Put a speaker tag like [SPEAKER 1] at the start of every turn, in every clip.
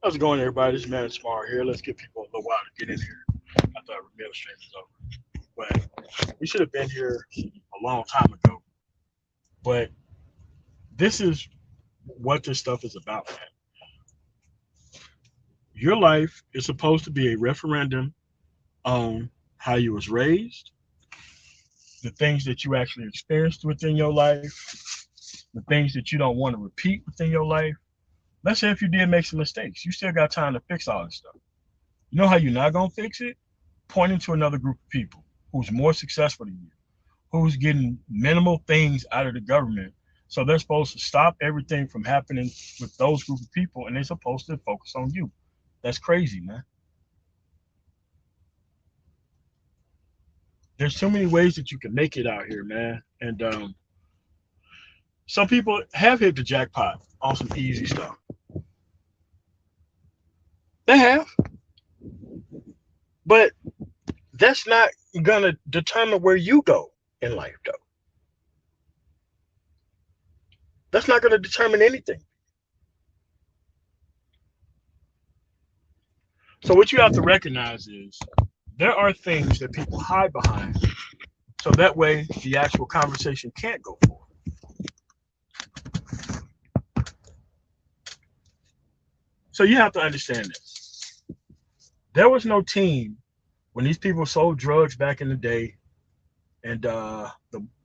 [SPEAKER 1] How's it going, everybody? This is Man Smart here. Let's give people a little while to get in here. I thought Relocation was over, but we should have been here a long time ago. But this is what this stuff is about, man. Your life is supposed to be a referendum on how you was raised, the things that you actually experienced within your life, the things that you don't want to repeat within your life. Let's say if you did make some mistakes, you still got time to fix all this stuff. You know how you're not gonna fix it? Pointing to another group of people who's more successful than you, who's getting minimal things out of the government. So they're supposed to stop everything from happening with those group of people, and they're supposed to focus on you. That's crazy, man. There's too many ways that you can make it out here, man. And some people have hit the jackpot on some easy stuff. They have, but that's not gonna determine where you go in life, though. That's not gonna determine anything. So what you have to recognize is there are things that people hide behind, so that way the actual conversation can't go forward. So you have to understand this. There was no team when these people sold drugs back in the day, and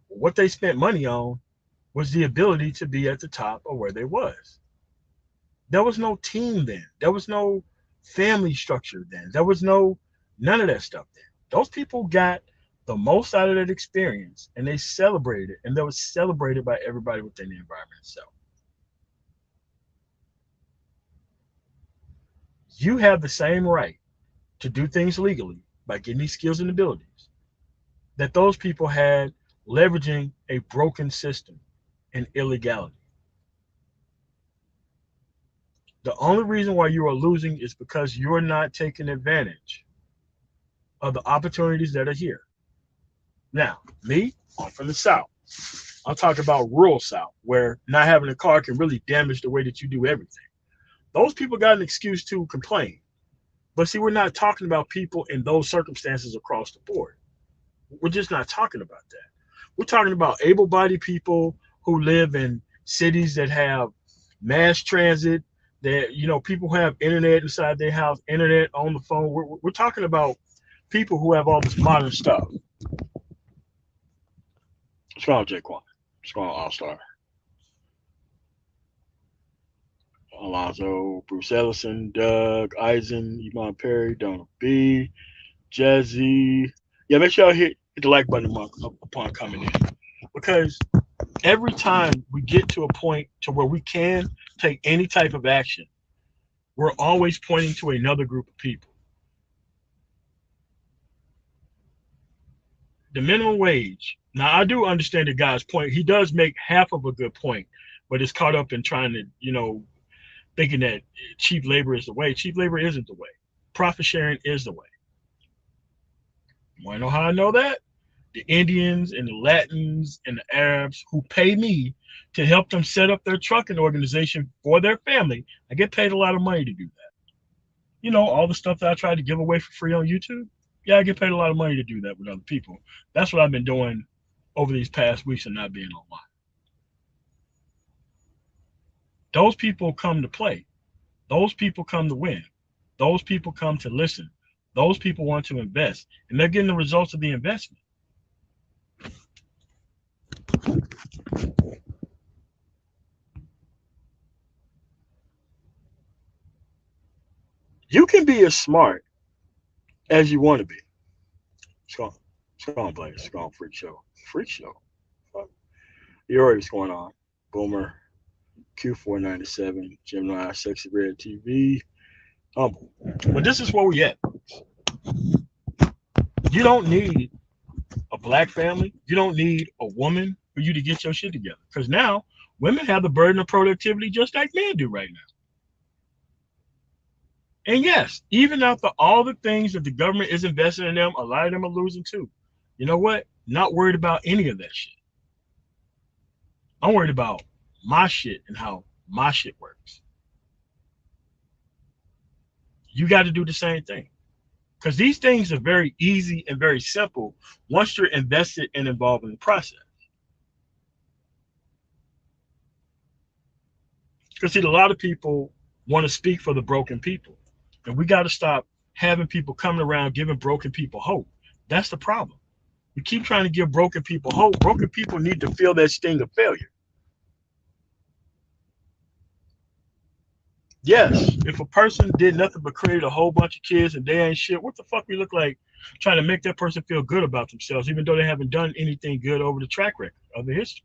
[SPEAKER 1] what they spent money on was the ability to be at the top of where they was. There was no team then. There was no family structure then. There was none of that stuff then. Those people got the most out of that experience, and they celebrated it, and that was celebrated by everybody within the environment itself. You have the same right to do things legally by getting these skills and abilities that those people had leveraging a broken system and illegality. The only reason why you are losing is because you're not taking advantage of the opportunities that are here. Now, me, I'm from the South. I'm talking about rural South, where not having a car can really damage the way that you do everything. Those people got an excuse to complain. But see, we're not talking about people in those circumstances across the board. We're just not talking about that. We're talking about able-bodied people who live in cities that have mass transit, that people who have internet inside their house, internet on the phone. We're talking about people who have all this modern stuff. What's wrong, Jaquan? What's wrong, All Star? Alonzo, Bruce Ellison, Doug, Eisen, Iman Perry, Donald B, Jazzy. Yeah, make sure y'all hit the like button upon coming in. Because every time we get to a point to where we can take any type of action, we're always pointing to another group of people. The minimum wage. Now, I do understand the guy's point. He does make half of a good point, but it's caught up in trying to, thinking that cheap labor is the way. Cheap labor isn't the way. Profit sharing is the way. You want to know how I know that? The Indians and the Latins and the Arabs who pay me to help them set up their trucking organization for their family. I get paid a lot of money to do that. All the stuff that I try to give away for free on YouTube. Yeah, I get paid a lot of money to do that with other people. That's what I've been doing over these past weeks and not being online. Those people come to play. Those people come to win. Those people come to listen. Those people want to invest, and they're getting the results of the investment. You can be as smart as you want to be. It's going, Blaze. It's going, freak show. Freak show. You already what's going on. Boomer, Q497, Gemini, Sexy Red TV, Humble. But this is where we at. You don't need a black family. You don't need a woman for you to get your shit together. Because now women have the burden of productivity just like men do right now. And yes, even after all the things that the government is investing in them, a lot of them are losing too. You know what? Not worried about any of that shit. I'm worried about my shit and how my shit works. You got to do the same thing. Because these things are very easy and very simple once you're invested and involved in the process. Because see, a lot of people want to speak for the broken people. And we got to stop having people coming around giving broken people hope. That's the problem. We keep trying to give broken people hope. Broken people need to feel that sting of failure. Yes, if a person did nothing but create a whole bunch of kids and they ain't shit, what the fuck we look like trying to make that person feel good about themselves, even though they haven't done anything good over the track record of the history?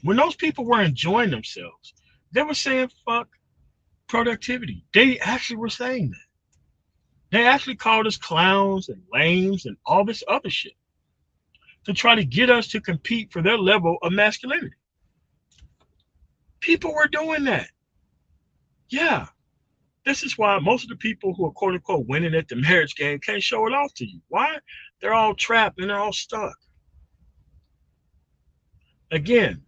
[SPEAKER 1] When those people were enjoying themselves, they were saying fuck productivity. They actually were saying that. They actually called us clowns and lames and all this other shit to try to get us to compete for their level of masculinity. People were doing that. Yeah. This is why most of the people who are quote unquote winning at the marriage game can't show it off to you. Why? They're all trapped and they're all stuck. Again,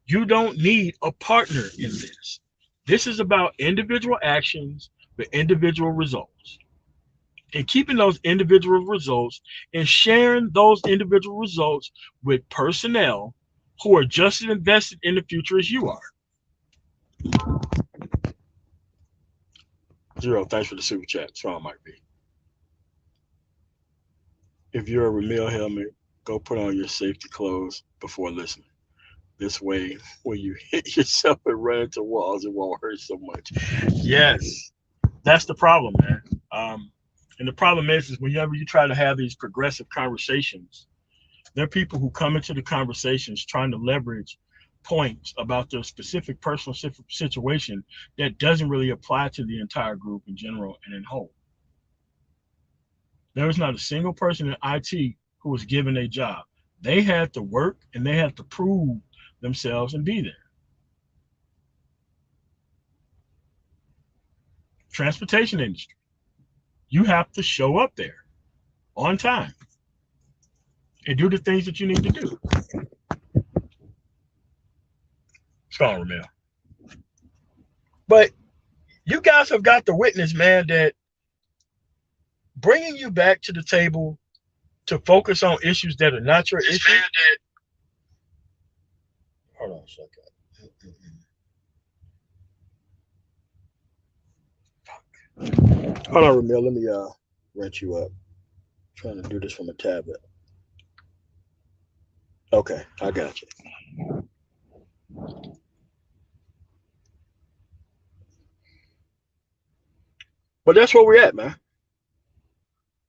[SPEAKER 1] you don't need a partner in this. This is about individual actions with individual results. And keeping those individual results and sharing those individual results with personnel who are just as invested in the future as you are. Zero, thanks for the super chat. Strong might be. If you're a Ramil helmet, go put on your safety clothes before listening. This way, when you hit yourself and run into walls, it won't hurt so much. Yes, that's the problem, man. And the problem is whenever you try to have these progressive conversations, there are people who come into the conversations trying to leverage points about their specific personal situation that doesn't really apply to the entire group in general and in whole. There was not a single person in IT who was given a job. They had to work and they had to prove themselves and be there. Transportation industry, you have to show up there on time and do the things that you need to do. Strong, Ramil. But you guys have got to witness, man, that bringing you back to the table to focus on issues that are not your issue. Hold on a second. Hold on, Ramil. Let me wrench you up. I'm trying to do this from a tablet. Okay, I got you. But that's where we're at, man.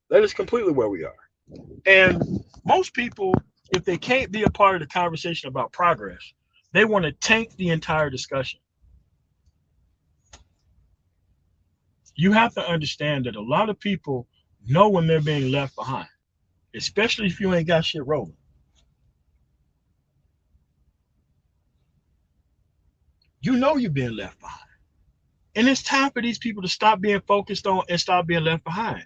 [SPEAKER 1] That is completely where we are. And most people, if they can't be a part of the conversation about progress, they want to tank the entire discussion. You have to understand that a lot of people know when they're being left behind, especially if you ain't got shit rolling. You know you're being left behind. And it's time for these people to stop being focused on and stop being left behind.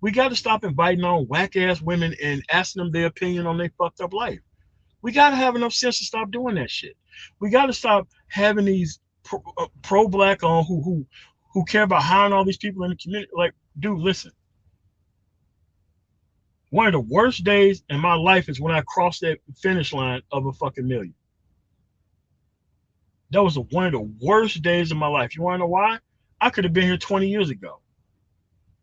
[SPEAKER 1] We got to stop inviting on whack-ass women and asking them their opinion on their fucked up life. We got to have enough sense to stop doing that shit. We got to stop having these pro-black on who care about hiring all these people in the community. Like, dude, listen. One of the worst days in my life is when I crossed that finish line of a fucking million. That was one of the worst days of my life. You want to know why? I could have been here 20 years ago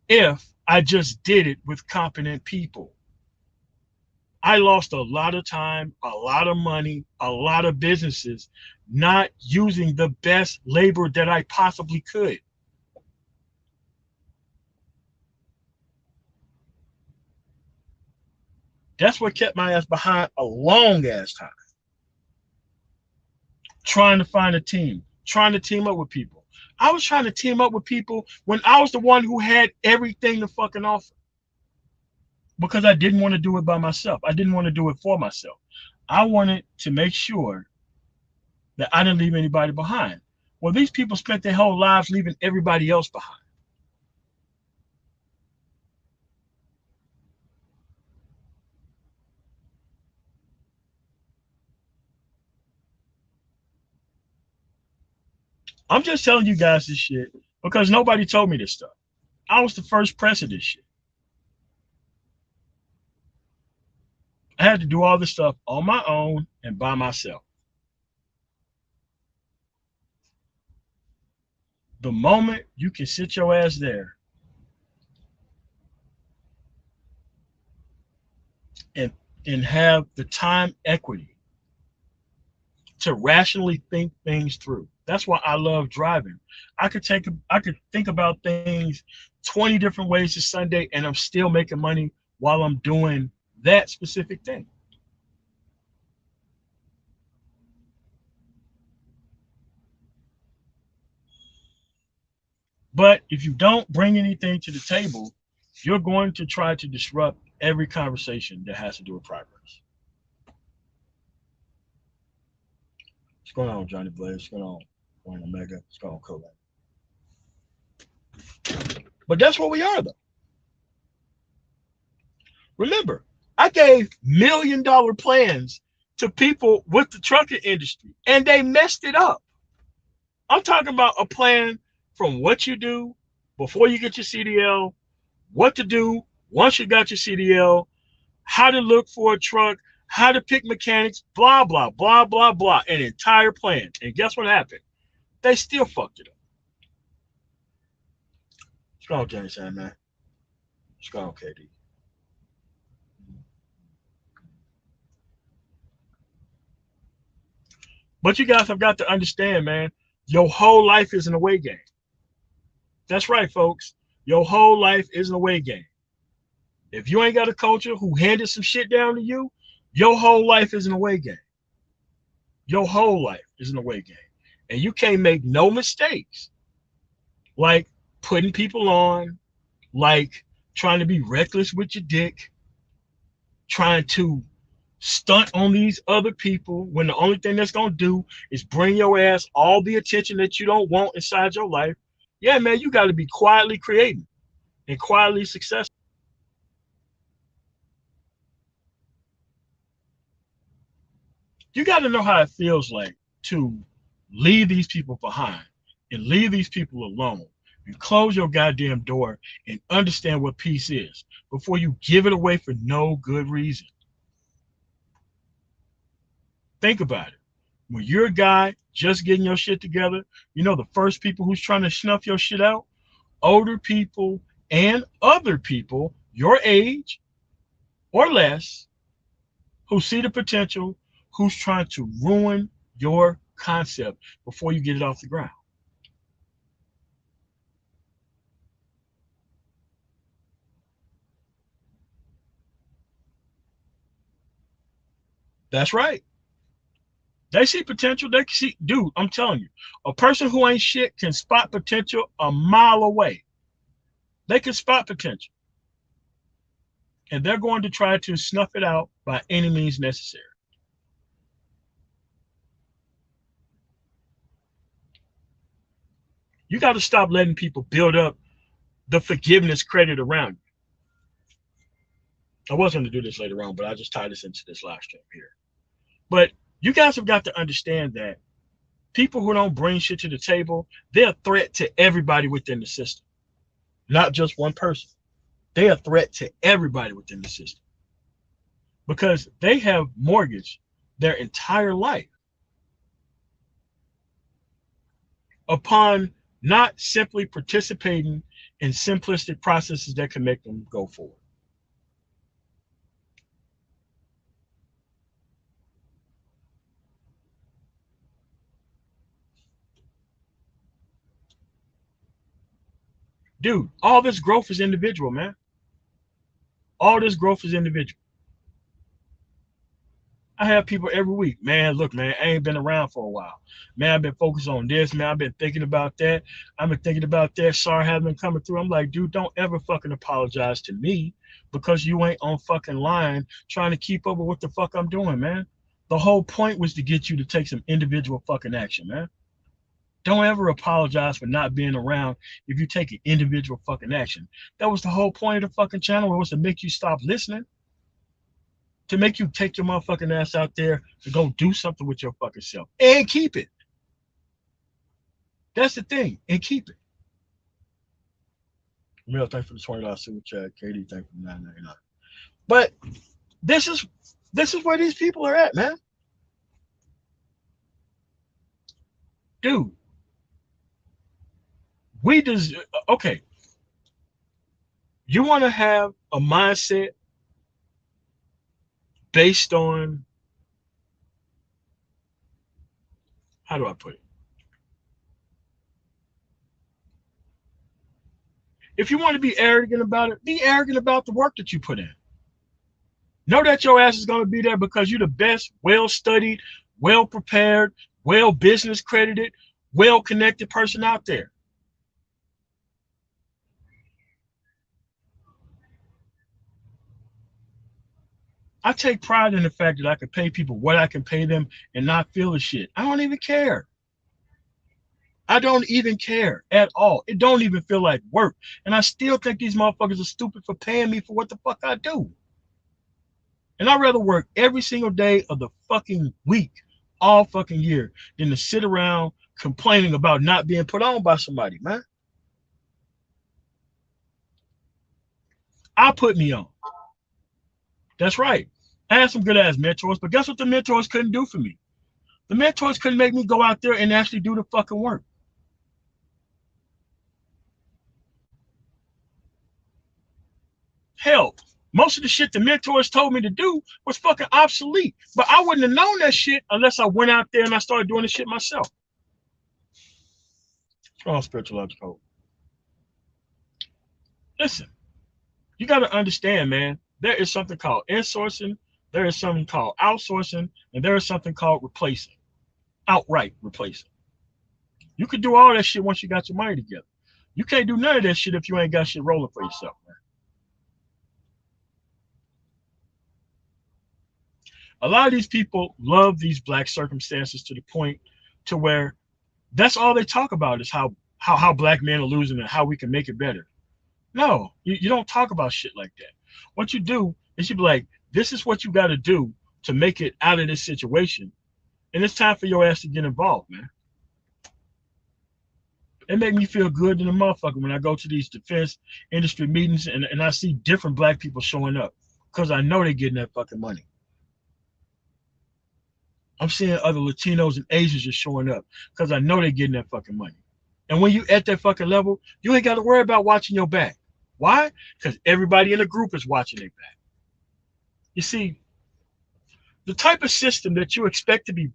[SPEAKER 1] if I just did it with competent people. I lost a lot of time, a lot of money, a lot of businesses not using the best labor that I possibly could. That's what kept my ass behind a long ass time. Trying to find a team, trying to team up with people. I was trying to team up with people when I was the one who had everything to fucking offer. Because I didn't want to do it by myself. I didn't want to do it for myself. I wanted to make sure that I didn't leave anybody behind. Well, these people spent their whole lives leaving everybody else behind. I'm just telling you guys this shit because nobody told me this stuff. I was the first press of this shit. I had to do all this stuff on my own and by myself. The moment you can sit your ass there and have the time equity to rationally think things through. That's why I love driving. I could think about things 20 different ways to Sunday and I'm still making money while I'm doing that specific thing. But if you don't bring anything to the table, you're going to try to disrupt every conversation that has to do with progress. What's going on, Johnny Blaze? What's going on, Wayne Omega? What's going on, Kodak? But that's what we are, though. Remember, I gave $1 million plans to people with the trucking industry, and they messed it up. I'm talking about a plan from what you do before you get your CDL, what to do once you got your CDL, how to look for a truck, how to pick mechanics, blah, blah, blah, blah, blah, an entire plan. And guess what happened? They still fucked it up. What's going on, James, man? What's going on, KD? But you guys have got to understand, man, your whole life is an away game. That's right, folks. Your whole life is an away game. If you ain't got a culture who handed some shit down to you, your whole life is an away game. Your whole life is an away game. And you can't make no mistakes like putting people on, like trying to be reckless with your dick, trying to stunt on these other people when the only thing that's going to do is bring your ass all the attention that you don't want inside your life. Yeah, man, you got to be quietly creating and quietly successful. You got to know how it feels like to leave these people behind and leave these people alone and close your goddamn door and understand what peace is before you give it away for no good reason. Think about it. When you're a guy just getting your shit together, you know the first people who's trying to snuff your shit out? Older people and other people your age or less who see the potential, who's trying to ruin your concept before you get it off the ground. That's right. They see potential. They see, dude, I'm telling you, a person who ain't shit can spot potential a mile away. They can spot potential. And they're going to try to snuff it out by any means necessary. You got to stop letting people build up the forgiveness credit around you. I was going to do this later on, but I just tied this into this live stream here. But you guys have got to understand that people who don't bring shit to the table, they're a threat to everybody within the system, not just one person. They're a threat to everybody within the system because they have mortgaged their entire life upon not simply participating in simplistic processes that can make them go forward. Dude, all this growth is individual, man. All this growth is individual. I have people every week, man, look, man, I ain't been around for a while. Man, I've been focused on this, man, I've been thinking about that. I've been thinking about that. Sorry, I haven't been coming through. I'm like, dude, don't ever fucking apologize to me because you ain't on fucking line trying to keep up with what the fuck I'm doing, man. The whole point was to get you to take some individual fucking action, man. Don't ever apologize for not being around if you take an individual fucking action. That was the whole point of the fucking channel. It was to make you stop listening, to make you take your motherfucking ass out there to go do something with your fucking self and keep it. That's the thing, and keep it. Camille, thanks for the $20 super chat. Katie, thanks for the $9.99. But this is where these people are at, man. Dude, we just okay. You want to have a mindset based on, how do I put it? If you want to be arrogant about it, be arrogant about the work that you put in. Know that your ass is going to be there because you're the best, well-studied, well-prepared, well-business credited, well-connected person out there. I take pride in the fact that I can pay people what I can pay them and not feel the shit. I don't even care. I don't even care at all. It don't even feel like work. And I still think these motherfuckers are stupid for paying me for what the fuck I do. And I'd rather work every single day of the fucking week, all fucking year, than to sit around complaining about not being put on by somebody, man. I put me on. That's right. I had some good ass mentors, but guess what the mentors couldn't do for me? The mentors couldn't make me go out there and actually do the fucking work. Hell, most of the shit the mentors told me to do was fucking obsolete. But I wouldn't have known that shit unless I went out there and I started doing the shit myself. Oh, spiritual. Listen, you got to understand, man, there is something called insourcing, there is something called outsourcing, and there is something called replacing, outright replacing. You could do all that shit once you got your money together. You can't do none of that shit if you ain't got shit rolling for yourself, man. A lot of these people love these black circumstances to the point to where that's all they talk about is how black men are losing and how we can make it better. No, you don't talk about shit like that. What you do is you be like, this is what you got to do to make it out of this situation. And it's time for your ass to get involved, man. It make me feel good in a motherfucker when I go to these defense industry meetings and I see different black people showing up because I know they're getting that fucking money. I'm seeing other Latinos and Asians just showing up because I know they're getting that fucking money. And when you at that fucking level, you ain't got to worry about watching your back. Why? Because everybody in the group is watching their back. You see, the type of system that you expect to be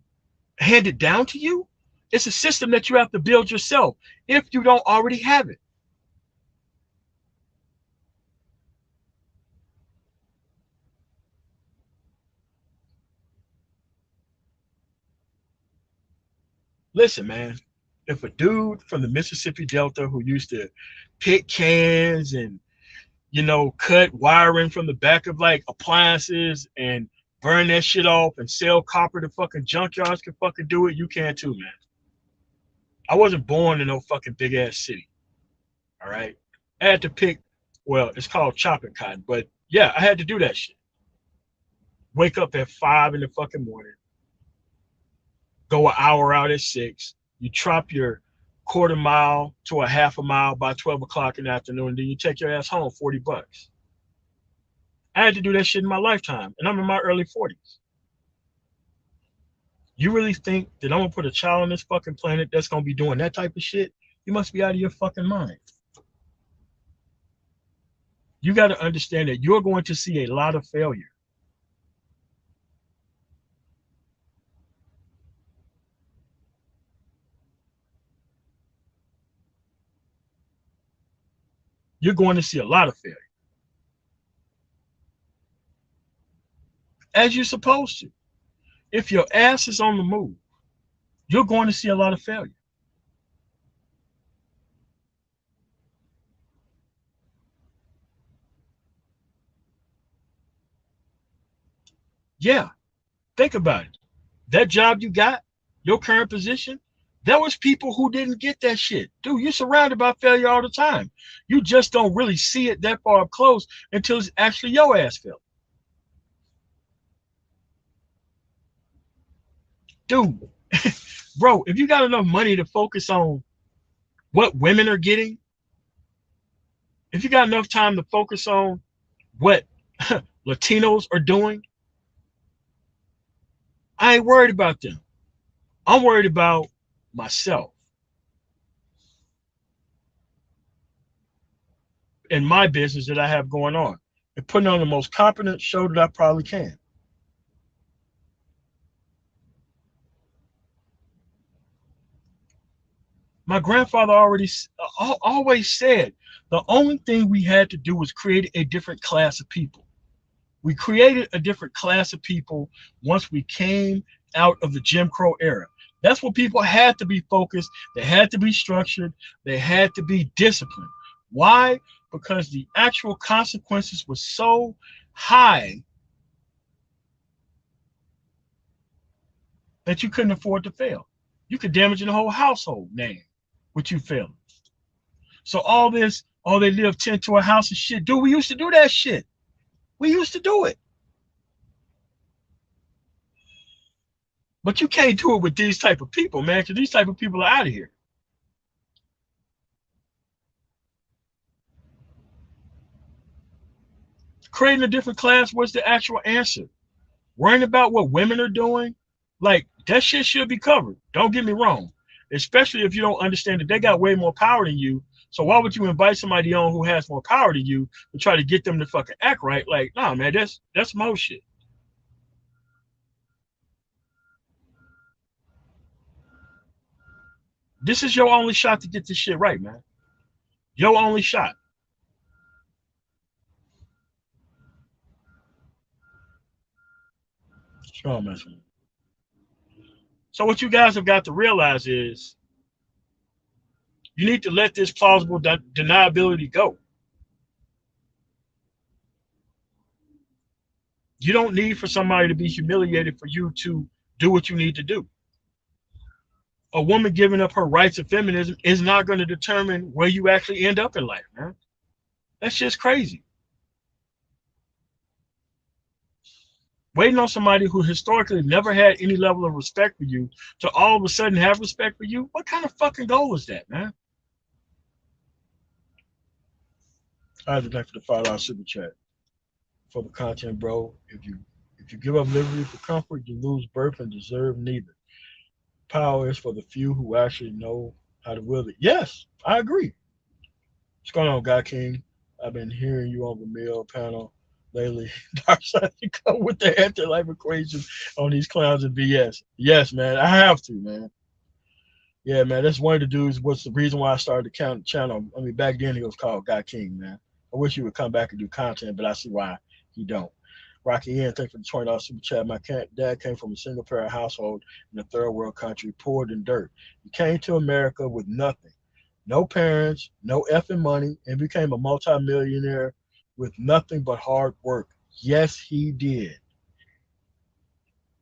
[SPEAKER 1] handed down to you, it's a system that you have to build yourself if you don't already have it. Listen, man, if a dude from the Mississippi Delta who used to pick cans and, cut wiring from the back of like appliances and burn that shit off and sell copper to fucking junkyards can fucking do it, you can too, man. I wasn't born in no fucking big ass city. All right. I had to pick, well, it's called chopping cotton, but yeah, I had to do that shit. Wake up at 5 in the fucking morning, go an hour out at 6. You chop your quarter mile to a half a mile by 12 o'clock in the afternoon, and then you take your ass home, $40. I had to do that shit in my lifetime, and I'm in my early 40s. You really think that I'm gonna put a child on this fucking planet that's gonna be doing that type of shit? You must be out of your fucking mind. You got to understand that you're going to see a lot of failure. You're going to see a lot of failure, as you're supposed to. If your ass is on the move, you're going to see a lot of failure. Yeah, think about it. That job you got, your current position, there was people who didn't get that shit. Dude, you're surrounded by failure all the time. You just don't really see it that far up close until it's actually your ass failed. Dude, bro, if you got enough money to focus on what women are getting If you got enough time to focus on what Latinos are doing, I ain't worried about them. I'm worried about myself and my business that I have going on and putting on the most competent show that I probably can. My grandfather always said the only thing we had to do was create a different class of people. We created a different class of people once we came out of the Jim Crow era. That's what people had to be focused. They had to be structured. They had to be disciplined. Why? Because the actual consequences were so high that you couldn't afford to fail. You could damage your whole household name with you failing. So all this, oh, they live 10 to a house and shit. Dude, we used to do that shit. We used to do it. But you can't do it with these type of people, man, because these type of people are out of here. Creating a different class was the actual answer. Worrying about what women are doing, like that shit should be covered. Don't get me wrong. Especially if you don't understand that they got way more power than you. So why would you invite somebody on who has more power than you to try to get them to fucking act right? Like, nah, man, that's mo shit. This is your only shot to get this shit right, man. Your only shot. Strong man. So what you guys have got to realize is you need to let this plausible deniability go. You don't need for somebody to be humiliated for you to do what you need to do. A woman giving up her rights of feminism is not going to determine where you actually end up in life, man. That's just crazy. Waiting on somebody who historically never had any level of respect for you to all of a sudden have respect for you, what kind of fucking goal is that, man? I have to thank for the $5 super chat for the content, bro. If you give up liberty for comfort, you lose birth and deserve neither. Power is for the few who actually know how to wield it. Yes, I agree. What's going on, Guy King? I've been hearing you on the Mill panel lately. Dark side to come with the anti-life equation on these clowns and BS. Yes, man, I have to, man. Yeah, man, that's one of the dudes. What's the reason why I started the channel? I mean, back then he was called Guy King, man. I wish he would come back and do content, but I see why he don't. Rocky Ian, thanks for the $20 super chat. My dad came from a single parent household in a third world country, poor than dirt. He came to America with nothing. No parents, no effing money, and became a multimillionaire with nothing but hard work. Yes, he did.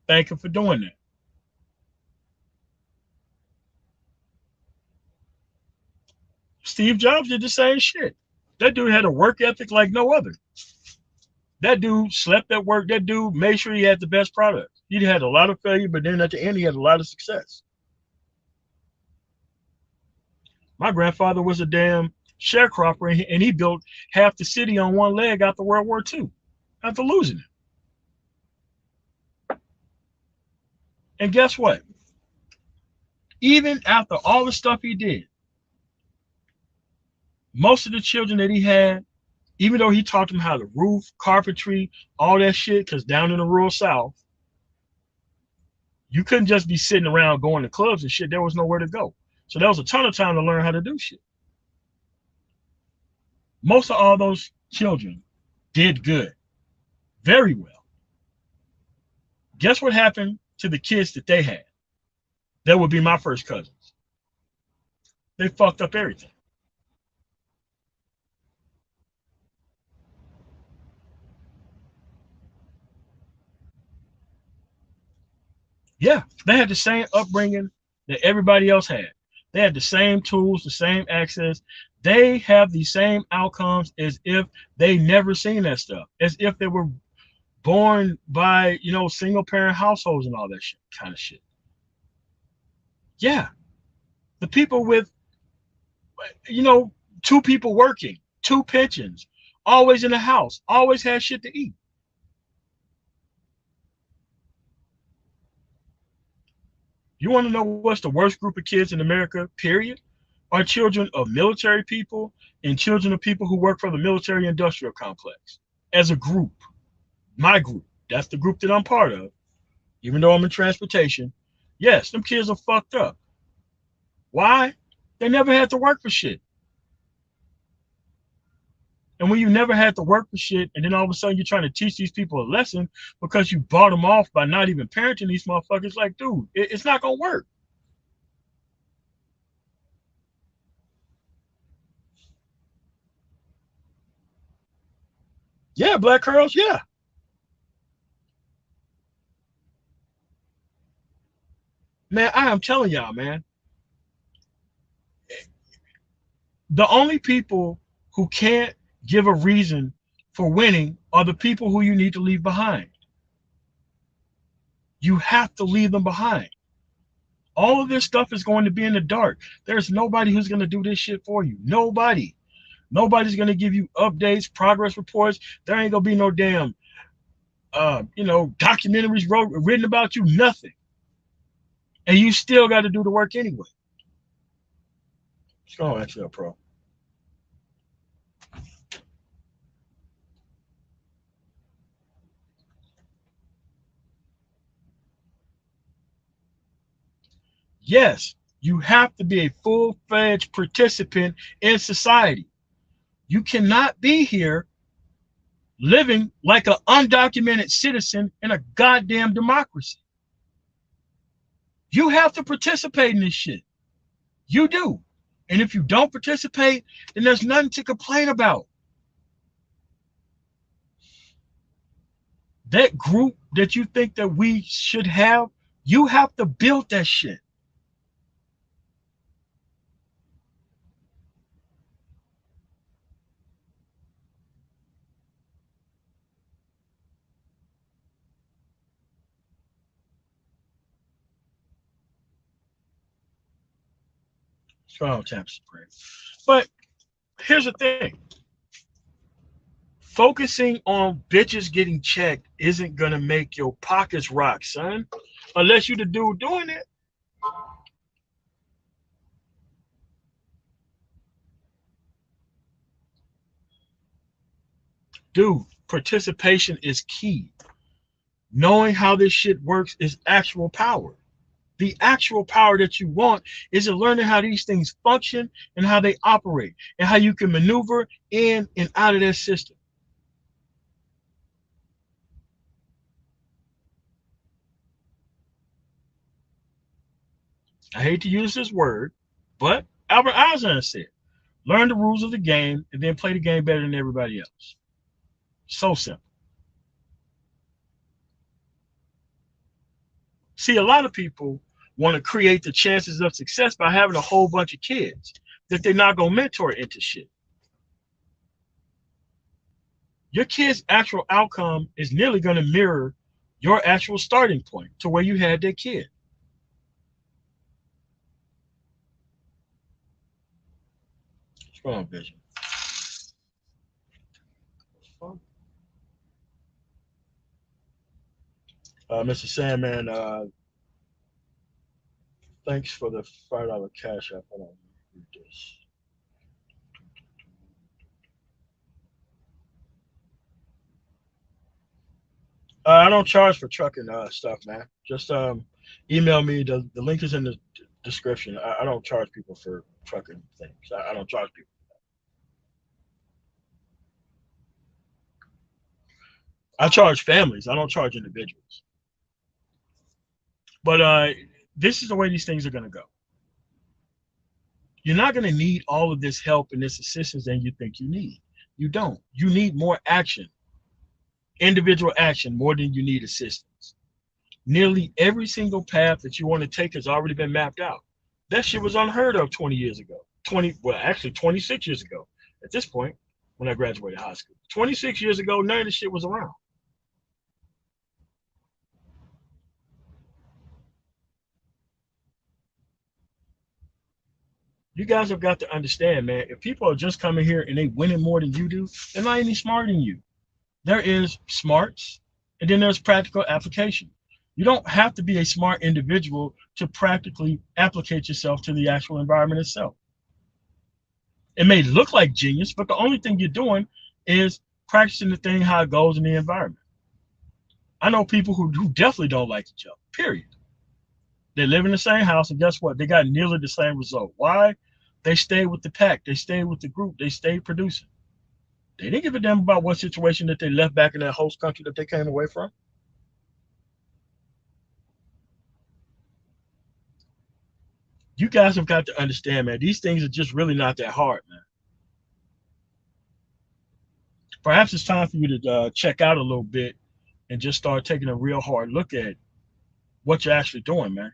[SPEAKER 1] Thank him for doing that. Steve Jobs did the same shit. That dude had a work ethic like no other. That dude slept at work. That dude made sure he had the best product. He had a lot of failure, but then at the end, he had a lot of success. My grandfather was a damn sharecropper, and he built half the city on one leg after World War II, after losing it. And guess what? Even after all the stuff he did, most of the children that he had, even though he taught them how to roof, carpentry, all that shit, because down in the rural South, you couldn't just be sitting around going to clubs and shit. There was nowhere to go. So there was a ton of time to learn how to do shit. Most of all those children did good, very well. Guess what happened to the kids that they had? That would be my first cousins. They fucked up everything. Yeah, they had the same upbringing that everybody else had. They had the same tools, the same access. They have the same outcomes as if they never seen that stuff, as if they were born by, single parent households and all that shit, kind of shit. Yeah, the people with, two people working 2 pensions, always in the house, always had shit to eat. You want to know what's the worst group of kids in America, period? Are children of military people and children of people who work for the military industrial complex. As a group, my group, that's the group that I'm part of, even though I'm in transportation. Yes, them kids are fucked up. Why? They never had to work for shit. And when you never had to work for shit, and then all of a sudden you're trying to teach these people a lesson because you bought them off by not even parenting these motherfuckers, like, dude, it's not gonna work. Yeah, black girls, yeah. Man, I am telling y'all, man, the only people who can't give a reason for winning are the people who you need to leave behind. You have to leave them behind. All of this stuff is going to be in the dark. There's nobody who's going to do this shit for you. Nobody. Nobody's going to give you updates, progress reports. There ain't going to be no damn, documentaries written about you, nothing. And you still got to do the work anyway. What's going on, XL Pro? Yes, you have to be a full-fledged participant in society. You cannot be here living like an undocumented citizen in a goddamn democracy. You have to participate in this shit. You do. And if you don't participate, then there's nothing to complain about. That group that you think that we should have, you have to build that shit. Strong Champ Supreme. But here's the thing. Focusing on bitches getting checked isn't gonna make your pockets rock, son. Unless you the dude doing it. Dude, participation is key. Knowing how this shit works is actual power. The actual power that you want is in learning how these things function and how they operate and how you can maneuver in and out of that system. I hate to use this word, but Albert Einstein said, learn the rules of the game and then play the game better than everybody else. So simple. See, a lot of people want to create the chances of success by having a whole bunch of kids that they're not going to mentor into shit. Your kid's actual outcome is nearly going to mirror your actual starting point to where you had that kid. Strong vision. Mr. Sandman, thanks for the $5 cash app. Hold on, read this. I don't charge for trucking stuff, man. Just email me. The link is in the description. I don't charge people for trucking things. I don't charge people. I charge families. I don't charge individuals. But this is the way these things are going to go. You're not going to need all of this help and this assistance than you think you need. You don't. You need more action, individual action, more than you need assistance. Nearly every single path that you want to take has already been mapped out. That shit was unheard of 20 years ago. 26 years ago at this point when I graduated high school. 26 years ago, none of this shit was around. You guys have got to understand, man, if people are just coming here and they winning more than you do, they're not any smarter than you. There is smarts, and then there's practical application. You don't have to be a smart individual to practically applicate yourself to the actual environment itself. It may look like genius, but the only thing you're doing is practicing the thing how it goes in the environment. I know people who definitely don't like each other, period. They live in the same house, and guess what? They got nearly the same result. Why? They stayed with the pack. They stayed with the group. They stayed producing. They didn't give a damn about what situation that they left back in that host country that they came away from. You guys have got to understand, man, these things are just really not that hard, man. Perhaps it's time for you to check out a little bit and just start taking a real hard look at what you're actually doing, man.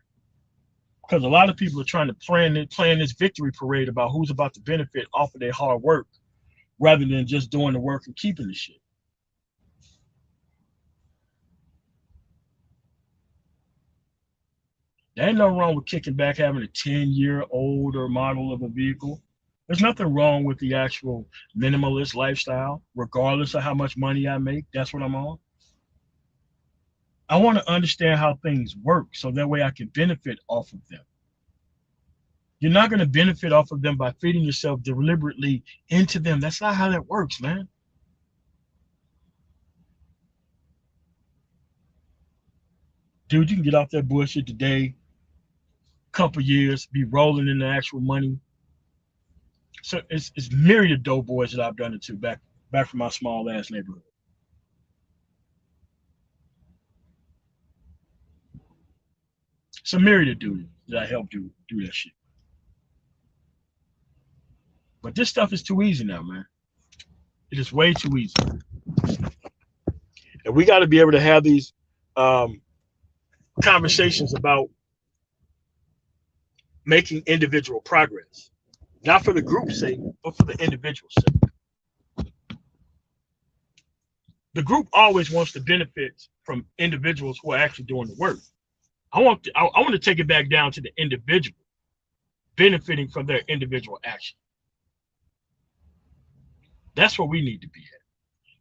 [SPEAKER 1] Because a lot of people are trying to plan this victory parade about who's about to benefit off of their hard work rather than just doing the work and keeping the shit. There ain't no wrong with kicking back, having a 10-year-old or model of a vehicle. There's nothing wrong with the actual minimalist lifestyle, regardless of how much money I make. That's what I'm on. I want to understand how things work so that way I can benefit off of them. You're not going to benefit off of them by feeding yourself deliberately into them. That's not how that works, man. Dude, you can get off that bullshit today, couple years, be rolling in the actual money. So it's myriad of dope boys that I've done it to back from my small ass neighborhood. It's a myriad of dudes that I helped do that shit. But this stuff is too easy now, man. It is way too easy. And we got to be able to have these conversations about making individual progress. Not for the group's sake, but for the individual's sake. The group always wants to benefit from individuals who are actually doing the work. I want to take it back down to the individual benefiting from their individual action. That's where we need to be at.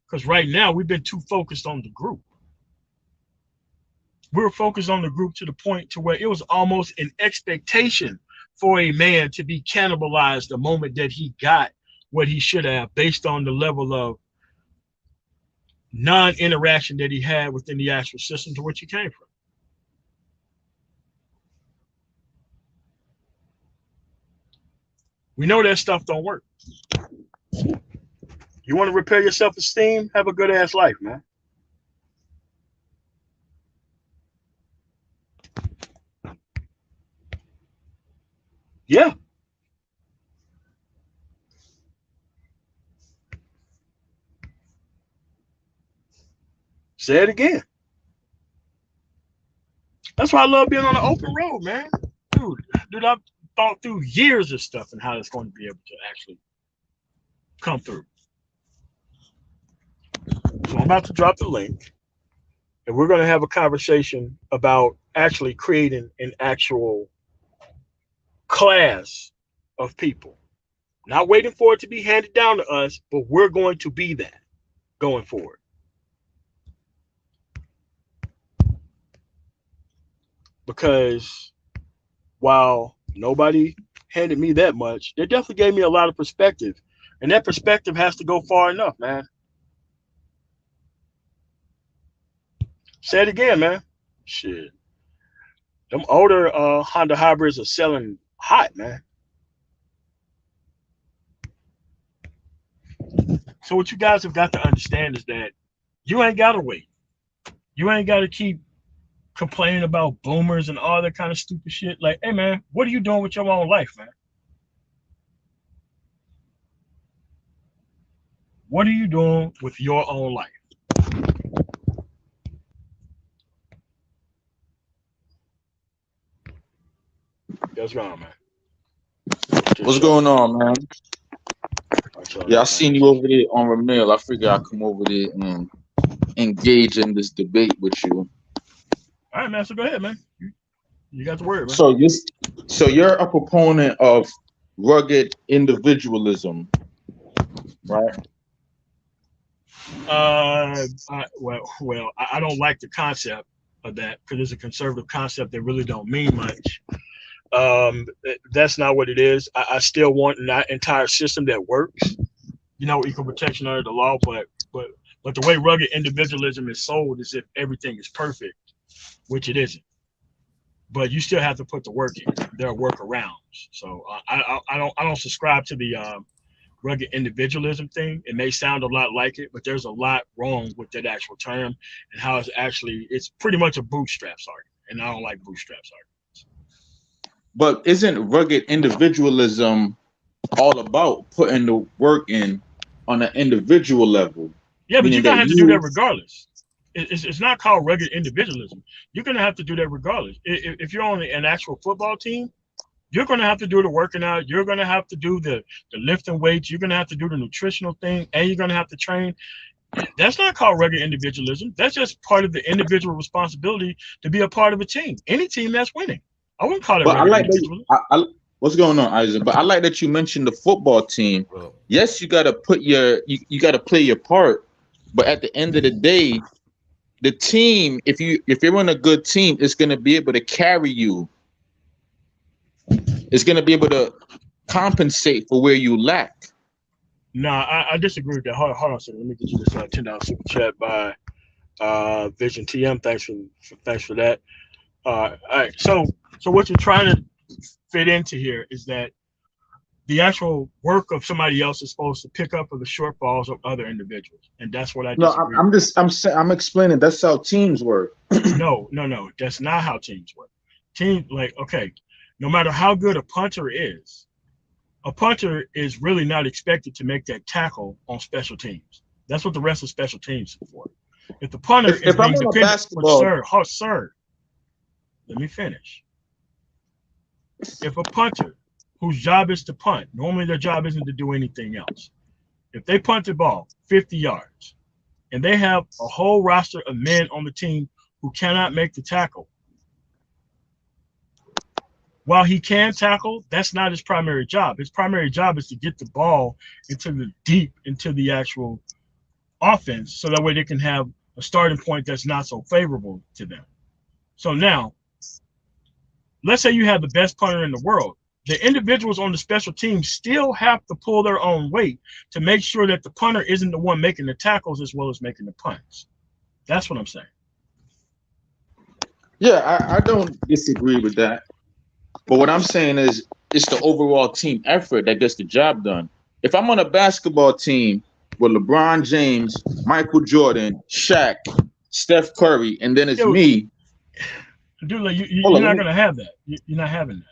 [SPEAKER 1] Because right now we've been too focused on the group. We're focused on the group to the point to where it was almost an expectation for a man to be cannibalized the moment that he got what he should have based on the level of non-interaction that he had within the actual system to which he came from. We know that stuff don't work. You want to repair your self-esteem? Have a good ass life, man. Yeah. Say it again. That's why I love being on the open road, man. Dude, I've thought through years of stuff and how it's going to be able to actually come through. So I'm about to drop the link, and we're going to have a conversation about actually creating an actual class of people. Not waiting for it to be handed down to us, but we're going to be that going forward. Because while nobody handed me that much, they definitely gave me a lot of perspective. And that perspective has to go far enough, man. Say it again, man. Shit. Them older Honda hybrids are selling hot, man. So what you guys have got to understand is that you ain't got to wait. You ain't got to keep complaining about boomers and all that kind of stupid shit. Like, hey, man, what are you doing with your own life, man? What are you doing with your own life? That's wrong, man.
[SPEAKER 2] What's going on, man? Yeah, I seen you over there on Ramil. I figured I'd come over there and engage in this debate with you.
[SPEAKER 1] All right, man. So go ahead, man. You got the word, man.
[SPEAKER 2] So you're a proponent of rugged individualism, right?
[SPEAKER 1] I don't like the concept of that because it's a conservative concept that really don't mean much. That's not what it is. I still want an entire system that works. Equal protection under the law, but the way rugged individualism is sold is if everything is perfect, which it isn't. But you still have to put the work in. There are workarounds. So I don't subscribe to the rugged individualism thing. It may sound a lot like it, but there's a lot wrong with that actual term and how it's pretty much a bootstraps argument, and I don't like bootstraps arguments.
[SPEAKER 2] But isn't rugged individualism all about putting the work in on an individual level?
[SPEAKER 1] Yeah, but you're gonna have to do that regardless. It's not called rugged individualism. You're gonna have to do that regardless. If you're on an actual football team, you're gonna have to do the working out. You're gonna have to do the lifting weights. You're gonna have to do the nutritional thing, and you're gonna have to train. That's not called rugged individualism. That's just part of the individual responsibility to be a part of a team. Any team that's winning. I wouldn't call it rugged individualism.
[SPEAKER 2] What's going on, Isaac? But I like that you mentioned the football team. Yes, you gotta put you gotta play your part, but at the end of the day, the team, if you're on a good team, it's gonna be able to carry you. It's gonna be able to compensate for where you lack.
[SPEAKER 1] No, I disagree with that. Hold on a second. Let me get you this $10 super chat by Vision TM. Thanks for that. All right. So what you're trying to fit into here is that the actual work of somebody else is supposed to pick up for the shortfalls of other individuals, and that's what I disagree.
[SPEAKER 2] No, I'm explaining that's how teams work.
[SPEAKER 1] No, that's not how teams work. Okay, no matter how good a punter is really not expected to make that tackle on special teams. That's what the rest of special teams are for. If the punter is being dependent, sir, let me finish. If a punter whose job is to punt, normally their job isn't to do anything else. If they punt the ball 50 yards and they have a whole roster of men on the team who cannot make the tackle, while he can tackle, that's not his primary job. His primary job is to get the ball into the actual offense, so that way they can have a starting point that's not so favorable to them. So now, let's say you have the best punter in the world. The individuals on the special team still have to pull their own weight to make sure that the punter isn't the one making the tackles as well as making the punts. That's what I'm saying.
[SPEAKER 2] Yeah, I don't disagree with that. But what I'm saying is it's the overall team effort that gets the job done. If I'm on a basketball team with LeBron James, Michael Jordan, Shaq, Steph Curry, and then it's me.
[SPEAKER 1] Dude, you're not going to have that. You're not having that.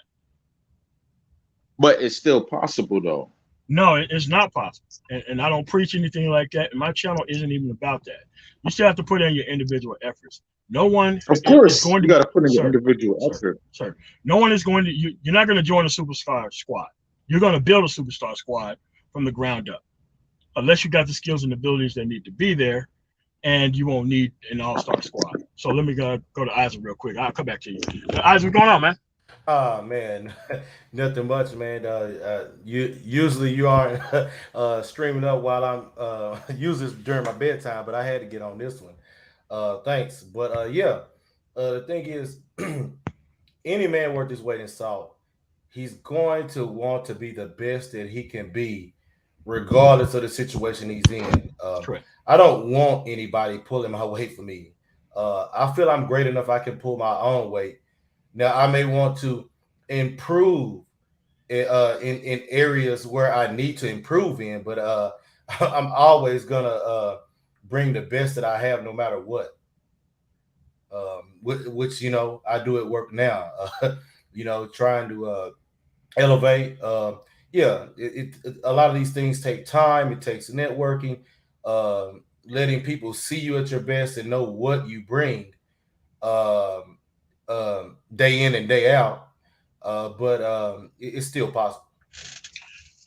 [SPEAKER 2] But it's still possible, though.
[SPEAKER 1] No, it's not possible. And I don't preach anything like that. And my channel isn't even about that. You still have to put in your individual efforts. No one,
[SPEAKER 2] of course, you got to put in your individual effort.
[SPEAKER 1] Sir, no one is going to. You're not going to join a superstar squad. You're going to build a superstar squad from the ground up, unless you got the skills and abilities that need to be there, and you won't need an all-star squad. So let me go to Isaac real quick. I'll come back to you. Isaac, what's going on, man?
[SPEAKER 3] Oh man, nothing much, man. Usually you aren't streaming up while I'm usually during my bedtime, but I had to get on this one. Thanks, but yeah, the thing is, any man worth his weight in salt, he's going to want to be the best that he can be, regardless of the situation he's in. I don't want anybody pulling my weight for me. I feel I'm great enough I can pull my own weight. Now I may want to improve in areas where I need to improve in, but I'm always gonna bring the best that I have, no matter what. Which I do at work now. Trying to elevate. Yeah, a lot of these things take time. It takes networking, letting people see you at your best and know what you bring. Day in and day out, but it's still possible.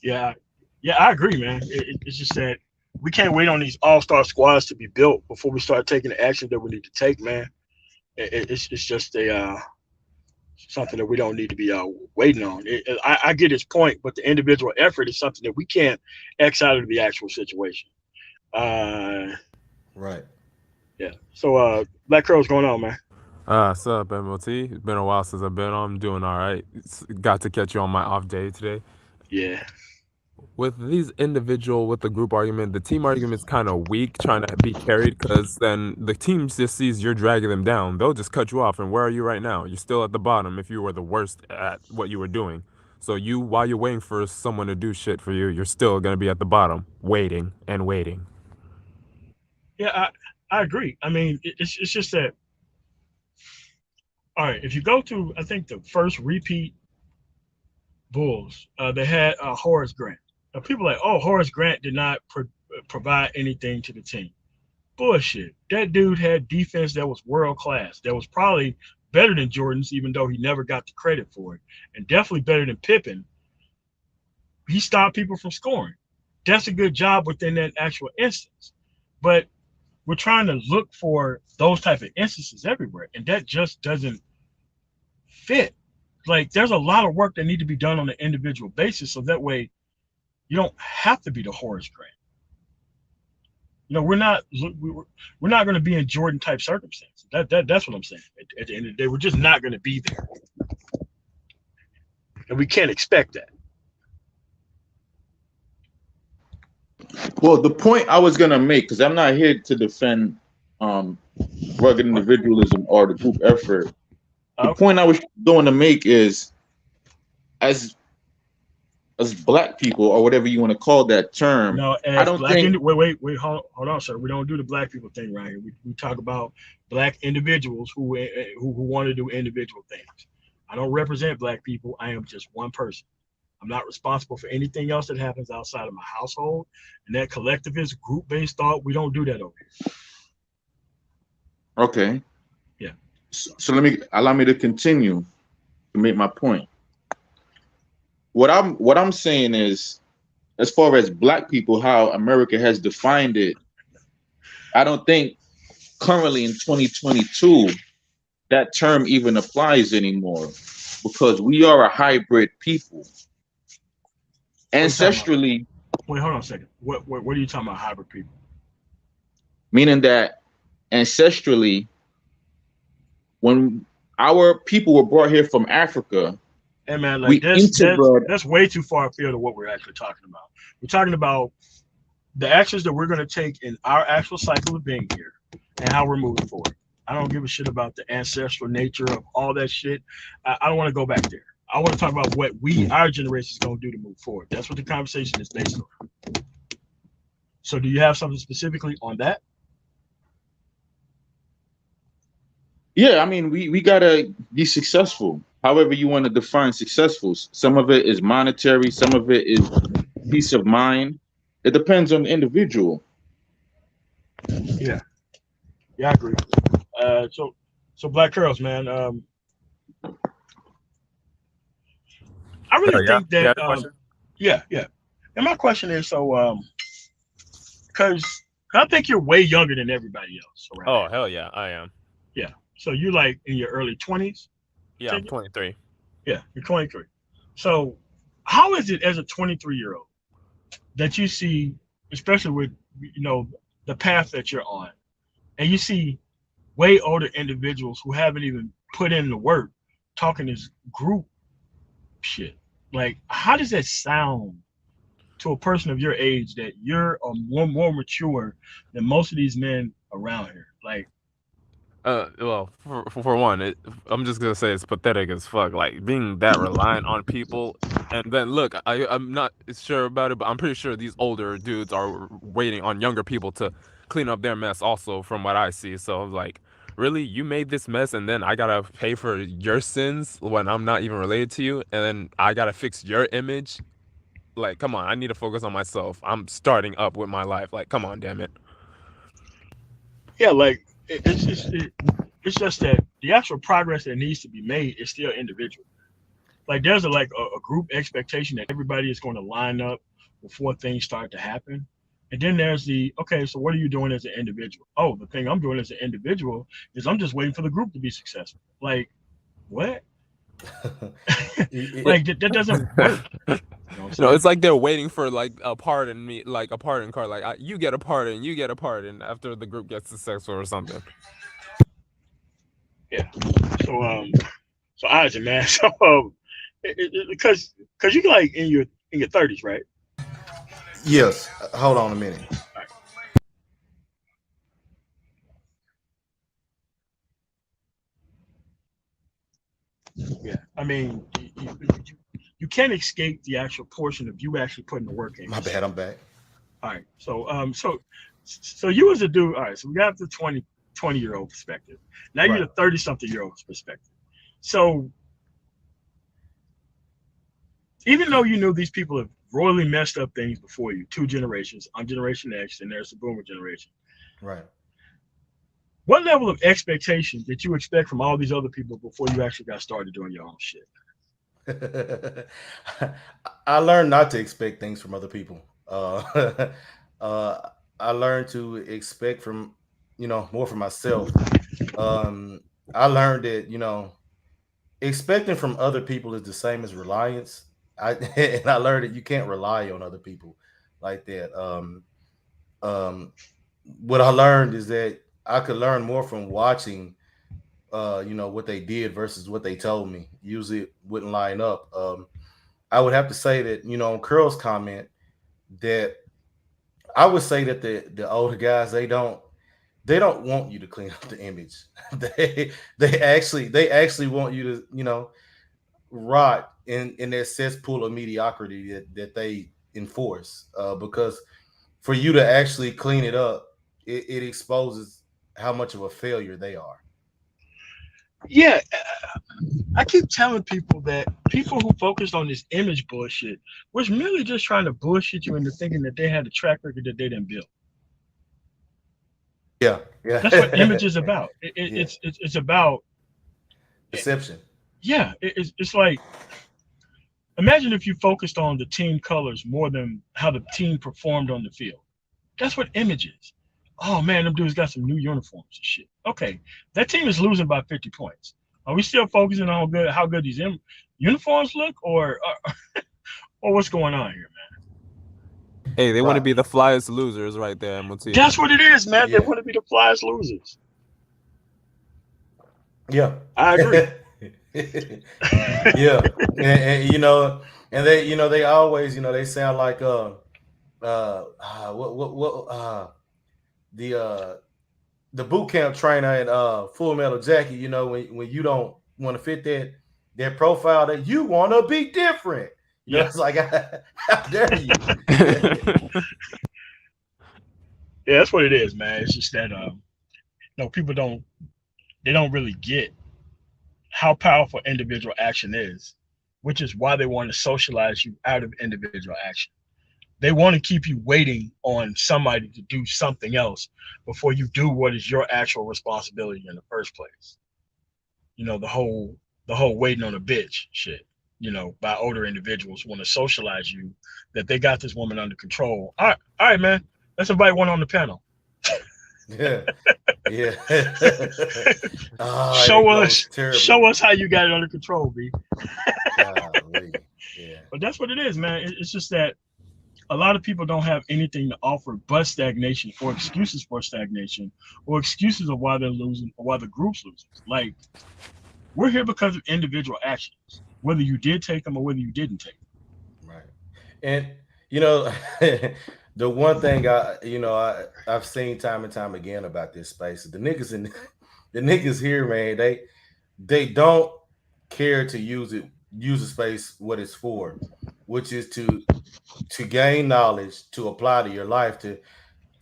[SPEAKER 1] Yeah, I agree, man. It's just that we can't wait on these all-star squads to be built before we start taking the action that we need to take, man. It's just something that we don't need to be waiting on. I get his point, but the individual effort is something that we can't X out of the actual situation.
[SPEAKER 3] Right.
[SPEAKER 1] Yeah. So Black Crow's going on, man.
[SPEAKER 4] What's up, MOT? It's been a while since I've been on. I'm doing all right. Got to catch you on my off day today.
[SPEAKER 1] Yeah.
[SPEAKER 4] With with the group argument, the team argument's kind of weak, trying to be carried, because then the team just sees you're dragging them down. They'll just cut you off. And where are you right now? You're still at the bottom if you were the worst at what you were doing. So while you're waiting for someone to do shit for you, you're still going to be at the bottom, waiting and waiting.
[SPEAKER 1] Yeah, I agree. I mean, it's just that. All right, if you go to, I think the first repeat Bulls, they had Horace Grant. Now, people are like, oh, Horace Grant did not provide anything to the team. Bullshit. That dude had defense that was world class. That was probably better than Jordan's, even though he never got the credit for it, and definitely better than Pippen. He stopped people from scoring. That's a good job within that actual instance. But we're trying to look for those type of instances everywhere, and that just doesn't fit. Like, there's a lot of work that need to be done on an individual basis, so that way you don't have to be the Horace Grant. You know, we're not going to be in Jordan type circumstances. That's what I'm saying. At the end of the day, we're just not going to be there, and we can't expect that.
[SPEAKER 2] Well, the point I was gonna make, because I'm not here to defend rugged individualism or the group effort. The point I was going to make is, as Black people, or whatever you want to call that term,
[SPEAKER 1] no,
[SPEAKER 2] I don't think.
[SPEAKER 1] Wait, hold on, sir. We don't do the Black people thing right here. We talk about Black individuals who want to do individual things. I don't represent Black people. I am just one person. I'm not responsible for anything else that happens outside of my household. And that collectivist, group-based thought, we don't do that over here.
[SPEAKER 2] Okay.
[SPEAKER 1] Yeah.
[SPEAKER 2] So allow me to continue to make my point. What I'm saying is, as far as Black people, how America has defined it, I don't think currently in 2022 that term even applies anymore, because we are a hybrid people. Ancestrally.
[SPEAKER 1] Wait, hold on a second. What are you talking about, hybrid people?
[SPEAKER 2] Meaning that ancestrally, when our people were brought here from Africa,
[SPEAKER 1] hey man, like that's way too far afield of what we're actually talking about. We're talking about the actions that we're going to take in our actual cycle of being here and how we're moving forward. I don't give a shit about the ancestral nature of all that shit. I don't want to go back there. I want to talk about what our generation is going to do to move forward. That's what the conversation is based on. So do you have something specifically on that?
[SPEAKER 2] Yeah, I mean, we got to be successful. However you want to define successful. Some of it is monetary. Some of it is peace of mind. It depends on the individual.
[SPEAKER 1] Yeah, I agree. So Black Curls, man. I really think that, yeah. And my question is, because I think you're way younger than everybody else.
[SPEAKER 4] Oh, hell yeah, I am.
[SPEAKER 1] Yeah. So you're like in your early 20s?
[SPEAKER 4] Yeah, I'm 23.
[SPEAKER 1] Yeah, you're 23. So how is it as a 23-year-old that you see, especially with, the path that you're on, and you see way older individuals who haven't even put in the work talking this group shit? Like, how does that sound to a person of your age, that you're more mature than most of these men around here? Like,
[SPEAKER 4] well, for one, I'm just gonna say it's pathetic as fuck. Like, being that reliant on people, and then look, I'm not sure about it, but I'm pretty sure these older dudes are waiting on younger people to clean up their mess also, from what I see. So like, really, you made this mess, and then I gotta pay for your sins when I'm not even related to you, and then I gotta fix your image. Like, come on, I need to focus on myself. I'm starting up with my life. Like, come on, damn it.
[SPEAKER 1] yeah, like it's just that the actual progress that needs to be made is still individual. Like, there's a group expectation that everybody is going to line up before things start to happen. And then there's okay, so what are you doing as an individual? Oh, the thing I'm doing as an individual is I'm just waiting for the group to be successful. Like, what? Like that doesn't work. You know what I'm saying?
[SPEAKER 4] It's like they're waiting for like a pardon me, like a pardon card. Like you get a pardon, you get a pardon after the group gets successful or something.
[SPEAKER 1] Yeah. So so Isaac, man. So because you like in your 30s, right?
[SPEAKER 3] Yes. Hold on a minute.
[SPEAKER 1] All right. Yeah. I mean, you can't escape the actual portion of you actually putting the work in
[SPEAKER 3] My
[SPEAKER 1] yourself.
[SPEAKER 3] bad. I'm back.
[SPEAKER 1] All right. So so you as a dude, all right, so we got the 20-year-old perspective. Now you're
[SPEAKER 3] Right.
[SPEAKER 1] the 30-something-year-old's perspective. So even though you knew these people have royally messed up things before you, 2 generations, I'm Generation X, and there's the Boomer generation.
[SPEAKER 3] Right.
[SPEAKER 1] What level of expectation did you expect from all these other people before you actually got started doing your own shit?
[SPEAKER 3] I learned not to expect things from other people. Uh, I learned to expect from, more from myself. Um, I learned that, expecting from other people is the same as reliance. And I learned that you can't rely on other people like that. Um, what I learned is that I could learn more from watching, what they did versus what they told me. Usually it wouldn't line up. I would have to say that, on Curl's comment, that I would say that the older guys, they don't want you to clean up the image. they actually want you to, rot in that cesspool of mediocrity that they enforce. Because for you to actually clean it up, it exposes how much of a failure they are.
[SPEAKER 1] Yeah, I keep telling people that people who focused on this image bullshit was merely just trying to bullshit you into thinking that they had a track record that they didn't build.
[SPEAKER 3] Yeah,
[SPEAKER 1] That's what image
[SPEAKER 3] yeah,
[SPEAKER 1] is about.
[SPEAKER 3] yeah.
[SPEAKER 1] It's about,
[SPEAKER 3] Deception.
[SPEAKER 1] yeah. It's like, imagine if you focused on the team colors more than how the team performed on the field. That's what image is. Oh man, them dudes got some new uniforms and shit. Okay, that team is losing by 50 points. Are we still focusing on how good these uniforms look, or what's going on here, man?
[SPEAKER 4] Hey, they want to
[SPEAKER 3] Right.
[SPEAKER 4] be the flyest losers right there, MOT.
[SPEAKER 1] That's what it is, man. They
[SPEAKER 3] Yeah.
[SPEAKER 1] want to be the flyest losers.
[SPEAKER 3] Yeah.
[SPEAKER 1] I agree.
[SPEAKER 3] Yeah. And they, they always, they sound like what the the boot camp trainer at Full Metal Jacket, when you don't want to fit that profile, that you want to be different.
[SPEAKER 1] Yeah,
[SPEAKER 3] It's like, how dare you?
[SPEAKER 1] yeah, that's what it is, man. It's just that no, people don't really get how powerful individual action is, which is why they want to socialize you out of individual action. They want to keep you waiting on somebody to do something else before you do what is your actual responsibility in the first place. The whole waiting on a bitch shit. By older individuals who want to socialize you that they got this woman under control. All right, man. Let's invite one on the panel.
[SPEAKER 3] Yeah. Yeah. It
[SPEAKER 1] show
[SPEAKER 3] goes
[SPEAKER 1] us,
[SPEAKER 3] terribly
[SPEAKER 1] show
[SPEAKER 3] wrong.
[SPEAKER 1] us how you got it under control, B.
[SPEAKER 3] Golly. Yeah.
[SPEAKER 1] But that's what it is, man. It's just that a lot of people don't have anything to offer but stagnation or excuses for stagnation or excuses of why they're losing or why the group's losing. Like, we're here because of individual actions, whether you did take them or whether you didn't take them.
[SPEAKER 3] Right. And the one thing I've seen time and time again about this space is the niggas here, man, they don't care to use the space what it's for, which is to gain knowledge, to apply to your life, to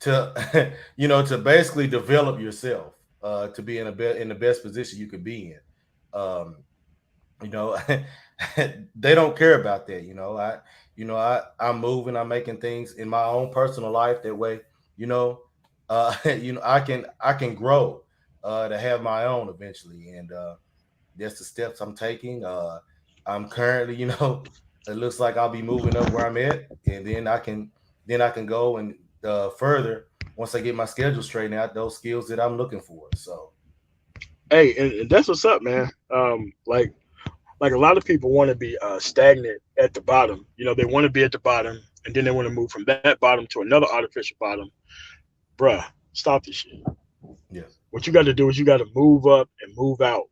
[SPEAKER 3] to basically develop yourself, to be in the best position you could be in. You know, they don't care about that. I'm moving, I'm making things in my own personal life that way. You know, I can grow, to have my own eventually, and that's the steps I'm taking. I'm currently, it looks like I'll be moving up where I'm at, and then I can go and further once I get my schedule straightened out, those skills that I'm looking for. So
[SPEAKER 1] Hey, and that's what's up, man. Like, like a lot of people want to be stagnant at the bottom. You know, they want to be at the bottom, and then they want to move from that bottom to another artificial bottom. Bruh, stop this shit.
[SPEAKER 3] Yeah.
[SPEAKER 1] What you got to do is you got to move up and move out.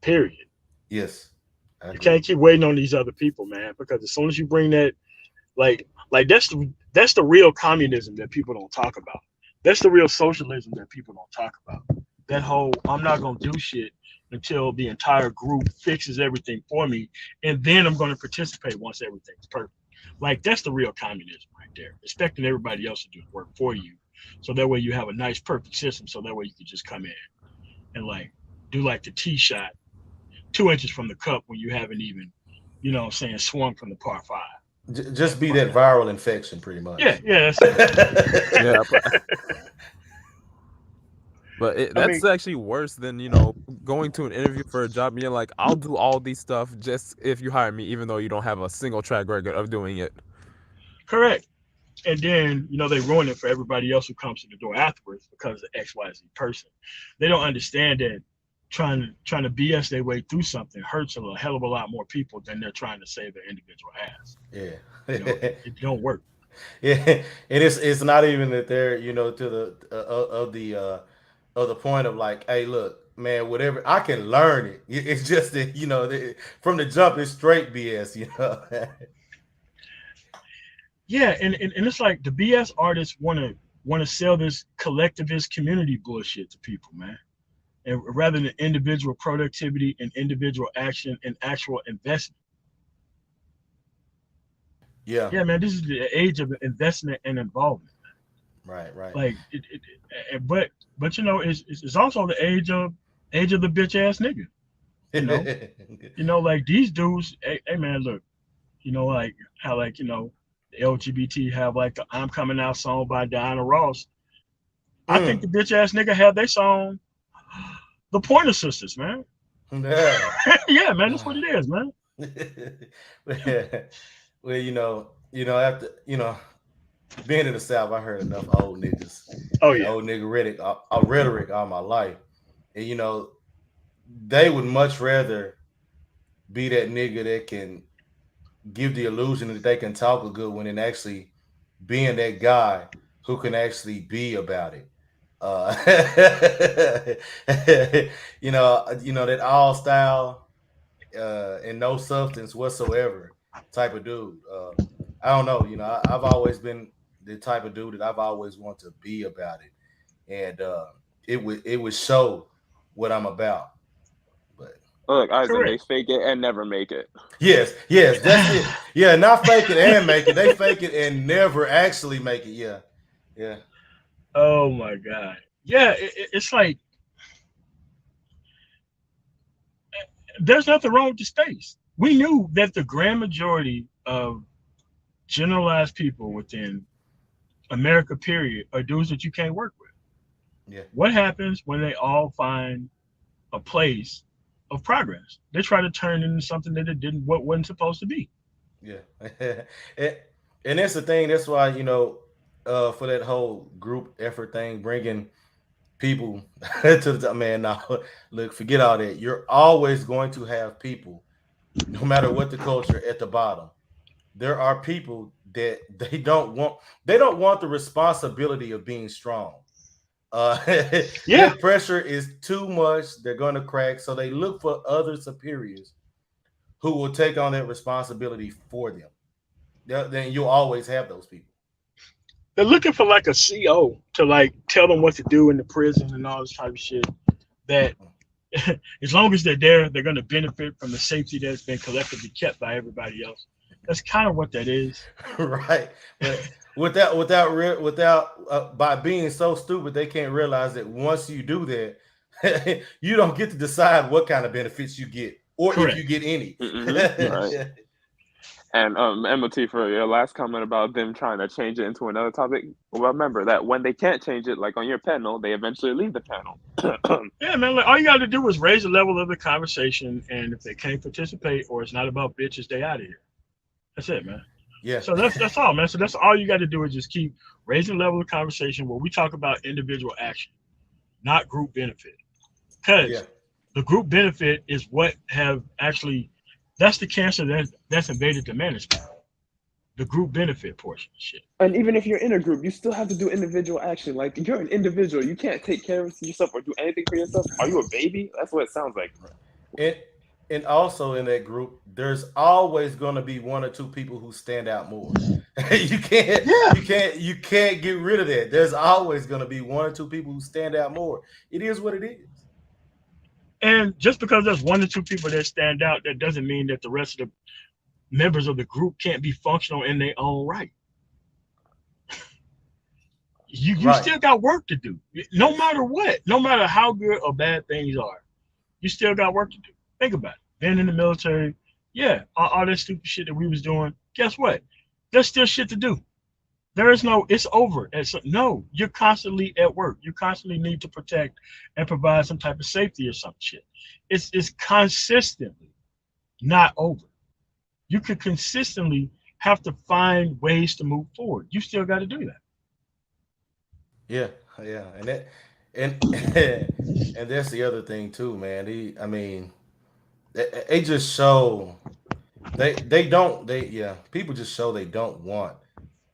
[SPEAKER 1] Period.
[SPEAKER 3] Yes.
[SPEAKER 1] You can't keep waiting on these other people, man. Because as soon as you bring that, like that's the real communism that people don't talk about. That's the real socialism that people don't talk about. That whole I'm not gonna do shit until the entire group fixes everything for me, and then I'm gonna participate once everything's perfect. Like that's the real communism right there. Expecting everybody else to do the work for you, so that way you have a nice perfect system. So that way you can just come in and like do like the tee shot 2 inches from the cup when you haven't even, you know what I'm saying, swung from the par 5.
[SPEAKER 3] Just be that viral infection, pretty much.
[SPEAKER 1] Yeah, that's it.
[SPEAKER 4] Yeah, but that's actually worse than, you know, going to an interview for a job and you're like, I'll do all these stuff just if you hire me, even though you don't have a single track record of doing it.
[SPEAKER 1] Correct. And then, you know, they ruin it for everybody else who comes to the door afterwards because of XYZ person. They don't understand that trying to BS their way through something hurts a hell of a lot more people than they're trying to save their individual ass.
[SPEAKER 3] Yeah.
[SPEAKER 1] You know, it don't work.
[SPEAKER 3] Yeah, and it's not even that they're, you know, to the of the point of like, hey, look, man, whatever, I can learn it. It's just that, you know, from the jump, it's straight BS, you know.
[SPEAKER 1] Yeah, and it's like the BS artists want to sell this collectivist community bullshit to people, man. And rather than individual productivity and individual action and actual investment.
[SPEAKER 3] Yeah.
[SPEAKER 1] Yeah, man, this is the age of investment and involvement.
[SPEAKER 3] Right.
[SPEAKER 1] Like, but you know, it's also the age of the bitch ass nigga. You know, you know, like these dudes. Hey, man, look, you know, like how like you know, the LGBT have like the "I'm Coming Out" song by Diana Ross. I think the bitch ass nigga have their song, the Pointer Sisters, man.
[SPEAKER 3] Yeah.
[SPEAKER 1] Yeah, man, that's what it is, man.
[SPEAKER 3] Well, you know, after, you know, being in the South, I heard enough old niggas.
[SPEAKER 1] Oh yeah,
[SPEAKER 3] old nigga rhetoric all my life, and you know, they would much rather be that nigga that can give the illusion that they can talk a good one, and actually being that guy who can actually be about it. You know that all style and no substance whatsoever type of dude. I don't know. You know, I've always been the type of dude that I've always wanted to be about it, and it would show what I'm about. But
[SPEAKER 5] look, Isaac,
[SPEAKER 1] correct.
[SPEAKER 5] they fake it and never make it.
[SPEAKER 3] yes, that's it. Yeah, not fake it and make it. They fake it and never actually make it. Yeah.
[SPEAKER 1] Oh my god. Yeah, it's like there's nothing wrong with the space. We knew that the grand majority of generalized people within America, period, are dudes that you can't work with.
[SPEAKER 3] Yeah.
[SPEAKER 1] What happens when they all find a place of progress? They try to turn it into something that it wasn't supposed to be.
[SPEAKER 3] Yeah. And that's the thing. That's why, you know, for that whole group effort thing, bringing people to the man. Now, look, forget all that. You're always going to have people, no matter what the culture, at the bottom. There are people that they don't want the responsibility of being strong.
[SPEAKER 1] Yeah.
[SPEAKER 3] That pressure is too much. They're going to crack, so they look for other superiors who will take on that responsibility for them. Then you'll always have those people.
[SPEAKER 1] They're looking for like a CO to like tell them what to do in the prison and all this type of shit. That as long as they're there, they're going to benefit from the safety that's been collectively kept by everybody else. That's kind of what that is.
[SPEAKER 3] Right. But without by being so stupid, they can't realize that once you do that, you don't get to decide what kind of benefits you get or
[SPEAKER 1] Correct.
[SPEAKER 3] if you get any.
[SPEAKER 5] Right. And MOT, for your last comment about them trying to change it into another topic, remember that when they can't change it, like on your panel, they eventually leave the panel.
[SPEAKER 1] Yeah, man. Like all you got to do is raise the level of the conversation, and if they can't participate or it's not about bitches, they out of here. That's it, man.
[SPEAKER 3] Yeah.
[SPEAKER 1] So that's all, man. So that's all you got to do is just keep raising the level of conversation where we talk about individual action, not group benefit. Because The group benefit is what have actually, that's the cancer that's invaded the manosphere. The group benefit portion of shit.
[SPEAKER 5] And even if you're in a group, you still have to do individual action. Like you're an individual, you can't take care of yourself or do anything for yourself. Are you a baby? That's what it sounds like.
[SPEAKER 3] And also in that group, there's always going to be one or two people who stand out more. you can't get rid of that. There's always going to be one or two people who stand out more. It is what it is.
[SPEAKER 1] And just because there's one or two people that stand out, that doesn't mean that the rest of the members of the group can't be functional in their own right. You
[SPEAKER 3] Right.
[SPEAKER 1] still got work to do. No matter what, no matter how good or bad things are, you still got work to do. Think about it. Being in the military, yeah, all that stupid shit that we was doing, guess what? There's still shit to do. There is no, it's over. No, you're constantly at work. You constantly need to protect and provide some type of safety or some shit. It's consistently not over. You could consistently have to find ways to move forward. You still got to do that.
[SPEAKER 3] Yeah, and that and and that's the other thing too, man. They just show people just show they don't want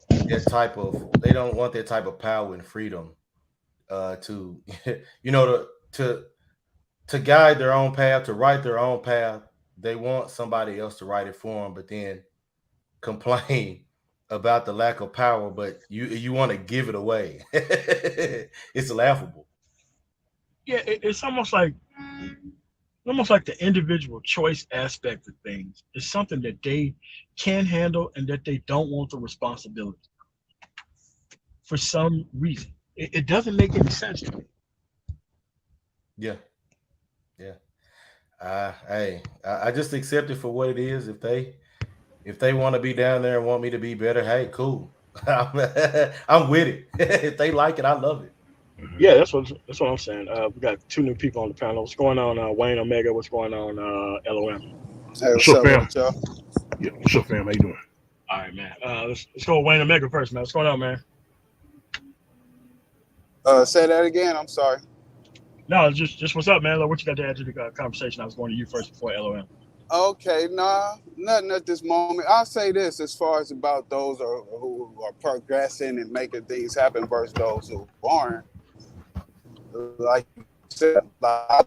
[SPEAKER 3] they don't want that type of power and freedom to to guide their own path, to write their own path. They want somebody else to write it for them, but then complain about the lack of power, but you want to give it away. It's laughable.
[SPEAKER 1] Yeah, it's almost like the individual choice aspect of things is something that they can handle and that they don't want the responsibility for some reason. It doesn't make any sense to me.
[SPEAKER 3] Yeah. I just accept it for what it is. If they want to be down there and want me to be better, hey, cool. I'm with it. If they like it, I love it.
[SPEAKER 1] Yeah, that's what I'm saying. We got two new people on the panel. What's going on, Wayne Omega? What's going on, LOM?
[SPEAKER 6] Hey, what's up, fam?
[SPEAKER 7] Yeah, what's up, fam? How you doing?
[SPEAKER 1] All right, man. Let's go with Wayne Omega first, man. What's going on, man?
[SPEAKER 6] Say that again. I'm sorry.
[SPEAKER 1] No, just what's up, man? Like, what you got to add to the conversation? I was going to you first before LOM.
[SPEAKER 6] Okay, nah, nothing at this moment. I'll say this as far as about those who are progressing and making things happen versus those who aren't. Like you said, like,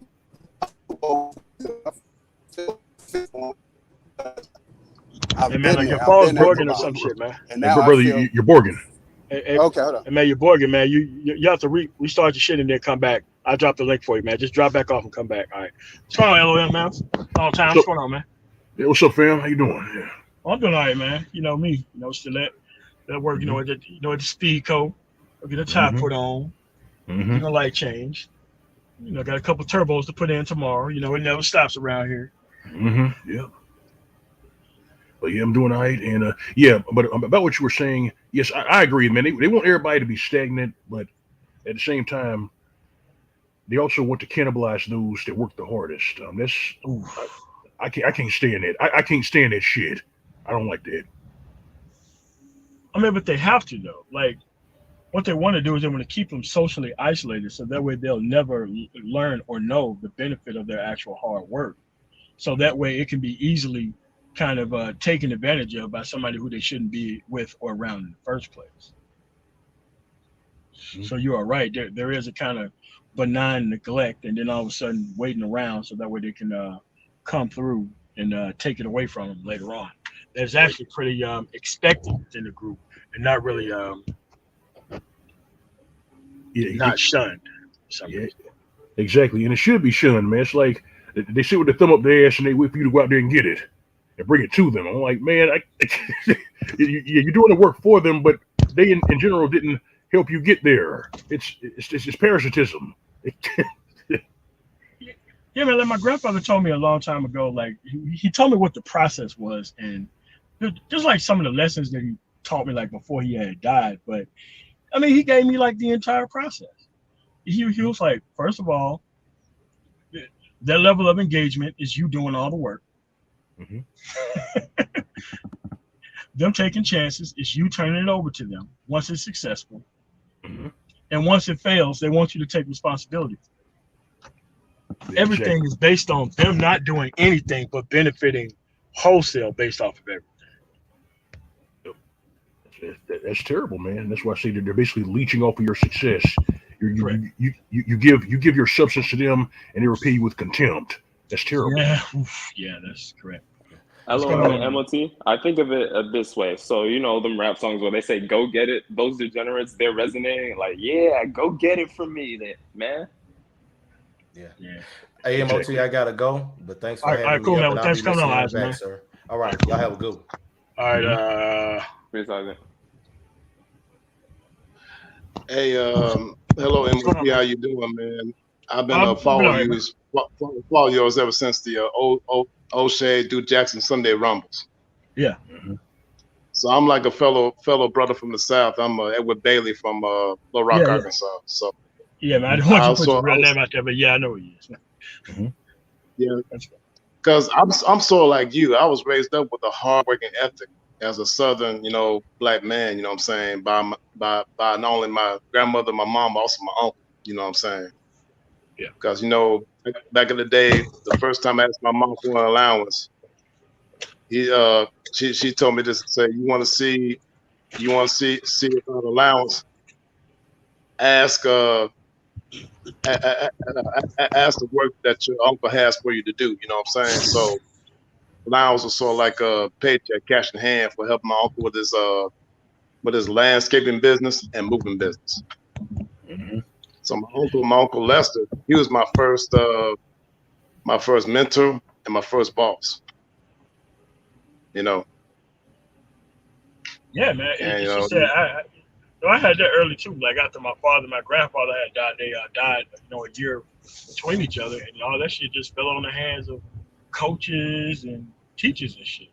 [SPEAKER 1] Hey, man, like your phone's Borging or some shit, man.
[SPEAKER 6] And now
[SPEAKER 7] brother, you're Borging.
[SPEAKER 1] Hey,
[SPEAKER 6] okay, hold on.
[SPEAKER 1] Hey, man, you're Borging, man. You have to restart your shit and then come back. I dropped the link for you, man. Just drop back off and come back. All right. What's going on, LOM, man? Long time. What's going on, man?
[SPEAKER 7] Yeah, what's up, fam? How you doing? Yeah.
[SPEAKER 1] Well, I'm doing all right, man. You know me. You know, still that work. You know, at the speed coat. I'll get a top put on. You know, light change. You know, got a couple turbos to put in tomorrow. You know, it never stops around here.
[SPEAKER 7] Yeah. But yeah, I'm doing all right. And yeah, but about what you were saying, yes, I agree, man. They want everybody to be stagnant, but at the same time, they also want to cannibalize those that work the hardest. I can't stand that. I can't stand that shit. I don't like that.
[SPEAKER 1] I mean, but they have to though. Like, what they want to do is they want to keep them socially isolated, so that way they'll never learn or know the benefit of their actual hard work. So that way it can be easily kind of taken advantage of by somebody who they shouldn't be with or around in the first place. So you are right. There is a kind of benign neglect, and then all of a sudden waiting around so that way they can come through and take it away from them later on. That's actually pretty expected within the group and not really not shunned.
[SPEAKER 7] Yeah, exactly. And it should be shunned, man. It's like they sit with the thumb up their ass and they wait for you to go out there and get it and bring it to them. I'm like, man, you're doing the work for them, but they in general didn't help you get there. It's parasitism.
[SPEAKER 1] Yeah, man, like my grandfather told me a long time ago, like he told me what the process was, and just like some of the lessons that he taught me like before he had died. But I mean, he gave me like the entire process. He was like, first of all, their level of engagement is you doing all the work. Them taking chances is you turning it over to them once it's successful. And once it fails, they want you to take responsibility. Everything is based on them not doing anything but benefiting wholesale based off of everything.
[SPEAKER 7] That's terrible, man. That's why I say that they're basically leeching off of your success. You give your substance to them, and they repay you with contempt. That's terrible.
[SPEAKER 1] Yeah, that's correct.
[SPEAKER 5] MOT, I think of it this way. So, you know, them rap songs where they say, go get it, those degenerates, they're resonating like, yeah, go get it from me, man.
[SPEAKER 3] Yeah. Hey, MOT, exactly. I got to go, but thanks for having me
[SPEAKER 1] cool,
[SPEAKER 3] up,
[SPEAKER 1] man. Thanks for coming on, man.
[SPEAKER 3] Sir. All right, y'all have a good one.
[SPEAKER 1] All right,
[SPEAKER 8] Hey, hello, MOT, how you doing, man? I've been following yours ever since the O'Shea, Duke Jackson Sunday Rumbles.
[SPEAKER 1] Yeah.
[SPEAKER 8] So I'm like a fellow brother from the South. I'm Edward Bailey from Little Rock, Arkansas. So
[SPEAKER 1] yeah, man. I don't want you to put your real name out there, but yeah, I know who he is.
[SPEAKER 8] Yeah, because I'm sort of like you. I was raised up with a hard-working ethic as a Southern, black man. You know what I'm saying? By not only my grandmother, my mom, but also my uncle. You know what I'm saying?
[SPEAKER 7] Yeah.
[SPEAKER 8] Because back in the day, the first time I asked my mom for an allowance, she told me this to say, you want to see about allowance, ask the work that your uncle has for you to do. You know what I'm saying? So allowance was sort of like a paycheck, cash in hand, for helping my uncle with his landscaping business and moving business. So my uncle Lester, he was my first mentor and my first boss.
[SPEAKER 1] Yeah, man.
[SPEAKER 8] And,
[SPEAKER 1] I had that early too. Like after my grandfather had died, they died, a year between each other, and all that shit just fell on the hands of coaches and teachers and shit.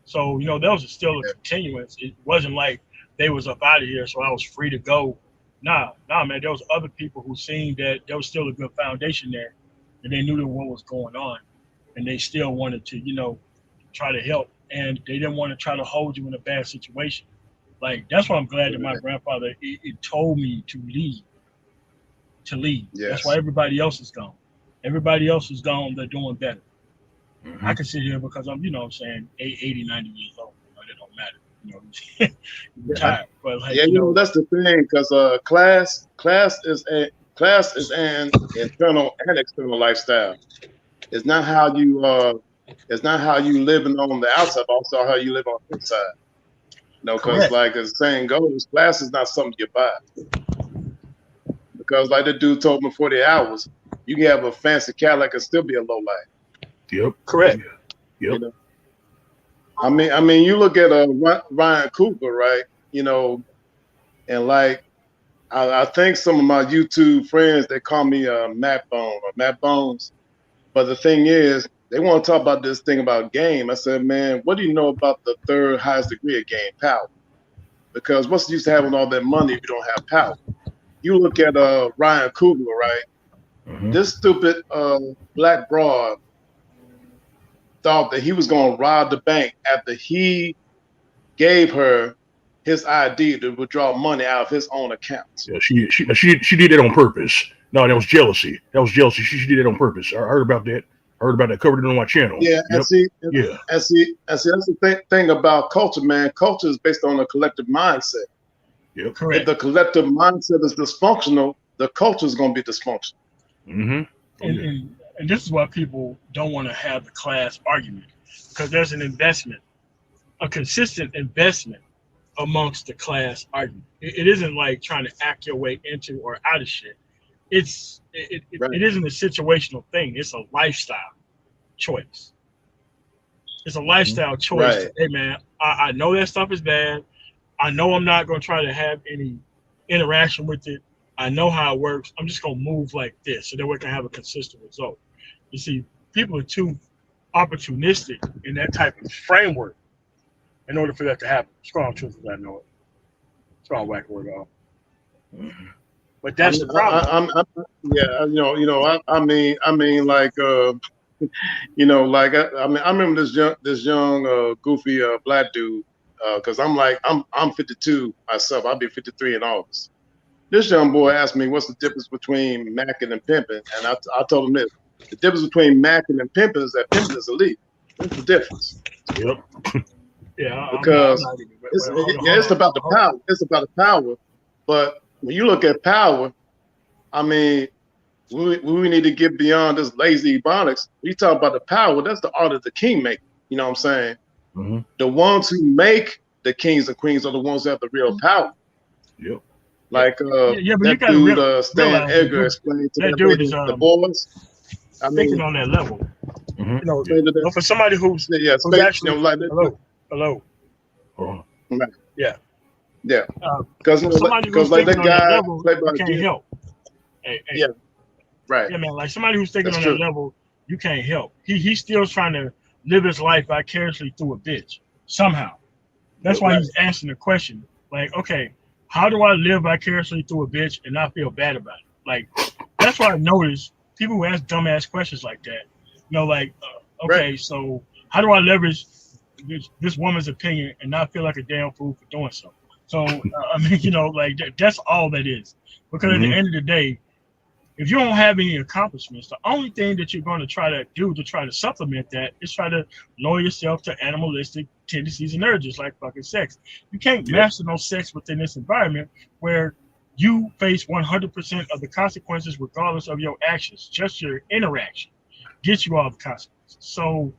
[SPEAKER 1] So there was still a continuance. It wasn't like they was up out of here, so I was free to go. Nah, man. There was other people who seen that there was still a good foundation there, and they knew that what was going on, and they still wanted to, try to help, and they didn't want to try to hold you in a bad situation. Like that's why I'm glad that my grandfather it told me to leave.
[SPEAKER 8] Yes.
[SPEAKER 1] That's why everybody else is gone. Everybody else is gone. They're doing better. I can sit here because I'm, 80, 90 years old. It don't matter. Retired. But
[SPEAKER 8] that's the thing, because class is an internal and external lifestyle. It's not how you living on the outside, but also how you live on the inside. Because like as the saying goes, class is not something you buy. Because like the dude told me 40 hours, you can have a fancy Cadillac and still be a low life.
[SPEAKER 7] Yep.
[SPEAKER 1] Correct.
[SPEAKER 7] Yep.
[SPEAKER 8] I mean, you look at Ryan Cooper, right? And like I think some of my YouTube friends, they call me Matt Bone or Matt Bones. But the thing is, they want to talk about this thing about game. I said, man, what do you know about the third highest degree of game? Power. Because what's the use of having all that money if you don't have power? You look at Ryan Coogler, right? This stupid black broad thought that he was going to rob the bank after he gave her his ID to withdraw money out of his own account.
[SPEAKER 7] Yeah, she did that on purpose. No, that was jealousy. She did that on purpose. I heard about that. Covered it on my channel.
[SPEAKER 8] Yeah, and see, that's the thing about culture, man. Culture is based on a collective mindset.
[SPEAKER 7] Yep.
[SPEAKER 1] Correct.
[SPEAKER 8] If the collective mindset is dysfunctional, the culture is going to be dysfunctional.
[SPEAKER 1] And this is why people don't want to have the class argument, because there's an investment, a consistent investment amongst the class argument. It isn't like trying to act your way into or out of shit. It isn't a situational thing. It's a lifestyle choice. It's a lifestyle choice.
[SPEAKER 8] Right.
[SPEAKER 1] Hey man, I know that stuff is bad. I know I'm not going to try to have any interaction with it. I know how it works. I'm just going to move like this so that we can have a consistent result. You see, people are too opportunistic in that type of framework in order for that to happen. Strong truth as I know it. Strong whack word off. But that's the problem.
[SPEAKER 8] I remember this young goofy black dude, because I'm 52 myself. I'll be 53 in August. This young boy asked me what's the difference between macking and pimping, and I told him this: The difference between macking and pimping is that pimping is elite. That's the difference.
[SPEAKER 7] Yep.
[SPEAKER 1] Yeah,
[SPEAKER 8] Because
[SPEAKER 1] I'm not even,
[SPEAKER 8] it's about the power. It's about the power. But when you look at power, I mean, we need to get beyond this lazy ebonics. We talk about the power. That's the art of the kingmaker. You know what I'm saying?
[SPEAKER 7] Mm-hmm.
[SPEAKER 8] The ones who make the kings and queens are the ones who have the real power.
[SPEAKER 7] Yep.
[SPEAKER 8] Like
[SPEAKER 1] but you
[SPEAKER 8] that
[SPEAKER 1] gotta
[SPEAKER 8] dude Stan
[SPEAKER 1] realize
[SPEAKER 8] Edgar explained to
[SPEAKER 1] that
[SPEAKER 8] that
[SPEAKER 1] dude
[SPEAKER 8] lady,
[SPEAKER 1] is
[SPEAKER 8] the boys. I
[SPEAKER 1] thinking
[SPEAKER 8] mean,
[SPEAKER 1] on that level.
[SPEAKER 7] Mm-hmm.
[SPEAKER 1] You know,
[SPEAKER 8] explain to that,
[SPEAKER 1] but for somebody who's
[SPEAKER 8] space,
[SPEAKER 1] actually
[SPEAKER 8] like that.
[SPEAKER 1] hello.
[SPEAKER 8] Right.
[SPEAKER 1] Yeah.
[SPEAKER 8] Yeah.
[SPEAKER 1] Because somebody who's
[SPEAKER 8] like
[SPEAKER 1] thinking
[SPEAKER 8] that
[SPEAKER 1] on that
[SPEAKER 8] guy
[SPEAKER 1] level,
[SPEAKER 8] played by
[SPEAKER 1] you can't help. Hey,
[SPEAKER 8] Yeah. Right.
[SPEAKER 1] Yeah, man. Like somebody who's thinking
[SPEAKER 8] That's
[SPEAKER 1] on
[SPEAKER 8] true.
[SPEAKER 1] that level, you can't help. He's still trying to live his life vicariously through a bitch somehow. That's why he's asking the question. Like, okay, how do I live vicariously through a bitch and not feel bad about it? Like, that's why I notice people who ask dumbass questions like that. You know, like, okay, so how do I leverage this woman's opinion and not feel like a damn fool for doing so? So, I mean, you know, like that's all that is. Because at the end of the day, if you don't have any accomplishments, the only thing that you're going to try to do to try to supplement that is try to lower yourself to animalistic tendencies and urges like fucking sex. You can't master no sex within this environment where you face 100% of the consequences regardless of your actions. Just your interaction gets you all the consequences. So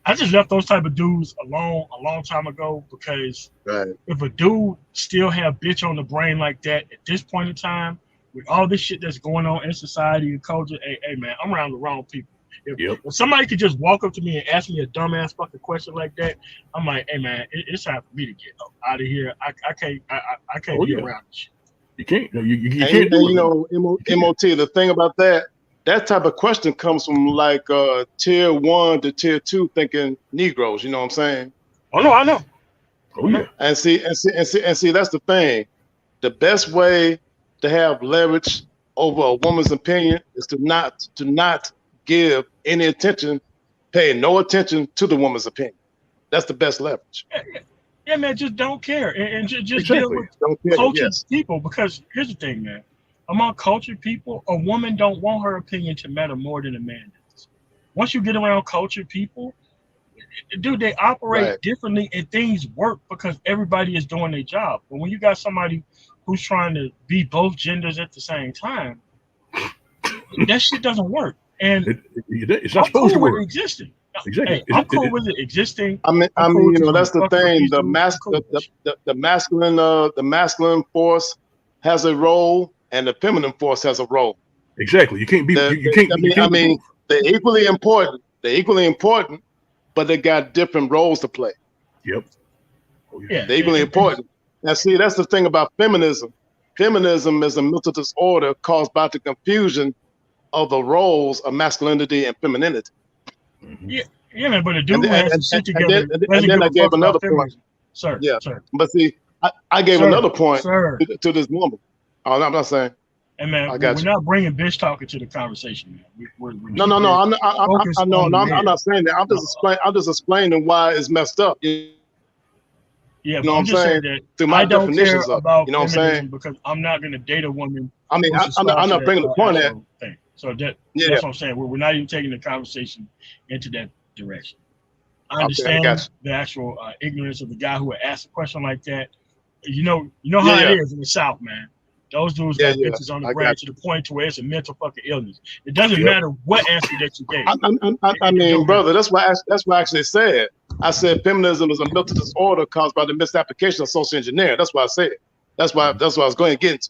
[SPEAKER 1] I just left those type of dudes alone a long time ago because if a dude still have bitch on the brain like that at this point in time, with all this shit that's going on in society and culture, hey man, I'm around the wrong people. If somebody could just walk up to me and ask me a dumbass fucking question like that, I'm like, hey man, it's time for me to get out of here. I can't be around this shit.
[SPEAKER 7] You can't. You can't
[SPEAKER 8] and,
[SPEAKER 7] do
[SPEAKER 8] and
[SPEAKER 7] it.
[SPEAKER 8] you know, MOT. The thing about that type of question comes from like tier 1 to tier 2 thinking Negroes. You know what I'm saying?
[SPEAKER 1] Oh no, I know.
[SPEAKER 7] Oh yeah.
[SPEAKER 8] And see, that's the thing. The best way to have leverage over a woman's opinion is to not give any attention, pay no attention to the woman's opinion. That's the best leverage.
[SPEAKER 1] Yeah, man, just don't care and just
[SPEAKER 7] Exactly.
[SPEAKER 1] deal with
[SPEAKER 8] Don't care,
[SPEAKER 1] cultured people. Because here's the thing, man. Among cultured people, a woman don't want her opinion to matter more than a man does. Once you get around cultured people, dude, they operate differently and things work because everybody is doing their job. But when you got somebody who's trying to be both genders at the same time, that shit doesn't work. And
[SPEAKER 7] it's not supposed to work.
[SPEAKER 1] With it existing.
[SPEAKER 7] Exactly.
[SPEAKER 1] Hey, I'm cool with it existing.
[SPEAKER 8] I mean, you know, that's the thing. The masculine force has a role, and the feminine force has a role.
[SPEAKER 7] Exactly. You can't be. You can't.
[SPEAKER 8] I mean, they're equally important. They're equally important, but they got different roles to play.
[SPEAKER 7] Yep.
[SPEAKER 8] Oh, yeah. They're equally important. Now, see, that's the thing about feminism. Feminism is a mental disorder caused by the confusion of the roles of masculinity and femininity.
[SPEAKER 1] Mm-hmm. Yeah, man, but a dude has to sit together.
[SPEAKER 8] And then I gave another point.
[SPEAKER 1] Sir.
[SPEAKER 8] But see, I gave another point to this woman. Oh, I'm not saying.
[SPEAKER 1] And man, we're not bringing bitch talking to the conversation, man. We're
[SPEAKER 8] no. I'm not saying that. I'm just explaining why it's messed up.
[SPEAKER 1] Yeah, but I'm just saying that
[SPEAKER 8] through my
[SPEAKER 1] I don't
[SPEAKER 8] definitions
[SPEAKER 1] care
[SPEAKER 8] of
[SPEAKER 1] about
[SPEAKER 8] you know what I'm saying?
[SPEAKER 1] Because I'm not going to date a woman.
[SPEAKER 8] I mean, I'm not bringing the point at.
[SPEAKER 1] Thing. So that's what I'm saying. We're not even taking the conversation into that direction. I understand the actual ignorance of the guy who would ask a question like that. You know how it is in the South, man. Those dudes got bitches on the brain to the point to where it's a mental fucking illness. It doesn't matter what answer that you gave.
[SPEAKER 8] I mean, brother, that's why I actually said. I said feminism is a mental disorder caused by the misapplication of social engineering. That's what I said. That's why I was going to get into.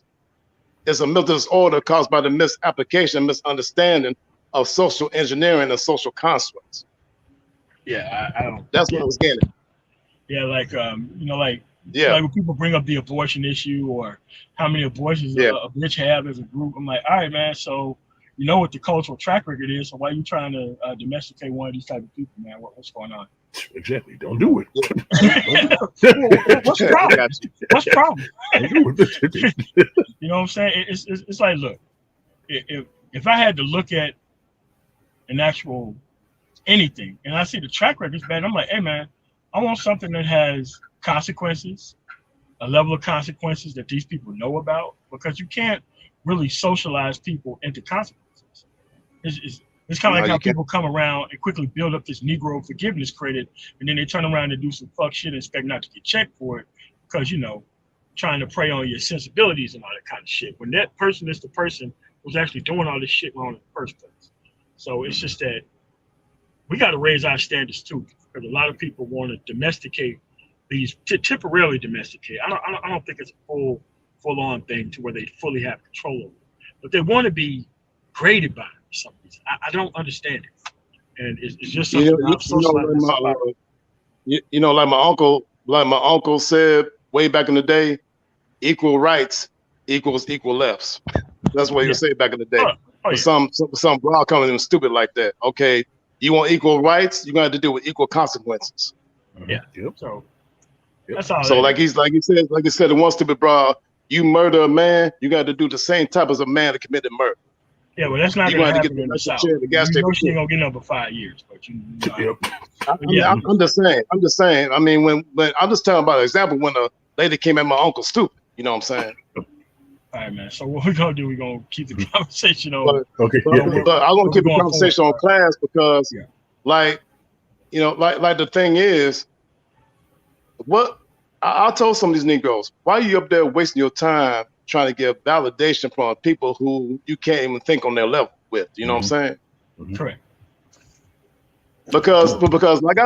[SPEAKER 8] It's a mental disorder caused by the misapplication, misunderstanding of social engineering and social constructs.
[SPEAKER 1] Yeah, I don't.
[SPEAKER 8] That's what I was getting.
[SPEAKER 1] Yeah, like like when people bring up the abortion issue or how many abortions a bitch have as a group, I'm like, all right, man. So you know what the cultural track record is. So why are you trying to domesticate one of these type of people, man? What's going on?
[SPEAKER 7] Exactly. Don't do it.
[SPEAKER 1] What's the problem? What's the problem? You know what I'm saying? It's like, look, if I had to look at an actual anything and I see the track record's bad, I'm like, hey man, I want something that has consequences, a level of consequences that these people know about, because you can't really socialize people into consequences. It's kind of
[SPEAKER 8] No,
[SPEAKER 1] like how
[SPEAKER 8] you can't.
[SPEAKER 1] people come around and quickly build up this Negro forgiveness credit, and then they turn around and do some fuck shit and expect not to get checked for it because, trying to prey on your sensibilities and all that kind of shit. When that person is the person who's actually doing all this shit wrong in the first place. So it's just that we got to raise our standards too, because a lot of people want to domesticate these, temporarily domesticate. I don't think it's a full on thing to where they fully have control over it, but they want to be graded by it for some reason. I don't understand it, and it's just something that I've socialized.
[SPEAKER 8] Like my uncle said way back in the day, equal rights equals equal lefts. That's what he would say back in the day.
[SPEAKER 1] Oh, yeah.
[SPEAKER 8] Some broad coming in stupid like that. Okay, you want equal rights, you're gonna have to deal with equal consequences.
[SPEAKER 1] Yeah.
[SPEAKER 7] Yep.
[SPEAKER 1] So that's all.
[SPEAKER 8] So like he said, the one stupid broad, you murder a man, you got to do the same type as a man that committed murder.
[SPEAKER 1] Yeah, well, that's not
[SPEAKER 8] You
[SPEAKER 1] gonna
[SPEAKER 8] gonna have to
[SPEAKER 1] happen
[SPEAKER 8] get
[SPEAKER 1] in the South.
[SPEAKER 8] the gas
[SPEAKER 1] She
[SPEAKER 8] station.
[SPEAKER 1] ain't gonna get number 5 years, but
[SPEAKER 7] Yep.
[SPEAKER 8] I'm just saying. I mean, when I'm just telling about an example when a lady came at my uncle stupid. You know what I'm saying?
[SPEAKER 1] All right, man. So what we're gonna do? We're gonna keep the conversation on.
[SPEAKER 7] Okay.
[SPEAKER 8] But I want to keep the conversation on class because, like the thing is, what I told some of these Negroes, why are you up there wasting your time trying to get validation from people who you can't even think on their level with? You know what I'm saying?
[SPEAKER 1] Correct.
[SPEAKER 8] Because like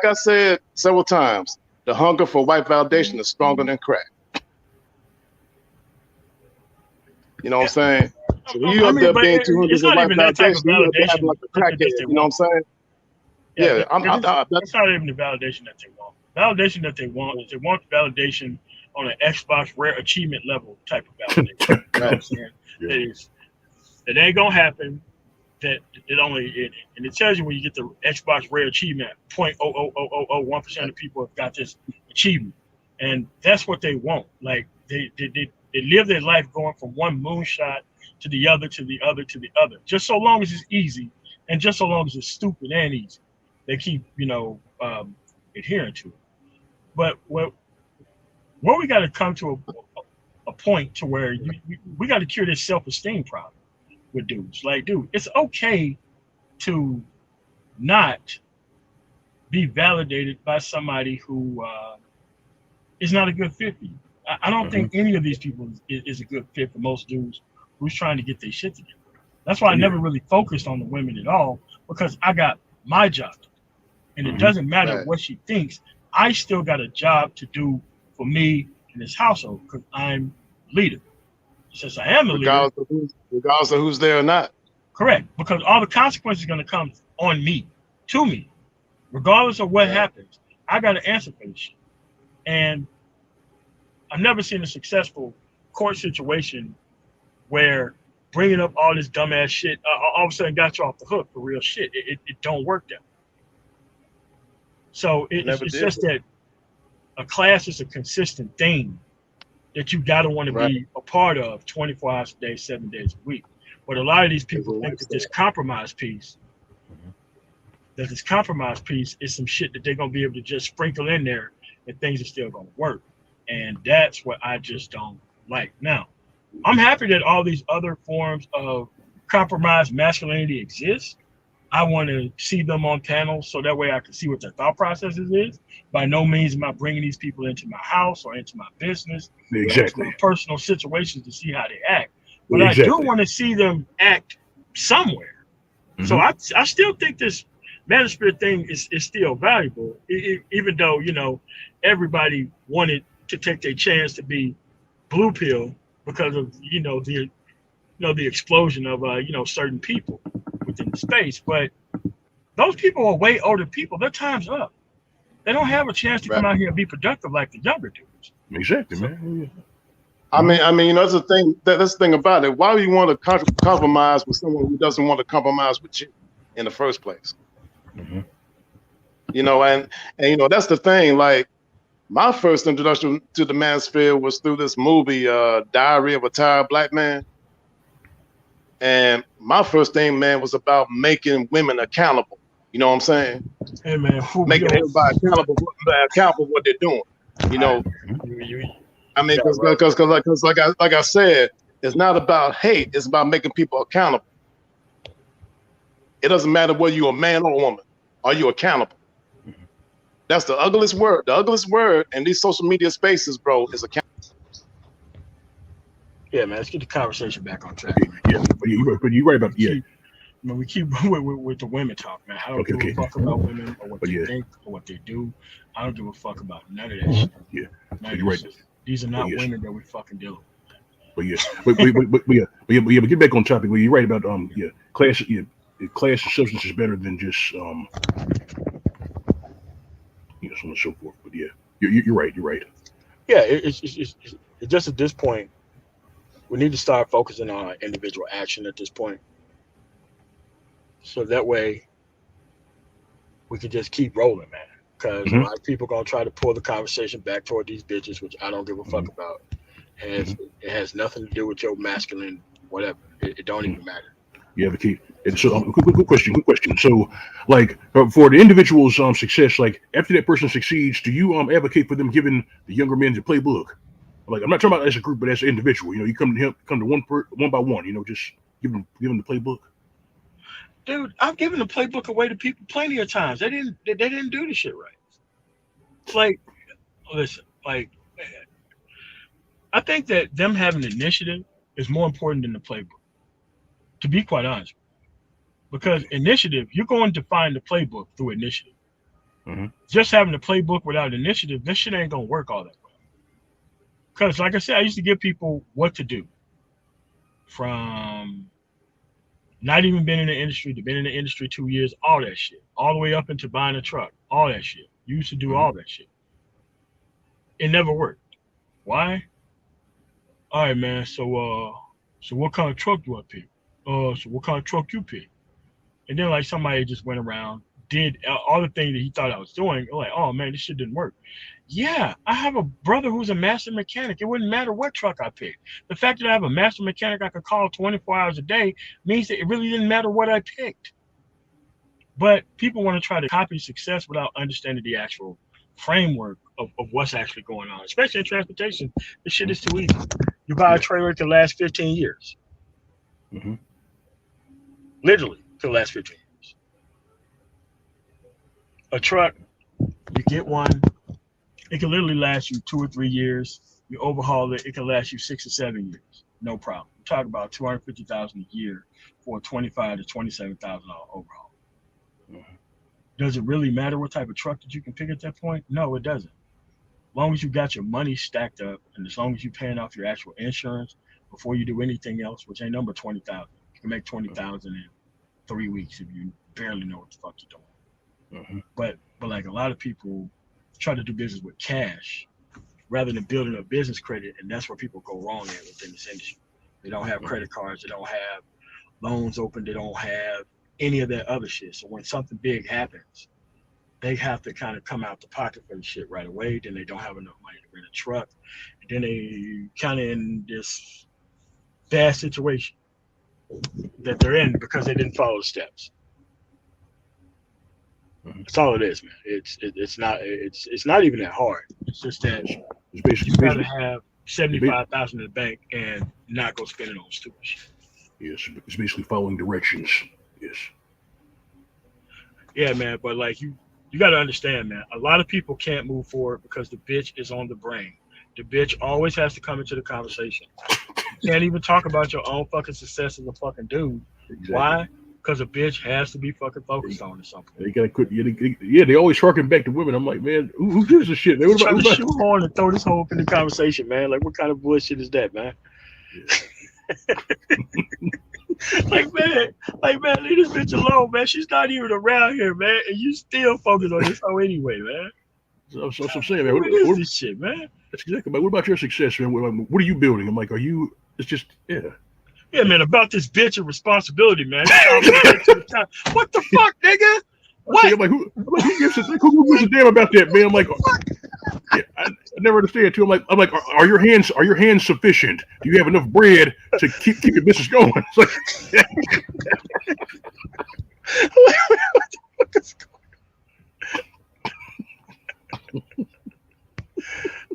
[SPEAKER 8] I said several times, the hunger for white validation is stronger than crack. You know what I'm saying? So when you up there being too hungry for white validation, you up there like a crackhead. You know what I'm saying? Yeah,
[SPEAKER 1] that's not even the validation that they want. Validation that they want is they want validation on an Xbox rare achievement level type of validation. You know what I'm saying? It ain't gonna happen. That it tells you when you get the Xbox rare achievement, 0.00001% of people have got this achievement, and that's what they want. Like they live their life going from one moonshot to the other, to the other, to the other. Just so long as it's easy, and just so long as it's stupid and easy, they keep adhering to it. But where we got to come to a point to where we got to cure this self-esteem problem with dudes. Like, dude, it's okay to not be validated by somebody who is not a good fit for you. I don't think any of these people is a good fit for most dudes who's trying to get their shit together. That's why I never really focused on the women at all, because I got my job to do. And it doesn't matter what she thinks. I still got a job to do for me in this household because I'm leader. Since I am the leader,
[SPEAKER 8] regardless of who's there or not.
[SPEAKER 1] Correct, because all the consequences are going to come on me, to me, regardless of what happens. I got to answer for this shit. And I've never seen a successful court situation where bringing up all this dumbass shit all of a sudden got you off the hook for real shit. It don't work that way. So it's just that a class is a consistent thing that you got to want to be a part of 24 hours a day, 7 days a week. But a lot of these people think that this compromise piece is some shit that they're going to be able to just sprinkle in there and things are still going to work. And that's what I just don't like. Now, I'm happy that all these other forms of compromised masculinity exist. I want to see them on panels so that way I can see what their thought processes is. By no means am I bringing these people into my house or into my business, or into my personal situations to see how they act. But I do want to see them act somewhere. So I still think this manosphere thing is still valuable, even though, everybody wanted to take their chance to be blue pill because of, the explosion of, certain people within the space. But those people are way older people. Their time's up. They don't have a chance to come out here and be productive like the younger dudes.
[SPEAKER 7] Exactly, man.
[SPEAKER 8] I mean, that's the thing. That's the thing about it. Why do you want to compromise with someone who doesn't want to compromise with you in the first place? And that's the thing. Like, my first introduction to the manosphere was through this movie, Diary of a Tired Black Man. And my first thing, man, was about making women accountable. You know what I'm saying?
[SPEAKER 1] Hey, man,
[SPEAKER 8] making everybody accountable for what they're doing. I mean, because like I said, it's not about hate. It's about making people accountable. It doesn't matter whether you're a man or a woman. Are you accountable? That's the ugliest word. The ugliest word in these social media spaces, bro, is accountable.
[SPEAKER 1] Yeah, man. Let's get the conversation back on track.
[SPEAKER 7] Yeah, but you're right about
[SPEAKER 1] We keep with the women talk, man. I don't give a fuck about women or what they think or what they do. I don't give a fuck about none of that shit.
[SPEAKER 7] Yeah,
[SPEAKER 1] but you're right. These are not women that we fucking deal with.
[SPEAKER 7] But but get back on topic. Well, you're right about class. Class and substance is better than just so on and so forth. But yeah, you're right. You're right.
[SPEAKER 1] Yeah, it's just at this point, we need to start focusing on our individual action at this point. So that way, we can just keep rolling, man. Because a lot of people gonna try to pull the conversation back toward these bitches, which I don't give a fuck about. And it has nothing to do with your masculine whatever. It don't even matter.
[SPEAKER 7] You advocate. And so, quick question. So, like, for the individual's success, like after that person succeeds, do you advocate for them giving the younger men the playbook? Like, I'm not talking about as a group, but as an individual. You know, you come to one by one. You know, just give them the playbook.
[SPEAKER 1] Dude, I've given the playbook away to people plenty of times. They didn't do the shit right. It's like, listen, like, I think that them having initiative is more important than the playbook, to be quite honest. Because initiative, you're going to find the playbook through initiative. Just having the playbook without initiative, this shit ain't gonna work all that well. Because, like I said, I used to give people what to do, from not even been in the industry to been in the industry 2 years, all that shit, all the way up into buying a truck, all that shit. You used to do all that shit. It never worked. Why? All right, man. So what kind of truck do I pick? So what kind of truck you pick? And then like somebody just went around, did all the things that he thought I was doing. Like, oh man, this shit didn't work. Yeah, I have a brother who's a master mechanic. It wouldn't matter what truck I picked. The fact that I have a master mechanic I could call 24 hours a day means that it really didn't matter what I picked. But people want to try to copy success without understanding the actual framework of what's actually going on, especially in transportation. This shit is too easy. You buy a trailer, it can last 15 years. Literally, to last 15 years. A truck, you get one, it can literally last you 2 or 3 years. You overhaul it, it can last you 6 or 7 years. No problem. We talk about $250,000 a year for a $25,000 to $27,000 overhaul. Does it really matter what type of truck that you can pick at that point? No, it doesn't. As long as you got your money stacked up, and as long as you're paying off your actual insurance before you do anything else, which ain't number 20,000. You can make 20,000 in 3 weeks if you barely know what the fuck you're doing. But like a lot of people try to do business with cash rather than building a business credit, and that's where people go wrong at within this industry. They don't have credit cards, they don't have loans open, they don't have any of that other shit. So when something big happens, they have to kind of come out the pocket for the shit right away. Then they don't have enough money to rent a truck. And then they kind of in this bad situation that they're in because they didn't follow the steps. That's all it is, man. It's not even that hard. It's just that you gotta have 75,000 in the bank and not go spend it on stupid shit.
[SPEAKER 7] Yes, it's basically following directions. Yes.
[SPEAKER 1] Yeah, man. But like you got to understand, man. A lot of people can't move forward because the bitch is on the brain. The bitch always has to come into the conversation. You can't even talk about your own fucking success as a fucking dude. Exactly. Why? Because a bitch has to be fucking focused on it something.
[SPEAKER 7] They gotta quit. Yeah, they always harken back to women. I'm like, man, who gives a shit? They were
[SPEAKER 1] trying to shoehorn and throw this whole up in the conversation, man. Like, what kind of bullshit is that, man? Yeah. like, man, leave this bitch alone, man. She's not even around here, man. And you still focus on this hoe anyway, man.
[SPEAKER 7] So I'm saying, man.
[SPEAKER 1] What is this shit, man?
[SPEAKER 7] That's exactly. What about your success, man? What are you building? I'm like, are you? It's just, yeah.
[SPEAKER 1] Yeah, man, about this bitch and responsibility, man. What the fuck, nigga? What?
[SPEAKER 7] I'm like, who gives a damn about that, man? I'm like, yeah, I never understand too. I'm like, are your hands sufficient? Do you have enough bread to keep your business going? It's like,
[SPEAKER 1] what is going on?